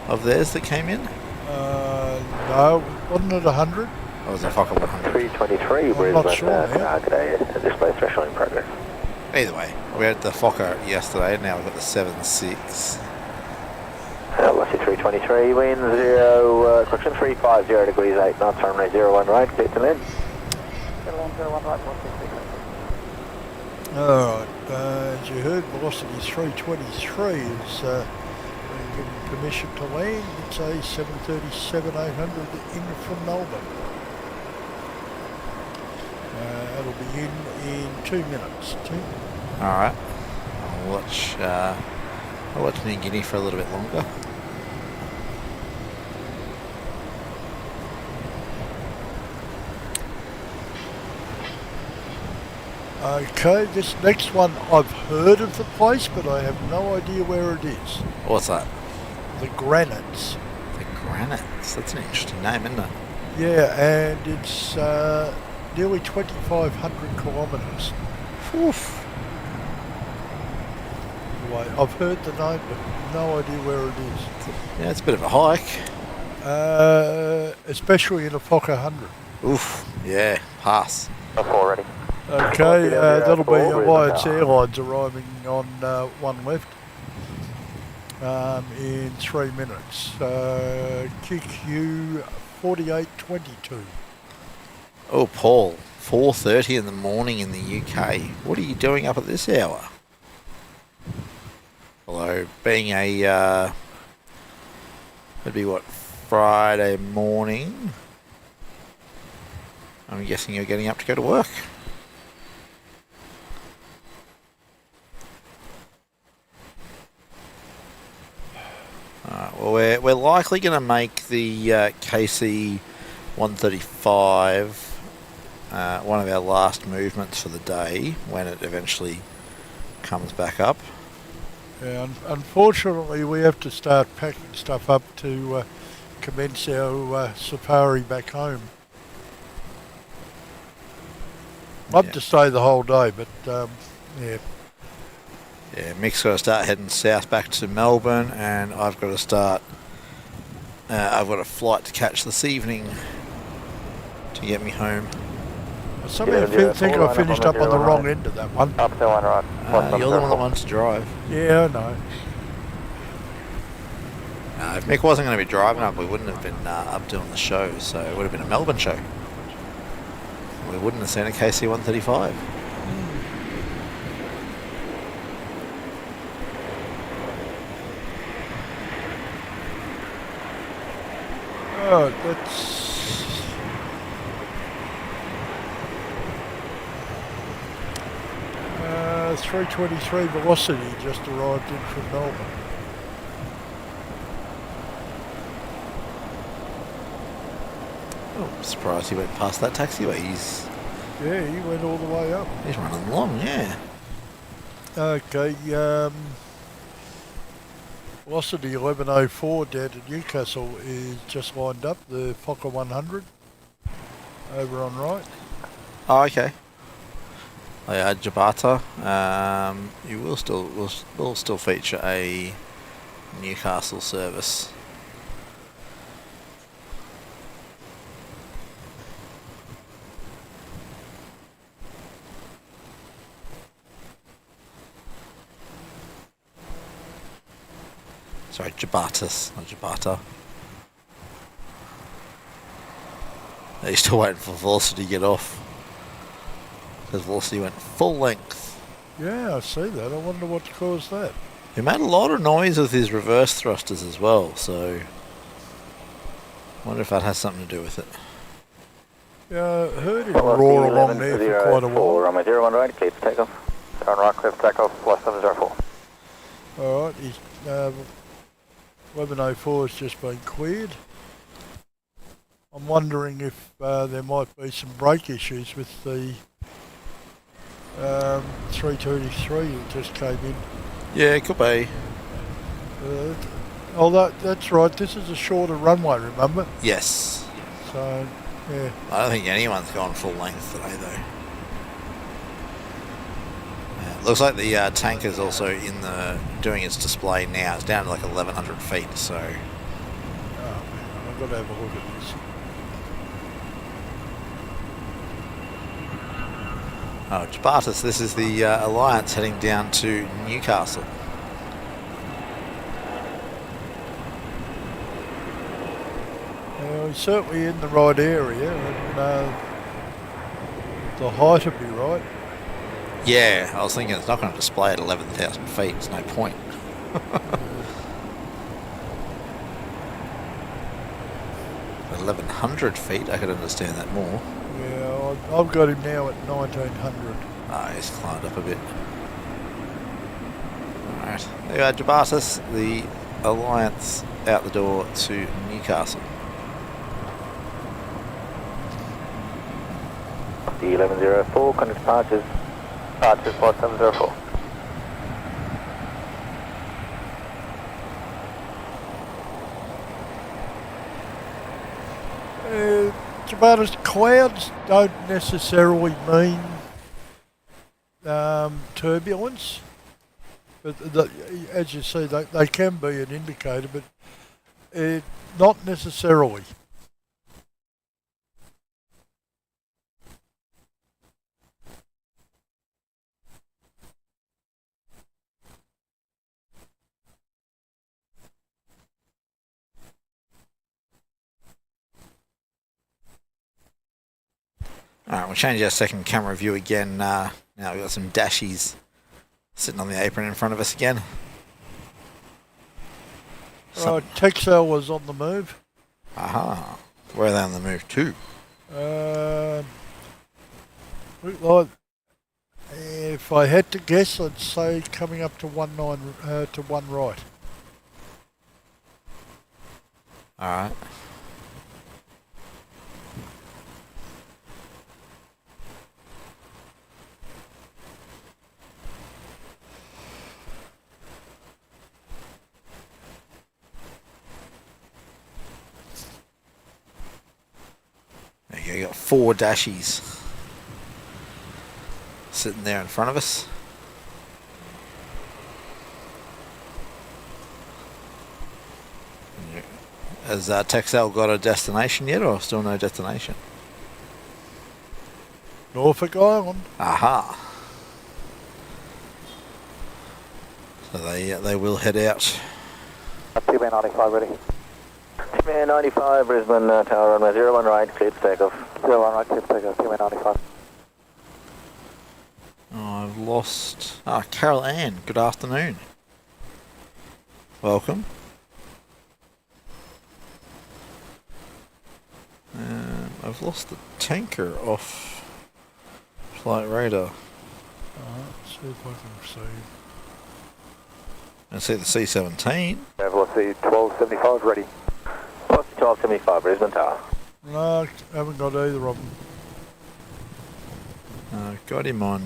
of theirs that came in?
No, wasn't it 100?
Or was it Fokker 100?
323,
I'm not sure,
Brisbane, g'day, display threshold in progress.
Either way, we had the Fokker yesterday, now we've got the 7.6.
Velocity 323, wind 0, correction 350 degrees 8 knots, runway 01 right, clear to land.
Alright, as you heard, velocity 323 is being given permission to land. It's a 737-800 in from Melbourne. It'll be in 2 minutes.
Alright. I'll watch New Guinea for a little bit longer.
Okay, this next one I've heard of the place, but I have no idea where it is.
What's that?
The Granites.
The Granites. That's an interesting name, isn't it?
Yeah, and it's nearly 2,500 kilometres.
Oof.
Anyway, I've heard the name, but no idea where it is.
Yeah, it's a bit of a hike.
Especially in a Fokker 100.
Oof. Yeah, pass.
I'm already.
Okay, that'll be Alliance Airlines arriving on one left in 3 minutes. QQ 4822.
Oh, Paul. 4:30 in the morning in the UK. What are you doing up at this hour? Although, being a, it'd be what, Friday morning? I'm guessing you're getting up to go to work. Alright, well we're likely going to make the KC 135 one of our last movements for the day when it eventually comes back up.
Yeah, unfortunately we have to start packing stuff up to commence our safari back home. Love to stay the whole day, but yeah.
Yeah, Mick's got to start heading south back to Melbourne, and I've got to start. I've got a flight to catch this evening to get me home.
I somehow think I finished up on the wrong end of that one.
Up to one right.
You're the one that wants to drive.
Yeah, I know.
If Mick wasn't going to be driving up, we wouldn't have been up doing the show, so it would have been a Melbourne show. We wouldn't have seen a KC 135.
Oh, that's 323 velocity just arrived in from Melbourne.
Oh, I'm surprised he went past that taxiway.
Yeah, he went all the way up.
He's running long, yeah.
Okay, velocity 1104 down to Newcastle is just lined up, the Fokker 100 over on right.
Oh, okay. Oh, yeah, Jabata. You will still feature a Newcastle service. Sorry, Jabatas, not Jabata. He's still waiting for Velocity to get off. Because Velocity went full length.
Yeah, I see that. I wonder what caused that.
He made a lot of noise with his reverse thrusters as well, so I wonder if that has something to do with it.
Yeah, I heard him roar along there for quite a while.
Runway 01 right, clear for takeoff. 01 right, clear for takeoff, plus 704.
Alright, he's 1104 has just been cleared. I'm wondering if there might be some brake issues with the 323 that just came in.
Yeah, it could be.
That's right, this is a shorter runway, remember?
Yes.
So, yeah.
I don't think anyone's gone full length today, though. Yeah, looks like the tanker's also doing its display now. It's down to like 1,100 feet, so...
Oh man, I've got to have a look at this.
Oh, Jabartis, this is the Alliance heading down to Newcastle.
We're certainly in the right area, and the height would be right.
Yeah, I was thinking it's not going to display at 11,000 feet. There's no point. 1,100 feet, I could understand that more.
Yeah, I've got him now at 1,900.
Ah, he's climbed up a bit. Alright, there you are, Jabartis, the Alliance out the door to Newcastle.
The 1104, contact departures. Departures flight 704.
Jabartis, clouds don't necessarily mean turbulence, but as you see, they can be an indicator, but not necessarily.
Alright, we'll change our second camera view again. Now we've got some dashies sitting on the apron in front of us again.
Right, Texel was on the move.
Aha. Where are they on the move to?
Look like, if I had to guess, I'd say coming up to 1 right.
Alright. There you go, you got 4 dashies sitting there in front of us. Has Texel got a destination yet, or still no destination?
Norfolk Island.
Aha. So they will head out.
TBN 95 ready. TBN 95, Brisbane Tower runway 01 right, clear to takeoff. 01 right, clear to takeoff, TBN 95.
Oh, I've lost... Ah, Carol Ann, good afternoon. Welcome. I've lost the tanker off flight radar.
Let's see if I can see.
I see the C-17.
Velocity 1275 ready.
Velocity 1275, Brisbane Tower.
No, I haven't got either of them.
Got him on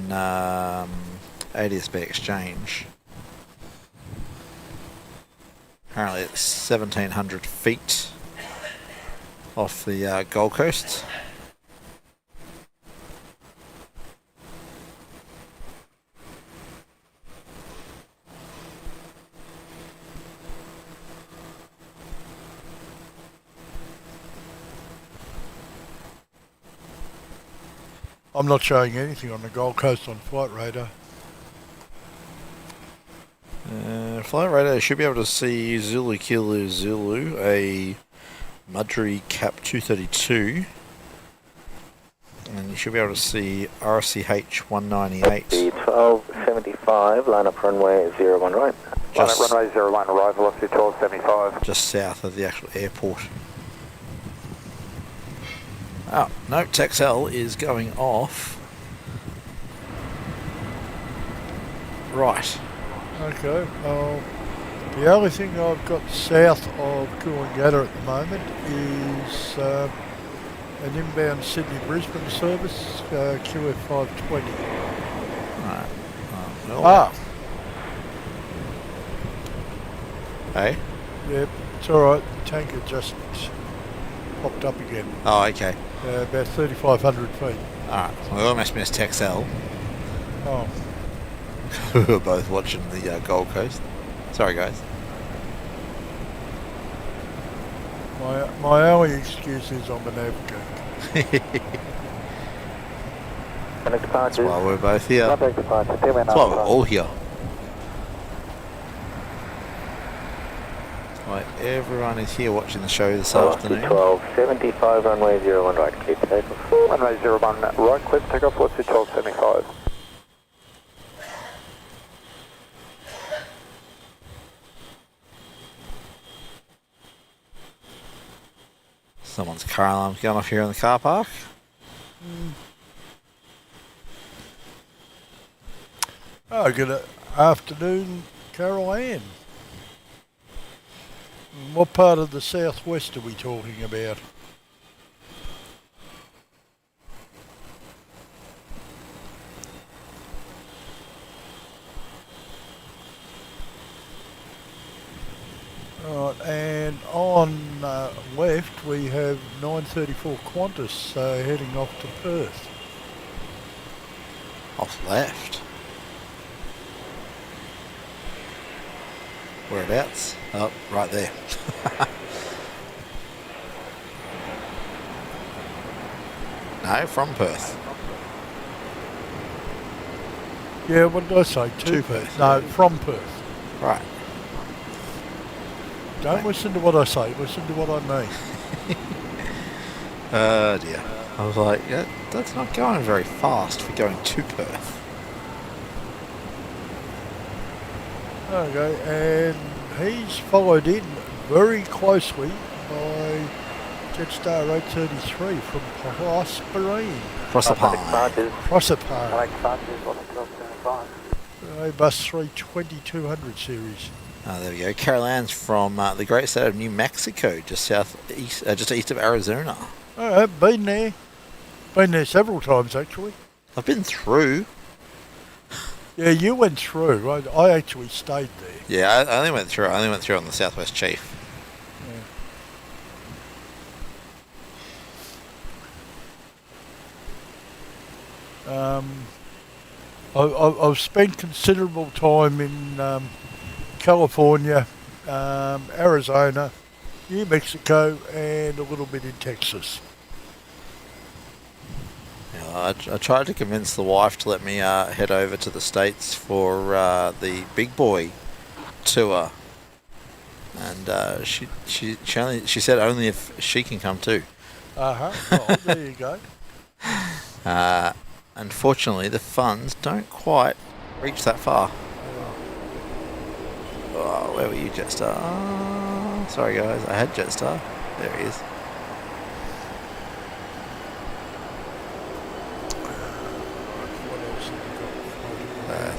ADSB exchange. Apparently it's 1,700 feet off the Gold Coast.
I'm not showing anything on the Gold Coast on flight radar.
Flight radar should be able to see Zulu Kilo Zulu, a Mudry Cap 232, and you should be able to see RCH 198.
The 1275, line up runway 01 right.
Line up runway 01 right, velocity 1275.
Just south of the actual airport. Oh, no, Texel is going off. Right.
Okay, the only thing I've got south of Coolangatta at the moment is an inbound Sydney-Brisbane service, QF 520.
Right. Well, Hey?
Yep, it's alright, the tanker just popped up again.
Oh, okay.
About 3,500 feet.
Alright, we almost missed Texel.
Oh.
We were both watching the Gold Coast. Sorry, guys.
My only excuse is I'm an avgeek.
Connect
That's
departures.
why we're both here.
Contact departure. Tailway
That's why we're all here. That's why everyone is here watching the show this afternoon.
1275, runway 01 right, clear for takeoff.
Runway 01 right, clear for takeoff, what's the 1275?
Someone's car alarm's going off here in the car park.
Oh, good afternoon, Carol Ann. What part of the southwest are we talking about? Right, and on left we have 934 Qantas heading off to Perth.
Off left. Whereabouts? Oh, right there. No, from Perth.
Yeah, what did I say? To Perth. No, from Perth.
Right.
Don't listen to what I say, listen to what I mean.
Oh dear. I was like, yeah, that's not going very fast for going to Perth.
Okay, and he's followed in very closely by Jetstar 833 from BRISBANE.
Proserpine.
Proserpine.
Connect departures, what's the 1275?
Bus 320-200 series.
Oh, there we go. Carol Ann's from the great state of New Mexico, just just east of Arizona.
I've been there. Been there several times, actually.
I've been through.
Yeah, you went through. I actually stayed there.
Yeah, I only went through. I only went through on the Southwest Chief.
I've spent considerable time in California, Arizona, New Mexico, and a little bit in Texas.
I tried to convince the wife to let me head over to the States for the Big Boy tour, and she said only if she can come too.
Well, there you go.
Unfortunately, the funds don't quite reach that far. Oh, where were you, Jetstar? Oh, sorry guys, I had Jetstar. There he is.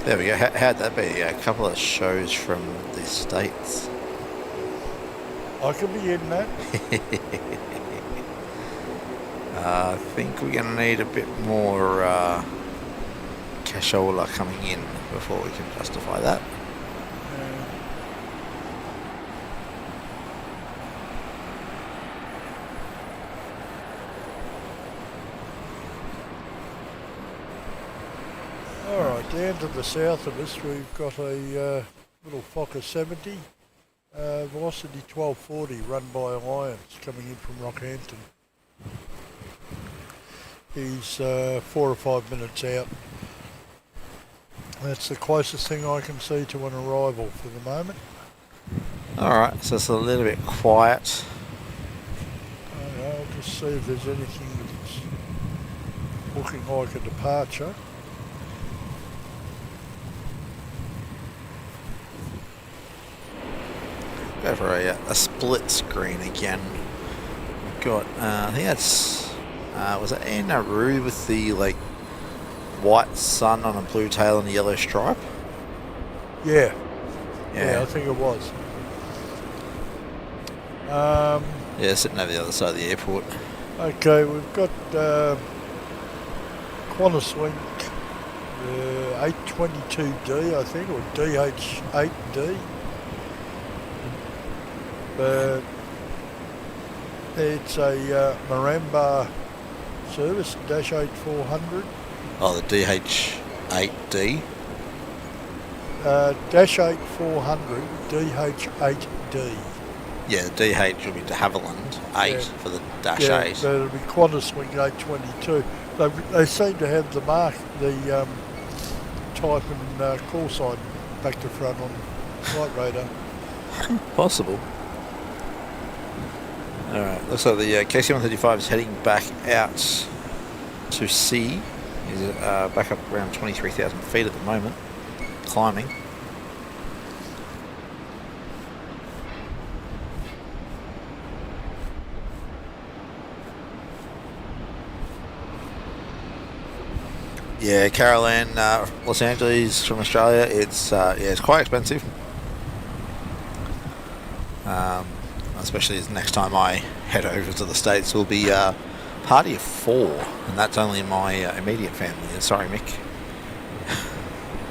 There we go. How'd that be? A couple of shows from the States.
I could be in that.
I think we're going to need a bit more cashola coming in before we can justify that.
Alright, down to the south of us we've got a little Fokker 70, velocity 1240 run by Alliance coming in from Rockhampton. He's 4 or 5 minutes out. That's the closest thing I can see to an arrival for the moment.
Alright, so it's a little bit quiet.
I'll just see if there's anything that's looking like a departure.
Go for a split screen again. We've got, I think that's, was it Nauru with the like white sun on a blue tail and a yellow stripe?
Yeah, I think it was.
Yeah, sitting over the other side of the airport.
Okay, we've got Qantas Link 822D, I think, or DH8D. But it's a Maramba service, Dash 8400.
Oh, the DH8D.
Dash 8400, DH8D.
Yeah, the DH will be de Havilland 8
Yeah.
for the Dash
Yeah,
8.
so it'll be Qantas Swing 822. They seem to have the mark, the type and call sign back to front on flight radar.
Possible. Alright, looks like the KC-135 is heading back out to sea. He's back up around 23,000 feet at the moment, climbing. Yeah, Caroline, Los Angeles from Australia. It's quite expensive. Especially as next time I head over to the States will be a party of 4, and that's only my immediate family. Sorry, Mick.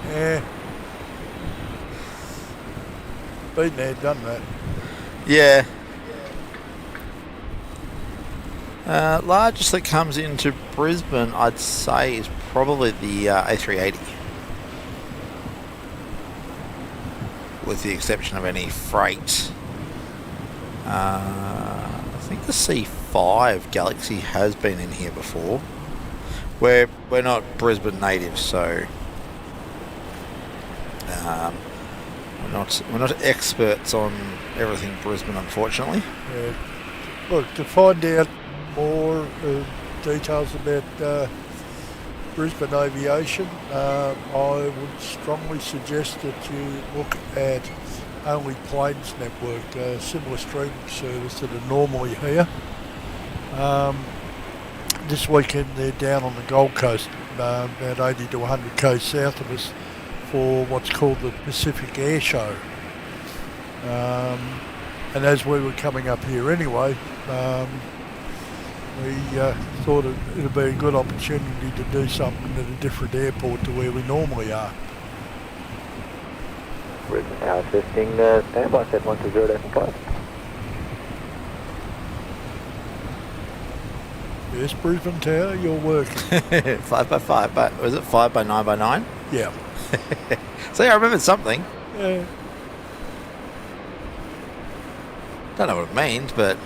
Yeah. Been there, done that.
Yeah. Largest that comes into Brisbane, I'd say, is probably the A380. With the exception of any freight. I think the C5 Galaxy has been in here before. We're not Brisbane natives, so we're not experts on everything Brisbane, unfortunately.
Yeah. Look, to find out more details about Brisbane aviation, I would strongly suggest that you look at Only Planes Network, a similar streaming service that are normally here. This weekend they're down on the Gold Coast, about 80 to 100 k's south of us, for what's called the Pacific Air Show. And as we were coming up here anyway, we thought it'd be a good opportunity to do something at a different airport to where we normally are.
Brisbane Tower testing, standby, set 120.5.
Yes, Brisbane Tower, you're working.
5x5, but was it 5x9x9?
Yeah.
See, I remembered something.
Yeah.
Don't know what it means, but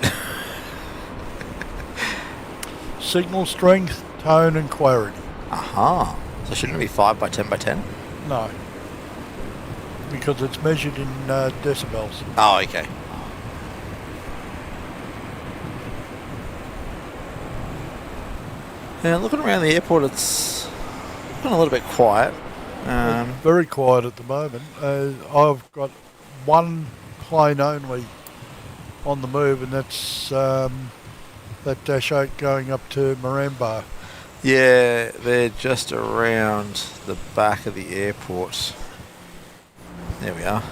Signal strength, tone and clarity.
aha. So shouldn't it be 5x10x10?
No. Because it's measured in decibels.
Oh, okay. Yeah, looking around the airport, it's been a little bit quiet.
It's very quiet at the moment. I've got one plane only on the move, and that's that Dash 8 going up to Moranbah.
Yeah, they're just around the back of the airport. There we are.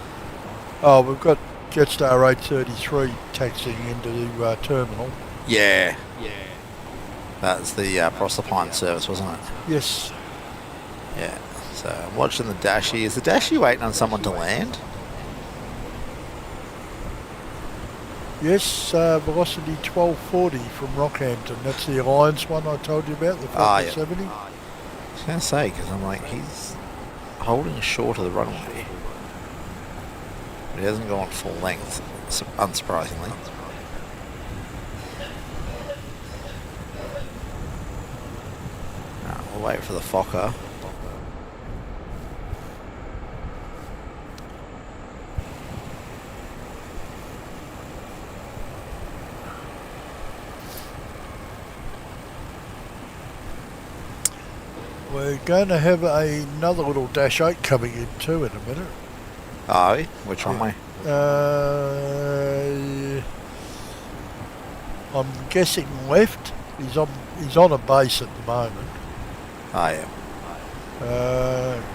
Oh, we've got Jetstar 833 taxiing into the terminal.
Yeah. That's the Proserpine service, wasn't it?
Yes.
Yeah. So I'm watching the Dashie. Is the Dashie waiting on someone to land?
Yes, velocity 1240 from Rockhampton. That's the Alliance one I told you about, the 470.
I was going to say, because I'm like, he's holding short of the runway. But he hasn't gone full length, unsurprisingly. We'll wait for the Fokker.
We're going to have another little Dash 8 coming in too in a minute.
Are we? Which runway?
I'm guessing left. He's on a base at the moment.
Oh, yeah.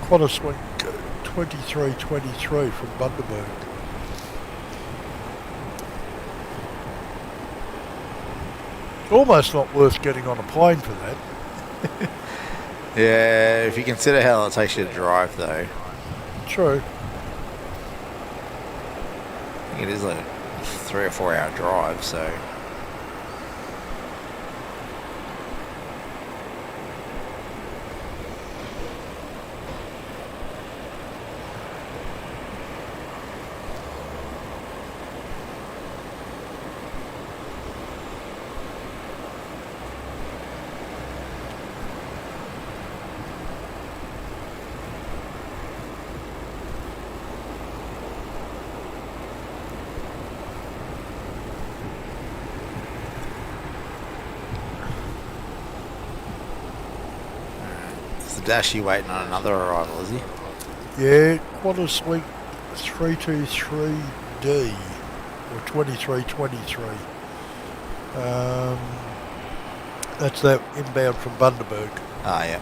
Qantas Swing 2323 from Bundaberg. It's almost not worth getting on a plane for that.
Yeah, if you consider how long it takes you to drive, though.
True.
I think it is like a 3 or 4 hour drive, so. Dashi waiting on another arrival, is he?
Yeah, Qantas Suite 323D, or 2323. That's that inbound from Bundaberg.
Ah, yeah.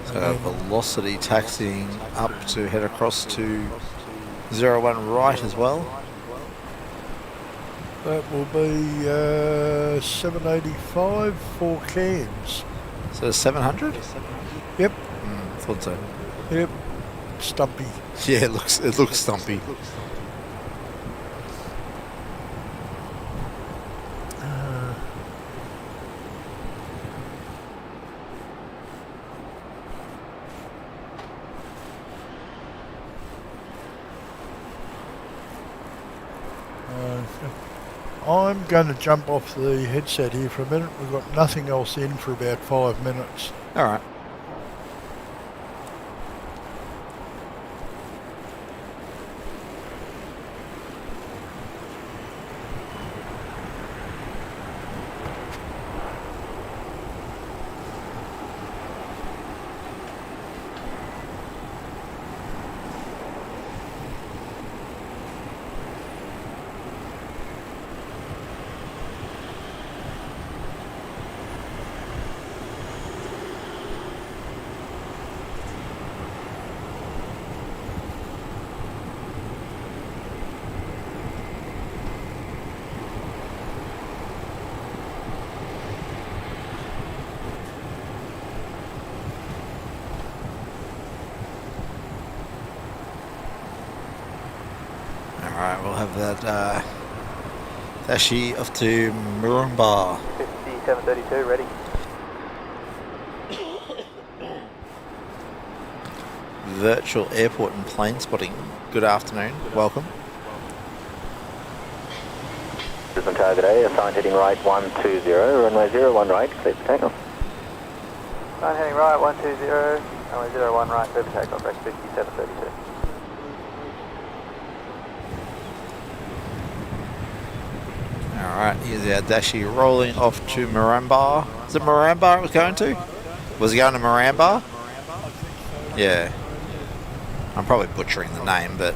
So velocity taxiing up to head across to 01 right as well.
That will be 785 for Cairns.
So 700?
Yep.
Thought so.
Yep. Stumpy.
Yeah, it looks stumpy.
I'm going to jump off the headset here for a minute. We've got nothing else in for about 5 minutes.
All right. Alright, we'll have that Dashi off to Murumba.
5732, ready.
Virtual airport and plane spotting. Good afternoon, welcome.
Brisbane target A, assigned heading right 120, runway 01 right, clear for takeoff.
Sign heading right 120, runway 01 right, clear for takeoff, Rex 5732.
Alright, here's our Dashi rolling off to Maramba. Is it Maramba it was going to? Was it going to Maramba? Yeah. I'm probably butchering the name, but...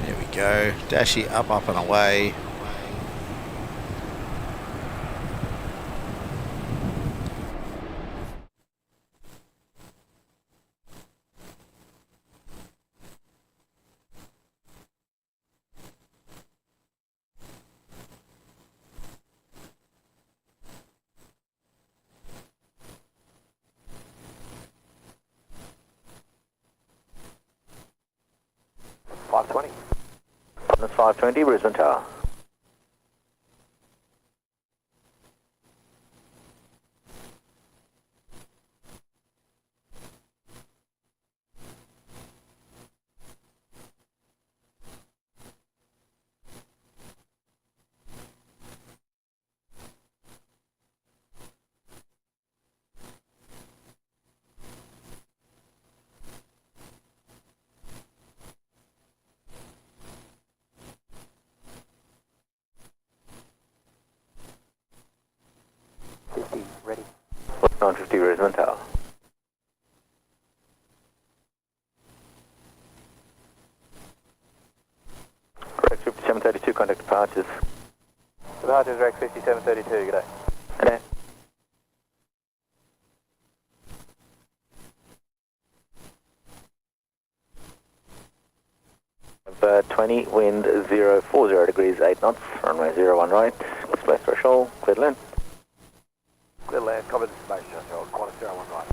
There we go. Dashi up and away.
That's 520, Brisbane Tower.
Ready.
950, Brisbane Tower. Correct, 5732, contact departures.
Departures, Rex 5732, g'day.
G'day. Of 20, wind 040 degrees, 8 knots, runway 01 right, display threshold, clear to land.
Clear land, cover the space threshold, Qantas 01 right.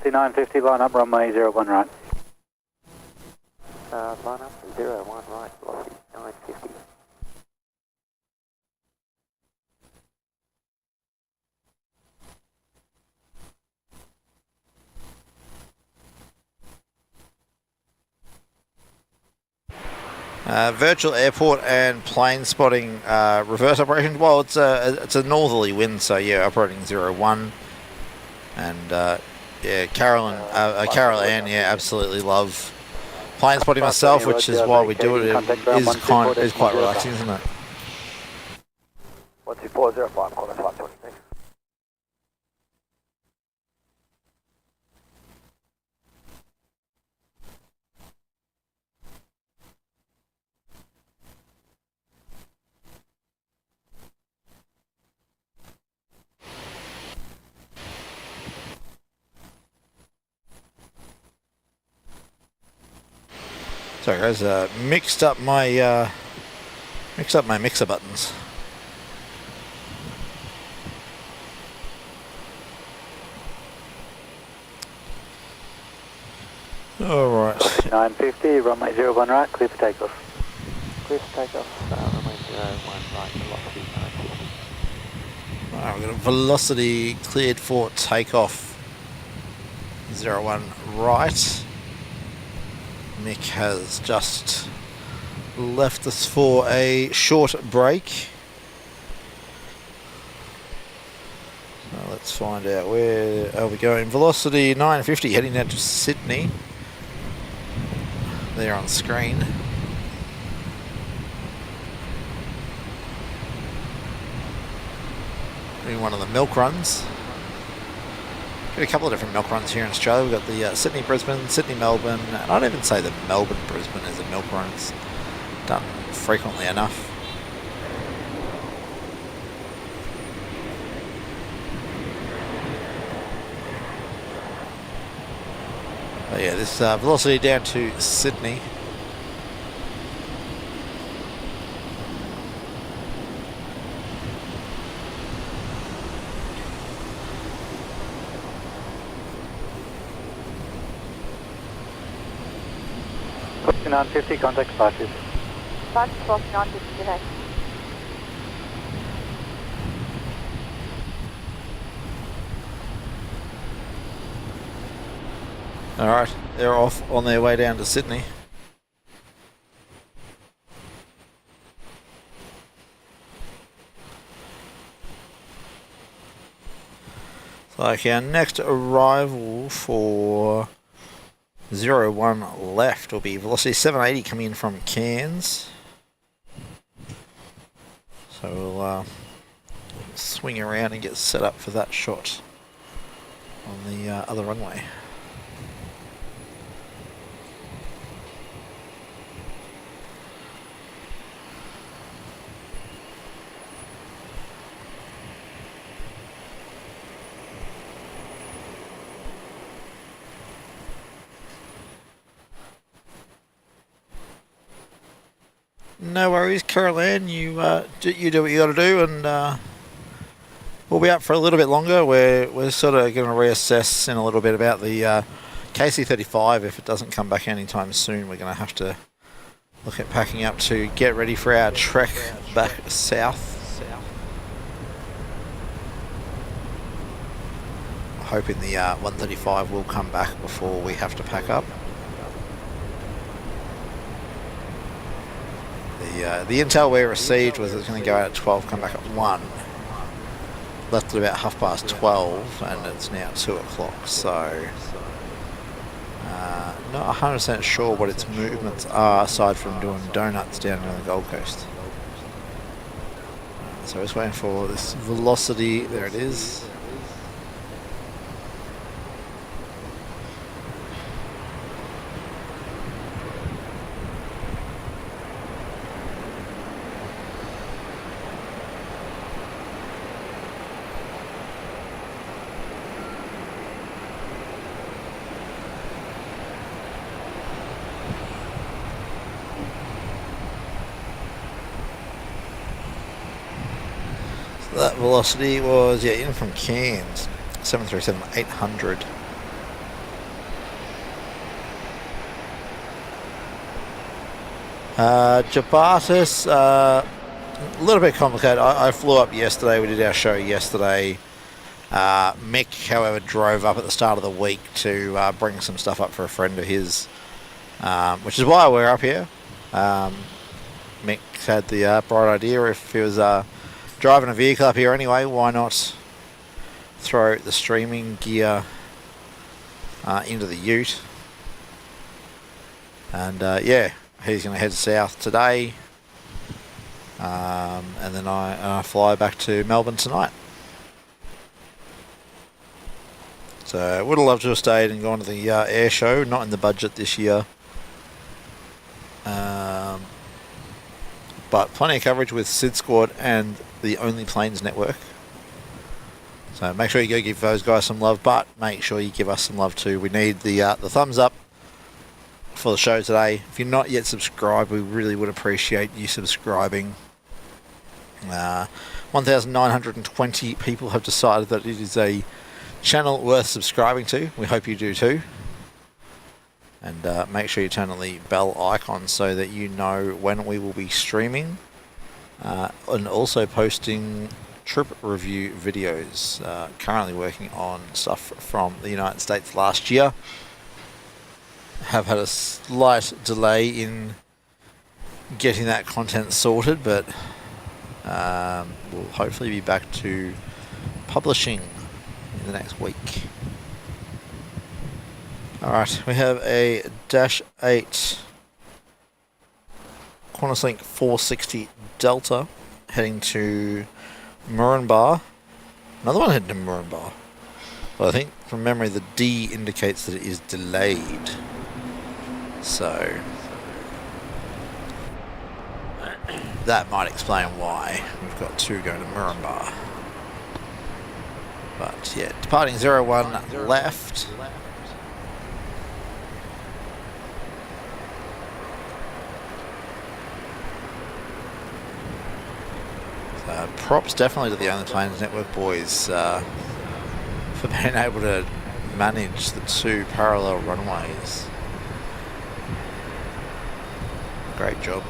Velocity 950, line up runway 01 right.
Line up 01 right, velocity 950.
Virtual airport and plane spotting reverse operation. Well, it's a northerly wind, so yeah, operating 01. And yeah, Carol Ann, yeah, absolutely love plane spotting myself, which is why we do it. It is quite relaxing, isn't it?
12405, quarter 526.
Sorry guys, mixed up my mixer buttons. Alright.
950, runway 01 right, clear for takeoff.
Clear for takeoff, runway 01 right, velocity 950.
Alright, we've got a velocity cleared for takeoff. 01 right. Mick has just left us for a short break. So let's find out where are we going. Velocity 950 heading down to Sydney. There on screen. Doing one of the milk runs. Got a couple of different milk runs here in Australia. We've got the Sydney Brisbane, Sydney Melbourne, and I'd even say that Melbourne Brisbane is a milk run. It's done frequently enough. But yeah, this velocity down to Sydney.
Velocity 950, contact departures.
Departure 950, direct.
Alright, they're off on their way down to Sydney. Like our next arrival for 01 left will be velocity 780 coming in from Cairns. So we'll swing around and get set up for that shot on the other runway. No worries, Caroline. You do what you got to do, and we'll be up for a little bit longer. We're sort of going to reassess in a little bit about the KC-35. If it doesn't come back anytime soon, we're going to have to look at packing up to get ready for our trek back south. Hoping the 135 will come back before we have to pack up. The intel we received was it was going to go out at 12, come back at 1. Left at about 12:30, and it's now 2 o'clock. So not 100% sure what its movements are aside from doing donuts down on the Gold Coast. So I was waiting for this velocity. There it is. That velocity was, yeah, in from Cairns, 737-800. Jabatis, a little bit complicated. I flew up yesterday. We did our show yesterday. Mick, however, drove up at the start of the week to bring some stuff up for a friend of his, which is why we're up here. Mick had the bright idea, if he was driving a vehicle up here anyway, why not throw the streaming gear into the ute. And yeah, he's going to head south today, and then I fly back to Melbourne tonight. So would have loved to have stayed and gone to the air show, not in the budget this year. But plenty of coverage with Sid Squad and the Only Planes Network. So make sure you go give those guys some love, but make sure you give us some love too. We need the thumbs up for the show today. If you're not yet subscribed, we really would appreciate you subscribing. 1,920 people have decided that it is a channel worth subscribing to. We hope you do too. And make sure you turn on the bell icon so that you know when we will be streaming and also posting trip review videos. Currently working on stuff from the United States last year. Have had a slight delay in getting that content sorted, but we'll hopefully be back to publishing in the next week. Alright, we have a Dash 8 QantasLink 460 Delta heading to Murrumba. Another one heading to Murrumba. But I think from memory the D indicates that it is delayed. So that might explain why we've got two going to Murrumba. But yeah, departing 01 left. Props definitely to the Only Planes Network boys for being able to manage the two parallel runways. Great job.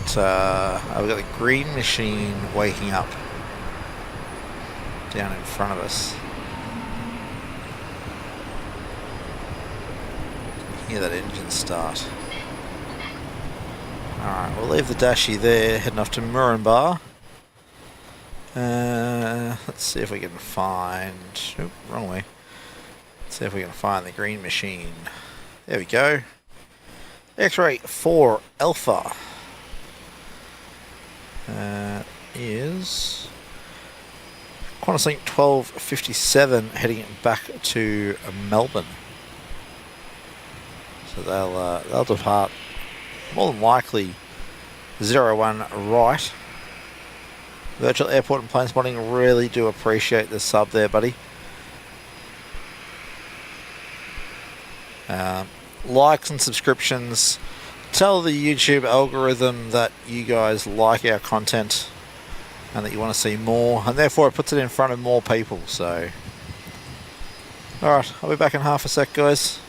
So we've got the green machine waking up down in front of us. Hear that engine start. Alright, we'll leave the Dashi there, heading off to Murrumba. Let's see if we can find... Oop, wrong way. Let's see if we can find the green machine. There we go. X-ray 4 Alpha. Is... QantasLink 1257 heading back to Melbourne. So they'll depart more than likely 01 right. Virtual Airport and Plane Spotting really do appreciate the sub there, buddy. Likes and subscriptions tell the YouTube algorithm that you guys like our content and that you want to see more, and therefore it puts it in front of more people. So alright, I'll be back in half a sec, guys.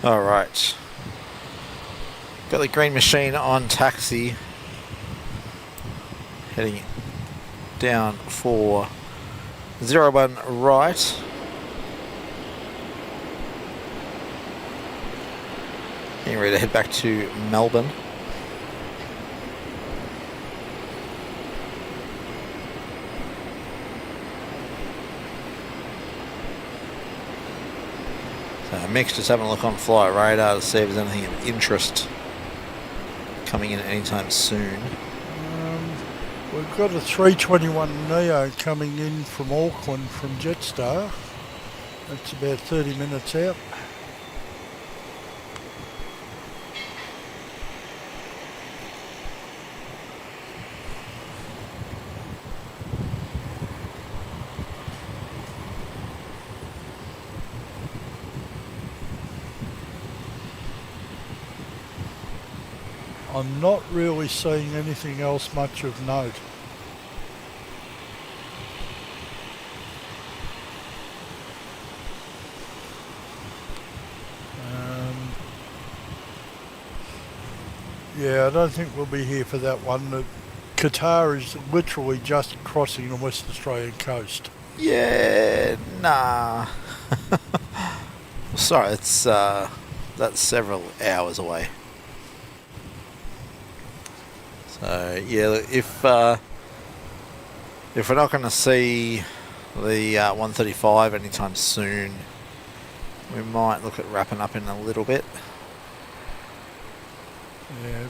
Alright. Got the green machine on taxi. Heading down for 01 right. Getting ready to head back to Melbourne. So Mick's just having a look on flight radar to see if there's anything of interest coming in anytime soon.
We've got a 321 Neo coming in from Auckland from Jetstar. That's about 30 minutes out. I'm not really seeing anything else much of note. Yeah, I don't think we'll be here for that one. Qatar is literally just crossing the West Australian coast.
Yeah, nah. Sorry, that's several hours away. So yeah, if we're not going to see the 135 anytime soon, we might look at wrapping up in a little bit.
Yeah.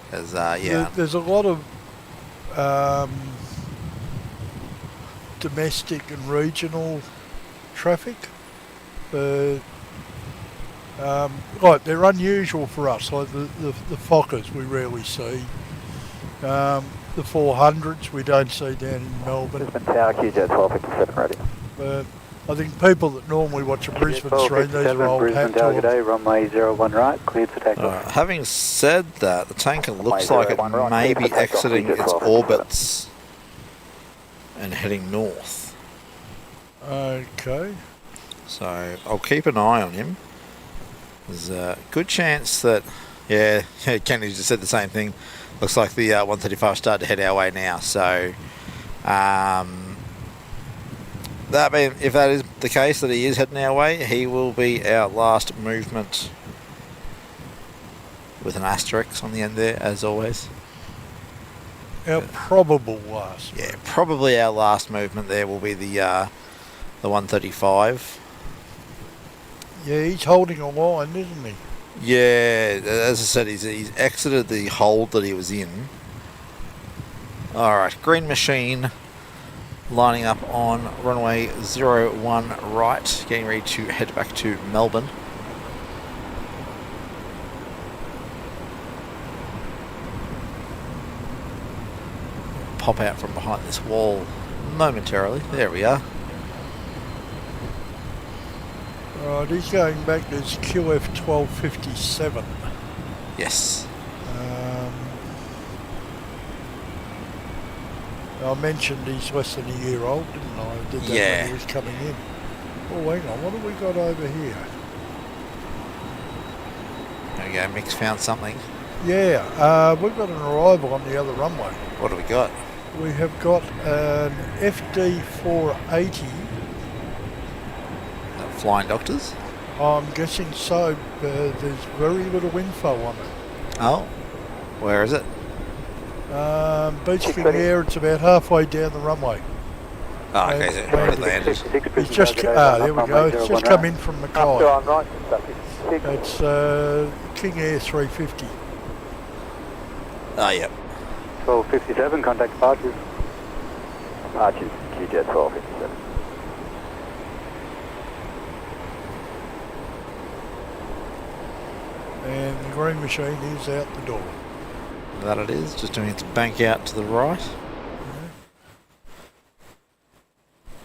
There's
a lot of domestic and regional traffic, but like they're unusual for us. Like the Fokkers we rarely see. The 400s we don't see down in Melbourne.
Brisbane Tower, QJ 1257 ready.
But I think people that normally watch a Brisbane stream, these are old
Brisbane
hat
Tower,
tours.
good day, runway 01 right, cleared for takeoff.
Having said that, the tanker looks like it may be exiting its orbits and heading north.
Okay.
So I'll keep an eye on him. There's a good chance that, yeah, Kenny just said the same thing. Looks like the 135 started to head our way now. So that being, if that is the case, that he is heading our way, he will be our last movement, with an asterisk on the end there, as always.
Our probable last.
Yeah, probably our last movement there will be the 135.
Yeah, he's holding a line, isn't he?
Yeah, as I said, he's exited the hold that he was in. Alright, green machine lining up on runway 01 right, getting ready to head back to Melbourne. Pop out from behind this wall momentarily. There we are.
Right, he's going back to his QF 1257.
Yes.
I mentioned he's less than a year old, didn't I? I did that when he was coming in. Oh, hang on, what have we got over here?
There we go, Mick's found something.
Yeah, we've got an arrival on the other runway.
What do we got?
We have got an FD 480.
Flying Doctors?
I'm guessing so, but there's very little info on it.
Oh, where is it?
Beach King Air, it's about halfway down the runway.
Oh, okay, so it already landed.
It's just, there we go, it's just come in from Mackay. It's King Air 350.
Oh, yep.
1257, contact departures. Departures, QJ 1257.
And the green machine is out the door.
That it is, just doing its bank out to the right.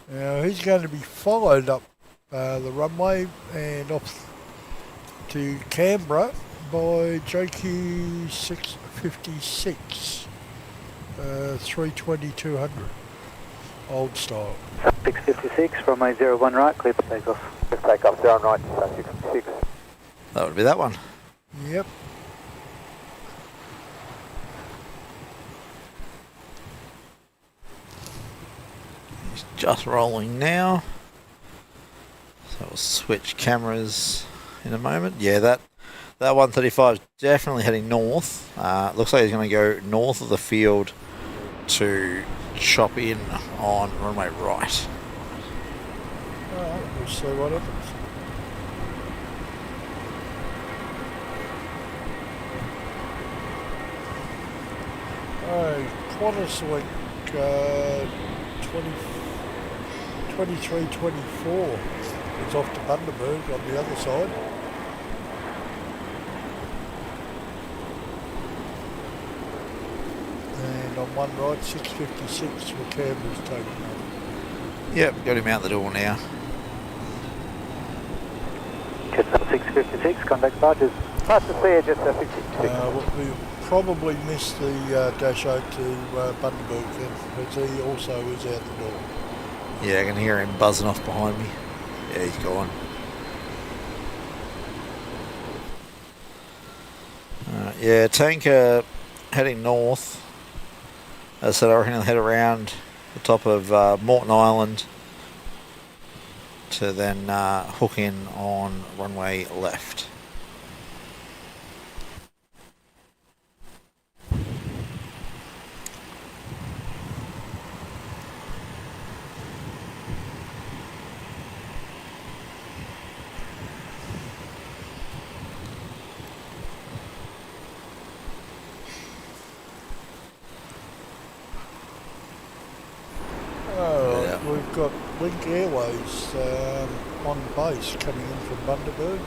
Yeah. Now he's going to be followed up the runway and off to Canberra by JQ 656 320-200. old style.
656, runway 01 right, clear for takeoff. Clear for takeoff, 0 right, 656.
That would be that one.
Yep.
He's just rolling now. So we'll switch cameras in a moment. Yeah, that 135 is definitely heading north. Looks like he's going to go north of the field to chop in on runway right.
Alright, we'll see what happens. Qantas link 2324 is off to Bundaberg on the other side. And on one right, 656 for Canberra's taking over.
Yep, got him out the door now.
Catch up 656, contact departures. Nice to see you, just 656.
We'll probably miss the dash out to Bundaberg then, because he also is out the door.
Yeah, I can hear him buzzing off behind me. Yeah, he's gone. Yeah, tanker heading north. As I said, I reckon he'll head around the top of Moreton Island to then hook in on runway left.
We've got Link Airways on base coming in from Bundaberg.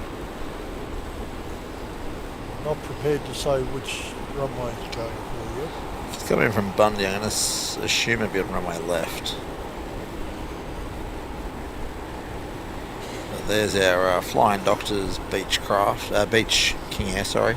Not prepared to say which runway it's going for yet.
If it's coming from Bundy, I'm going to assume it'll be on runway left. But there's our Flying Doctors Beechcraft, Beach King Air, sorry.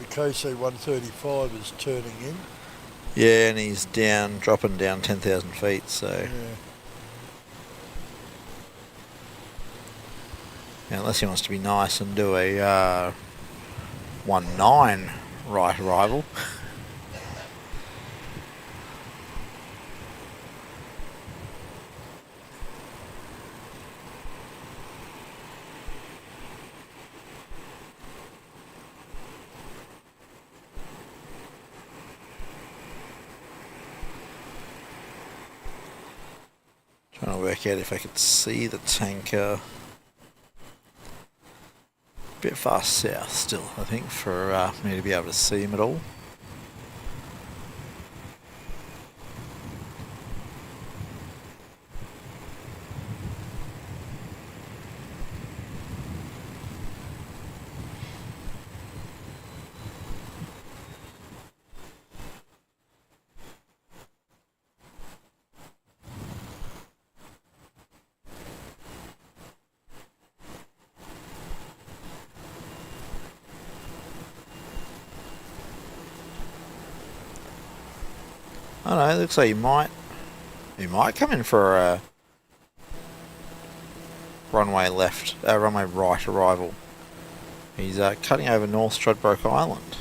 KC 135 is turning in.
Yeah, and he's dropping down 10,000 feet, so. Yeah, unless he wants to be nice and do a 19 right arrival. Trying to work out if I could see the tanker. A bit far south still, I think, for me to be able to see him at all. I don't know, it looks like he might come in for a runway right arrival. He's cutting over North Stradbroke Island.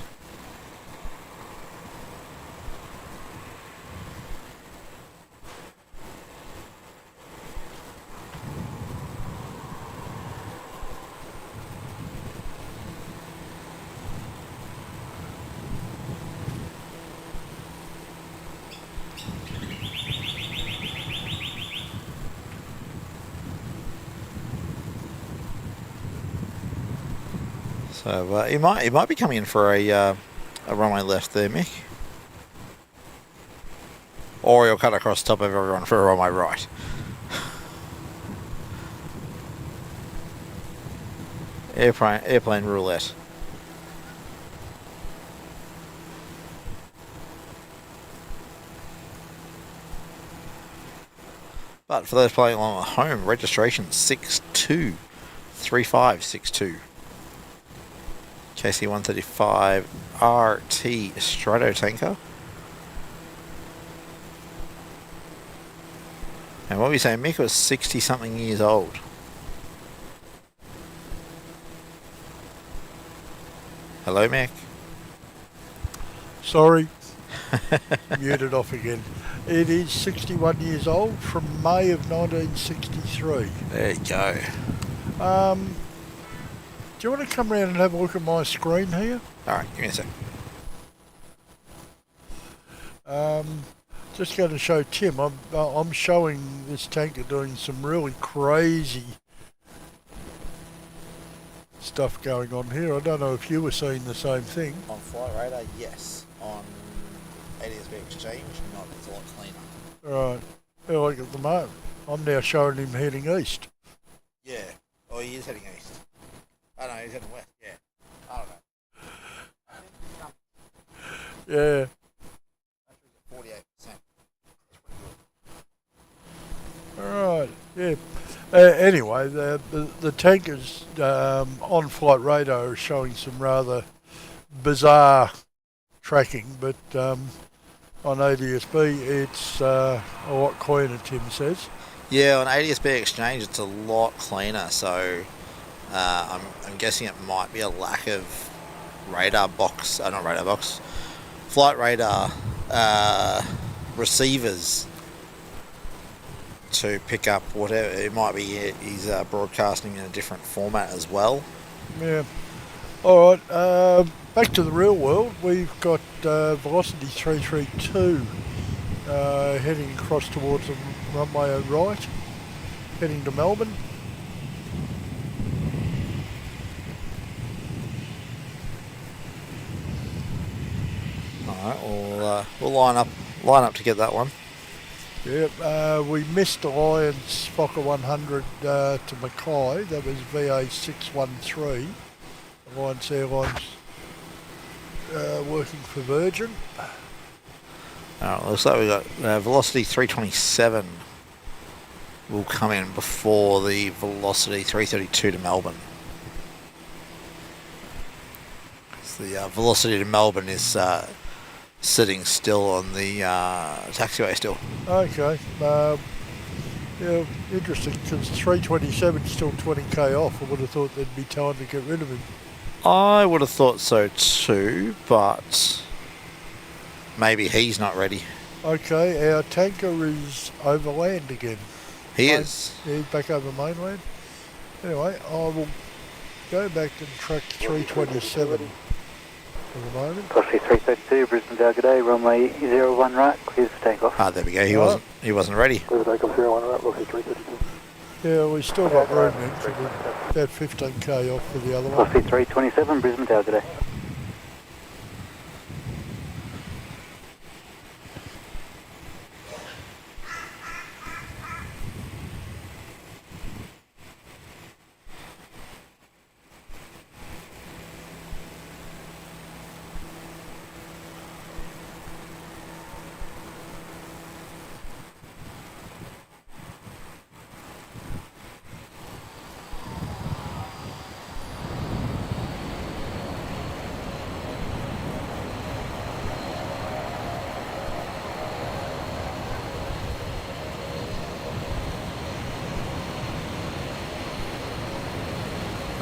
So he might be coming in for a runway left there, Mick. Or he'll cut across the top of everyone for a runway right. Airplane roulette. But for those playing along at home, registration 623562. KC-135 RT Stratotanker. And what were you saying, Mick? Was 60-something years old. Hello, Mick.
Sorry. Muted off again. It is 61 years old from May of 1963.
There you go.
Do you want to come around and have a look at my screen here?
Alright, give me a sec.
Just going to show Tim. I'm showing this tanker doing some really crazy stuff going on here. I don't know if you were seeing the same thing.
On flight radar, yes. On ADSB exchange, not. It's a lot cleaner.
Right. Well, like at the moment, I'm now showing him heading east.
Yeah. Oh, he is heading east. Oh no, he's heading west. Yeah. I don't know.
Yeah.
48%.
Alright, yeah. Anyway, the tankers on flight radar are showing some rather bizarre tracking, but on ADSB it's a lot cleaner, Tim says.
Yeah, on ADSB exchange it's a lot cleaner, so I'm guessing it might be a lack of flight radar receivers to pick up whatever. It might be he's broadcasting in a different format as well.
Yeah. Alright, back to the real world. We've got Velocity 332 heading across towards the runway right, heading to Melbourne.
Alright, we'll line up to get that one.
Yeah, we missed Alliance Fokker 100 to Mackay. That was VA613. Alliance Airlines working for Virgin.
Looks like we got Velocity 327 will come in before the Velocity 332 to Melbourne. So the Velocity to Melbourne is sitting still on the taxiway still.
Okay. Yeah, interesting, because 327 is still 20k off. I would have thought there'd be time to get rid of him.
I would have thought so too, but maybe he's not ready.
Okay, our tanker is overland again.
He is.
Yeah, he's back over mainland. Anyway, I will go back and track 327 for the moment.
Velocity 332, Brisbane Tower, good day, runway 01 right, clears for takeoff.
Ah, there we go. He wasn't ready.
Clear for takeoff 01 right, Velocity 332.
Yeah, we still got room then for about 15k off for the other one.
Velocity 327, Brisbane Tower, good day.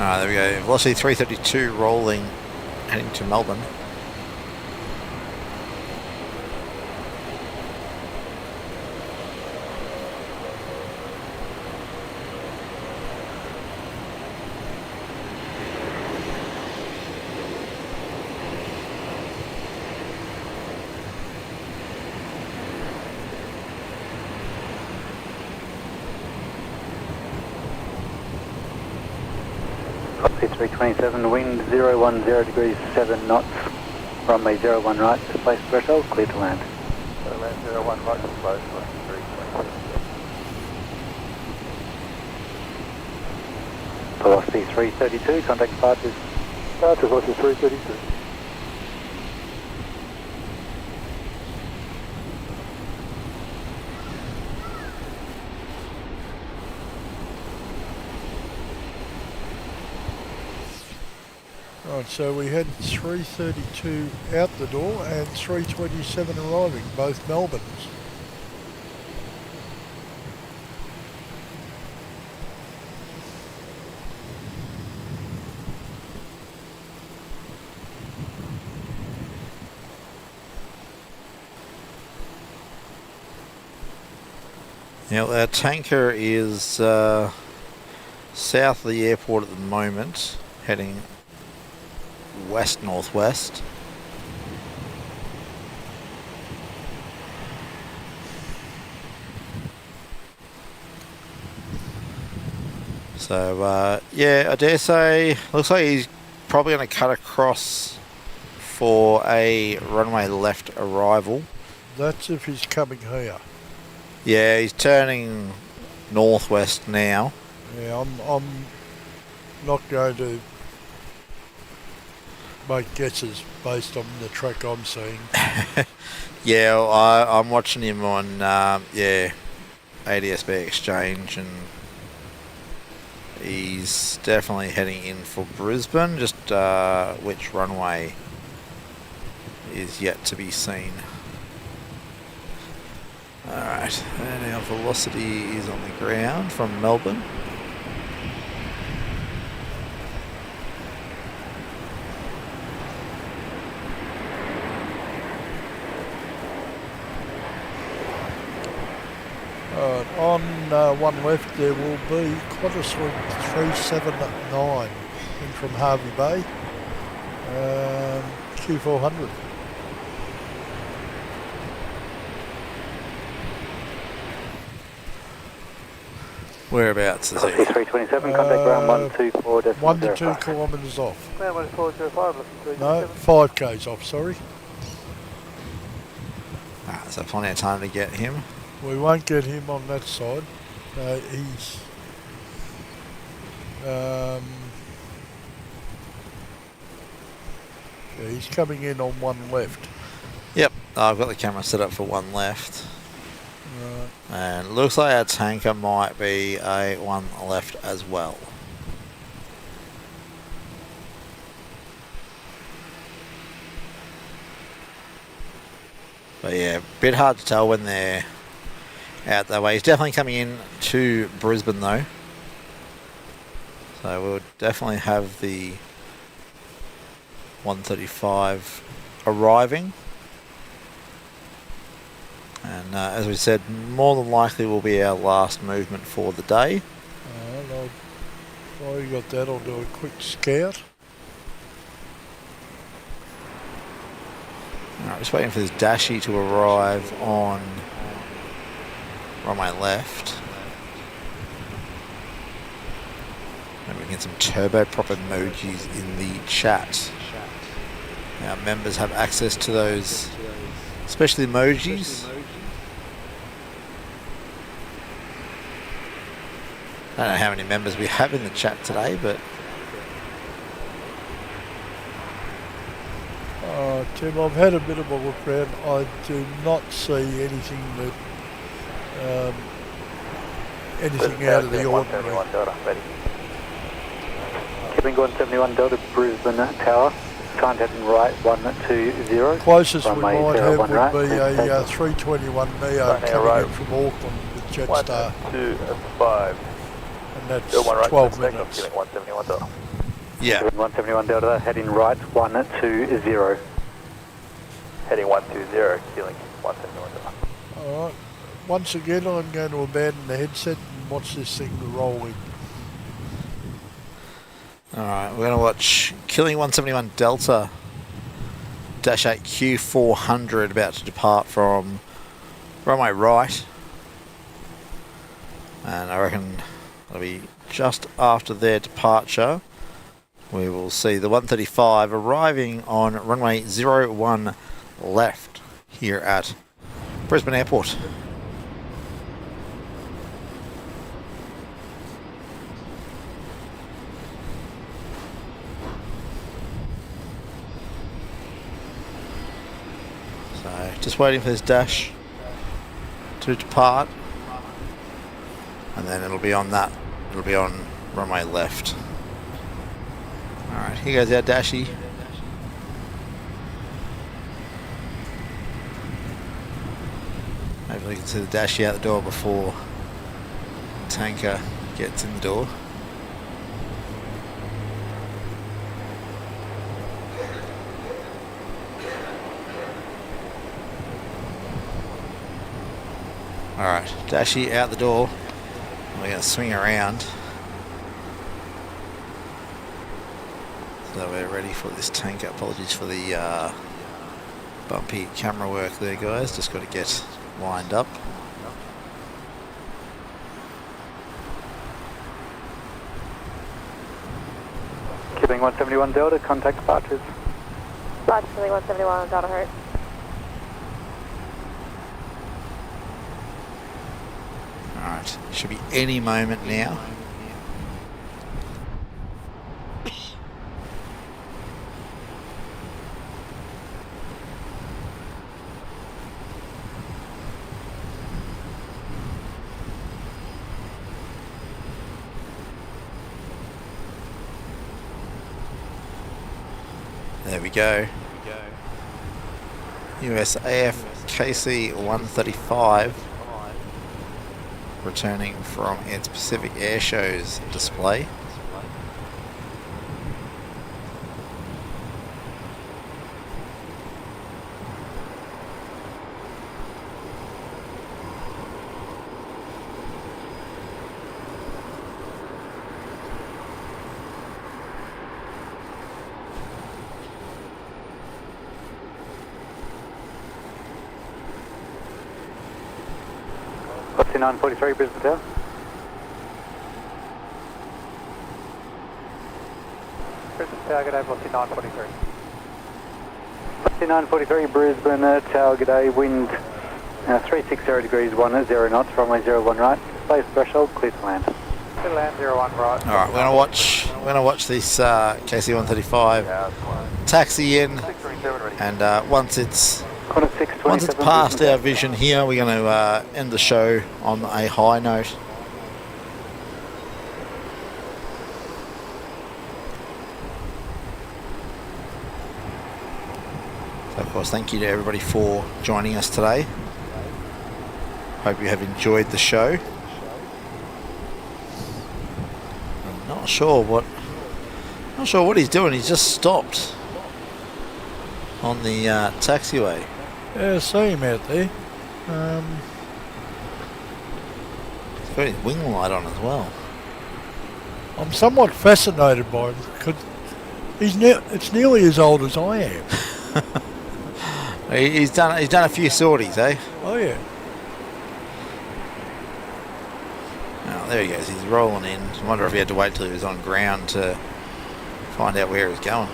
There we go. Velocity 332 rolling, heading to Melbourne.
Velocity 327, wind 010 degrees 7 knots, runway 01 right, place threshold, clear to land.
Land 01 right, close, 327.
Velocity 332, contact departures.
Departure, Velocity 332.
Right, so we had 332 out the door and 327 arriving, both Melbournes.
Now our tanker is south of the airport at the moment, heading west-northwest. So yeah, I dare say, looks like he's probably going to cut across for a runway left arrival.
That's if he's coming here.
Yeah, he's turning northwest now.
Yeah, I'm not going to make guesses based on the track I'm seeing.
Yeah, I'm watching him on ADSB Exchange, and he's definitely heading in for Brisbane. Just which runway is yet to be seen. Alright, and our velocity is on the ground from Melbourne.
On one left there will be Qantas 379 in from Harvey Bay, Q400.
Whereabouts is he?
327, contact ground 124.
1 to 2 kilometres off.
Ground 1405,
No, 5 k's off, sorry.
So plenty of time to get him.
We won't get him on that side. He's coming in on one left.
Yep, I've got the camera set up for one left. And looks like our tanker might be a one left as well. But yeah, a bit hard to tell when they're out that way. He's definitely coming in to Brisbane though. So we'll definitely have the 135 arriving. And as we said, more than likely will be our last movement for the day.
While you got that, I'll do a quick scout.
Alright, just waiting for this Dashi to arrive on my left. And we can get some turboprop emojis in the chat. Our members have access to those special emojis. I don't know how many members we have in the chat today, but
Tim, I've had a bit of a look around. I do not see anything that anything out of the ordinary.
Keeping going 71 Delta, Brisbane Tower. Time heading right 120.
Closest we
runway
might have
01 right,
would be a
take
321 Neo coming in from Auckland with Jetstar.
125.
And that's
01 right,
12
takeoff,
minutes.
killing 171 Delta.
yeah.
171 Delta, heading right 120.
Heading 120, killing 171 Delta.
Alright, once again I'm going to abandon the headset and watch this thing roll in.
Alright, we're going to watch Killing 171 Delta Dash 8 Q400 about to depart from runway right. And I reckon it'll be just after their departure. We will see the 135 arriving on runway 01 left here at Brisbane Airport. So just waiting for this dash to depart, and then it'll be on runway left. Alright, here goes our Dashi. Hopefully you can see the Dashi out the door before the tanker gets in the door. Alright, Dashi out the door. We're going to swing around. So we're ready for this tanker. Apologies for the bumpy camera work there, guys. Just got to get lined up.
Keeping 171 Delta, contact departures.
Roger, 171 Delta Hurt.
Alright, should be any moment now. There we go. USAF KC 135 returning from its Pacific Air Shows display.
What's 943 Brisbane Tower? Brisbane Tower, good day, what's 943? What's 943 Brisbane Tower, good day, wind 360 degrees 10 knots, runway 01 right, space threshold, clear to land. Clear to land, 01 right.
Alright, we're gonna watch this KC 135 taxi in, and once it's past our vision here, we're going to end the show on a high note. So of course, thank you to everybody for joining us today. Hope you have enjoyed the show. I'm not sure what he's doing. He's just stopped on the taxiway.
Yeah, I see him out there.
He's got his wing light on as well.
I'm somewhat fascinated by him because it's nearly as old as I am.
He's done a few sorties, eh?
Oh yeah.
Oh, there he goes. He's rolling in. I wonder if he had to wait till he was on ground to find out where he was going.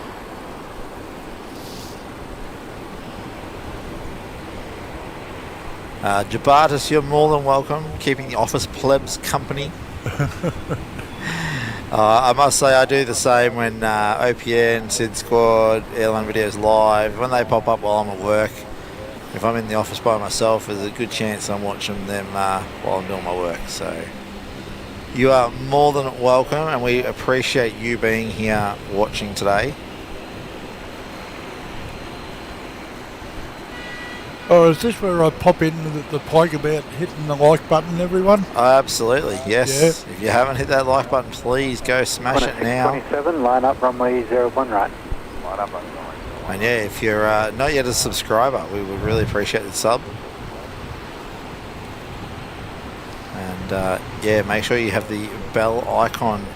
Jabatis, you're more than welcome, keeping the office plebs company. I must say I do the same when OPN, Sid Squad, Airline Videos Live, when they pop up while I'm at work. If I'm in the office by myself, there's a good chance I'm watching them while I'm doing my work. So you are more than welcome, and we appreciate you being here watching today.
Oh, is this where I pop in the plug about hitting the like button, everyone?
Absolutely, yes.
Yeah.
If you haven't hit that like button, please go smash it now.
27, line up runway 01 right. Line up runway.
And yeah, if you're not yet a subscriber, we would really appreciate the sub. And yeah, make sure you have the bell icon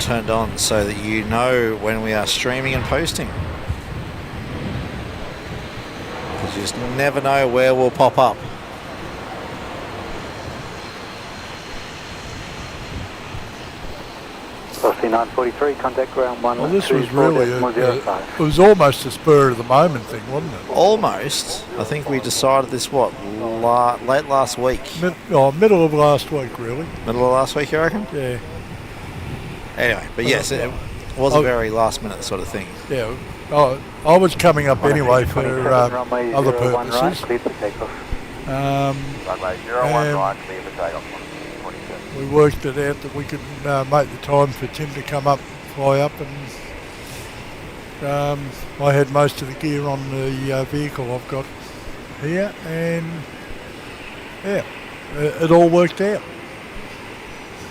turned on so that you know when we are streaming and posting. Because you just never know where we'll pop up.
Velocity 943, contact ground 1.
Well, this was really it was almost a spur of the moment thing, wasn't it?
Almost. I think we decided this, what, late last week?
Middle of last week, really.
Middle of last week, you reckon?
Yeah.
Anyway, but yes, it was a very last minute sort of thing.
Yeah. I was coming up anyway for other purposes.
Runway 01 right, clear for takeoff. 27.
we worked it out that we could make the time for Tim to come up, fly up, and I had most of the gear on the vehicle I've got here, and yeah, it all worked out.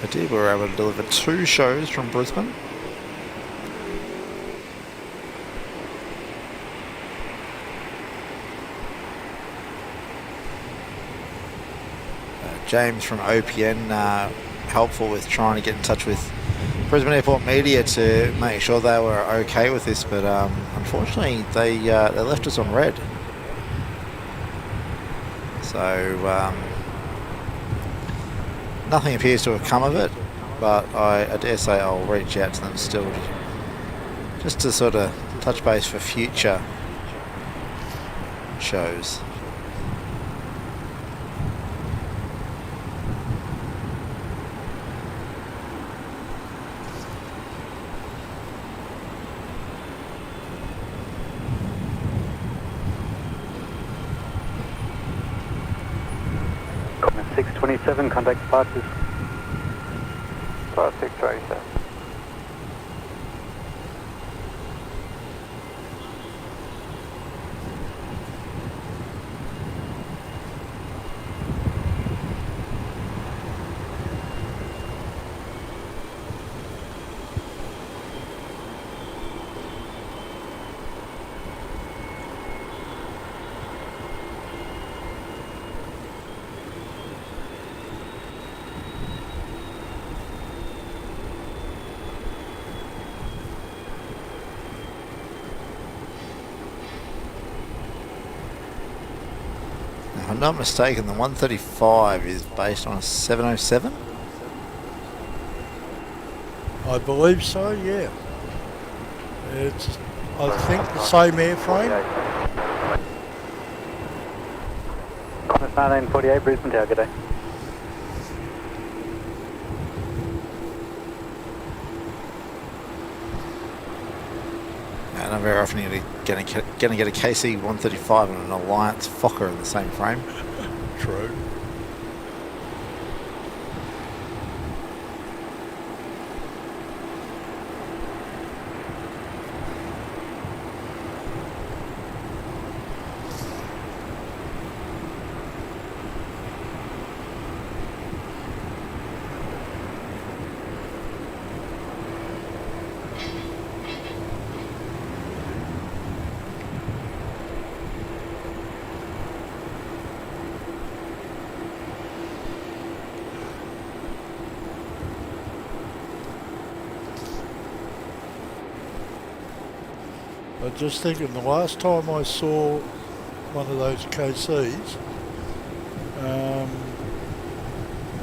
I did. We were able to deliver 2 shows from Brisbane. James from OPN helpful with trying to get in touch with Brisbane Airport Media to make sure they were okay with this, but unfortunately they left us on red. So nothing appears to have come of it, but I dare say I'll reach out to them still, just to sort of touch base for future shows.
Comment 627, contact departures.
5637.
If I'm not mistaken, the 135 is based on a 707.
I believe so, yeah. It's, I think, the same airframe.
Comment 1948, Brisbane Tower, good day.
And I'm very often going to get a KC 135 and an Alliance Fokker in the same frame.
True. I'm just thinking, the last time I saw one of those KCs, I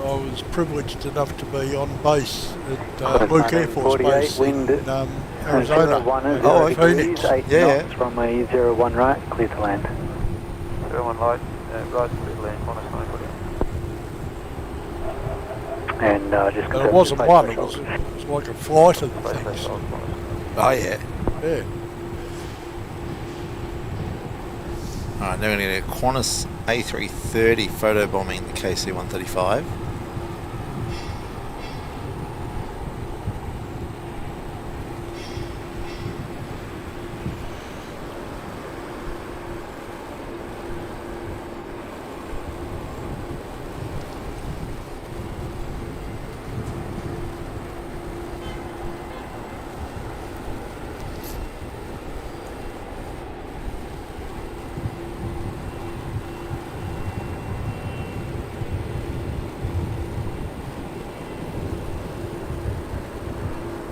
was privileged enough to be on base at Luke Air Force Base
wind
in Arizona.
01
Phoenix.
8
Yeah,
knots from a 01 right, clear to land.
01 light, right, clear to land, minus 940.
And just
And it wasn't one, it was like a flight of the things.
Oh yeah.
Yeah.
Alright, now we're going to get Qantas A330 photobombing the KC 135.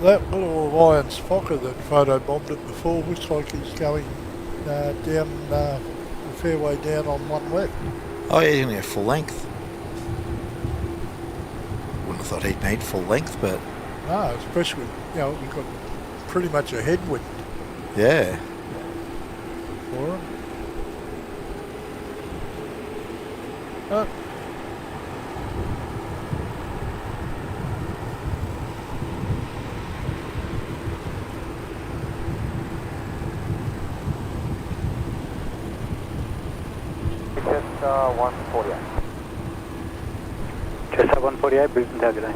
That little Alliance Fokker that photobombed it before looks like he's going down the fairway down on one left.
Oh yeah, he's going to go full length. Wouldn't have thought he'd need full length, but...
No, especially, we've got pretty much a headwind
Yeah.
for him. Oh.
Just 148, Brisbane Tower, good day.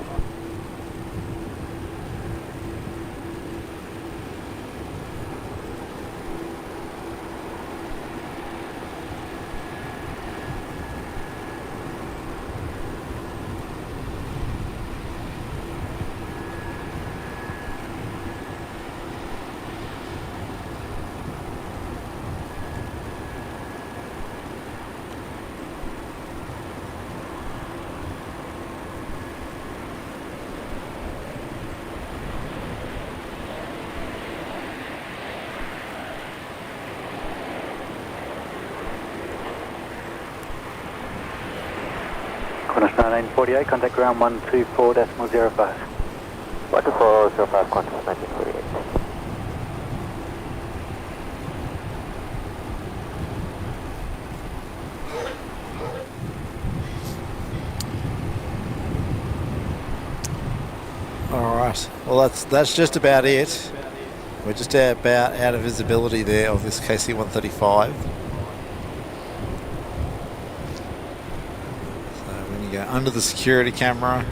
Qantas 1948, contact ground 124.05.
124.05, Qantas 1948.
All right. Well, that's just about it. We're just about out of visibility there of this KC-135. So when you go under the security camera,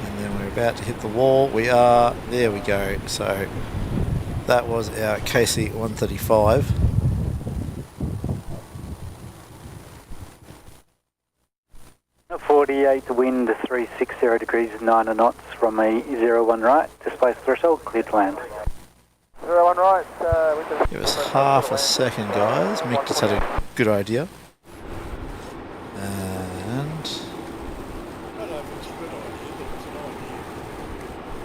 and then we're about to hit the wall, there we go. So that was our KC-135.
48, wind 360 degrees, 9 knots from a 01 right, displaced threshold, cleared to land.
01 right,
Give us half a second, guys. Mick just had a good idea. And
I don't know if it's a good idea, but it's an idea.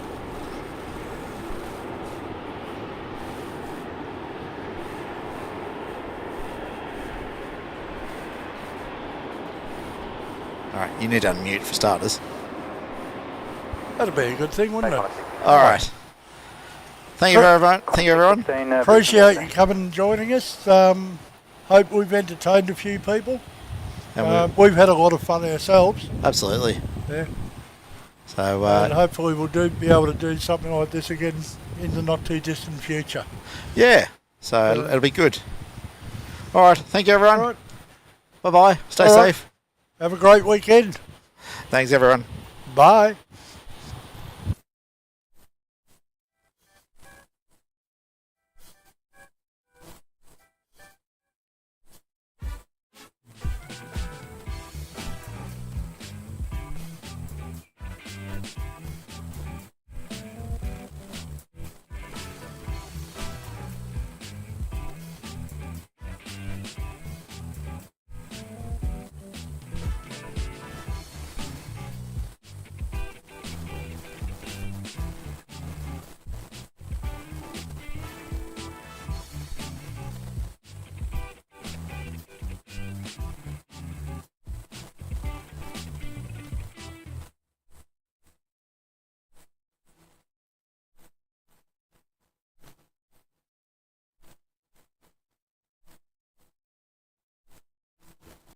all right, you need to unmute for starters.
That'd be a good thing, wouldn't it?
All right. Thank you, everyone. Thank you, everyone.
Appreciate you coming and joining us. Hope we've entertained a few people.
And
We've had a lot of fun ourselves.
absolutely.
Yeah.
So
And hopefully we'll be able to do something like this again in the not too distant future.
yeah. So it'll be good. All right. Thank you, everyone.
All right.
Bye bye. Stay
All right.
safe.
Have a great weekend.
Thanks, everyone.
Bye.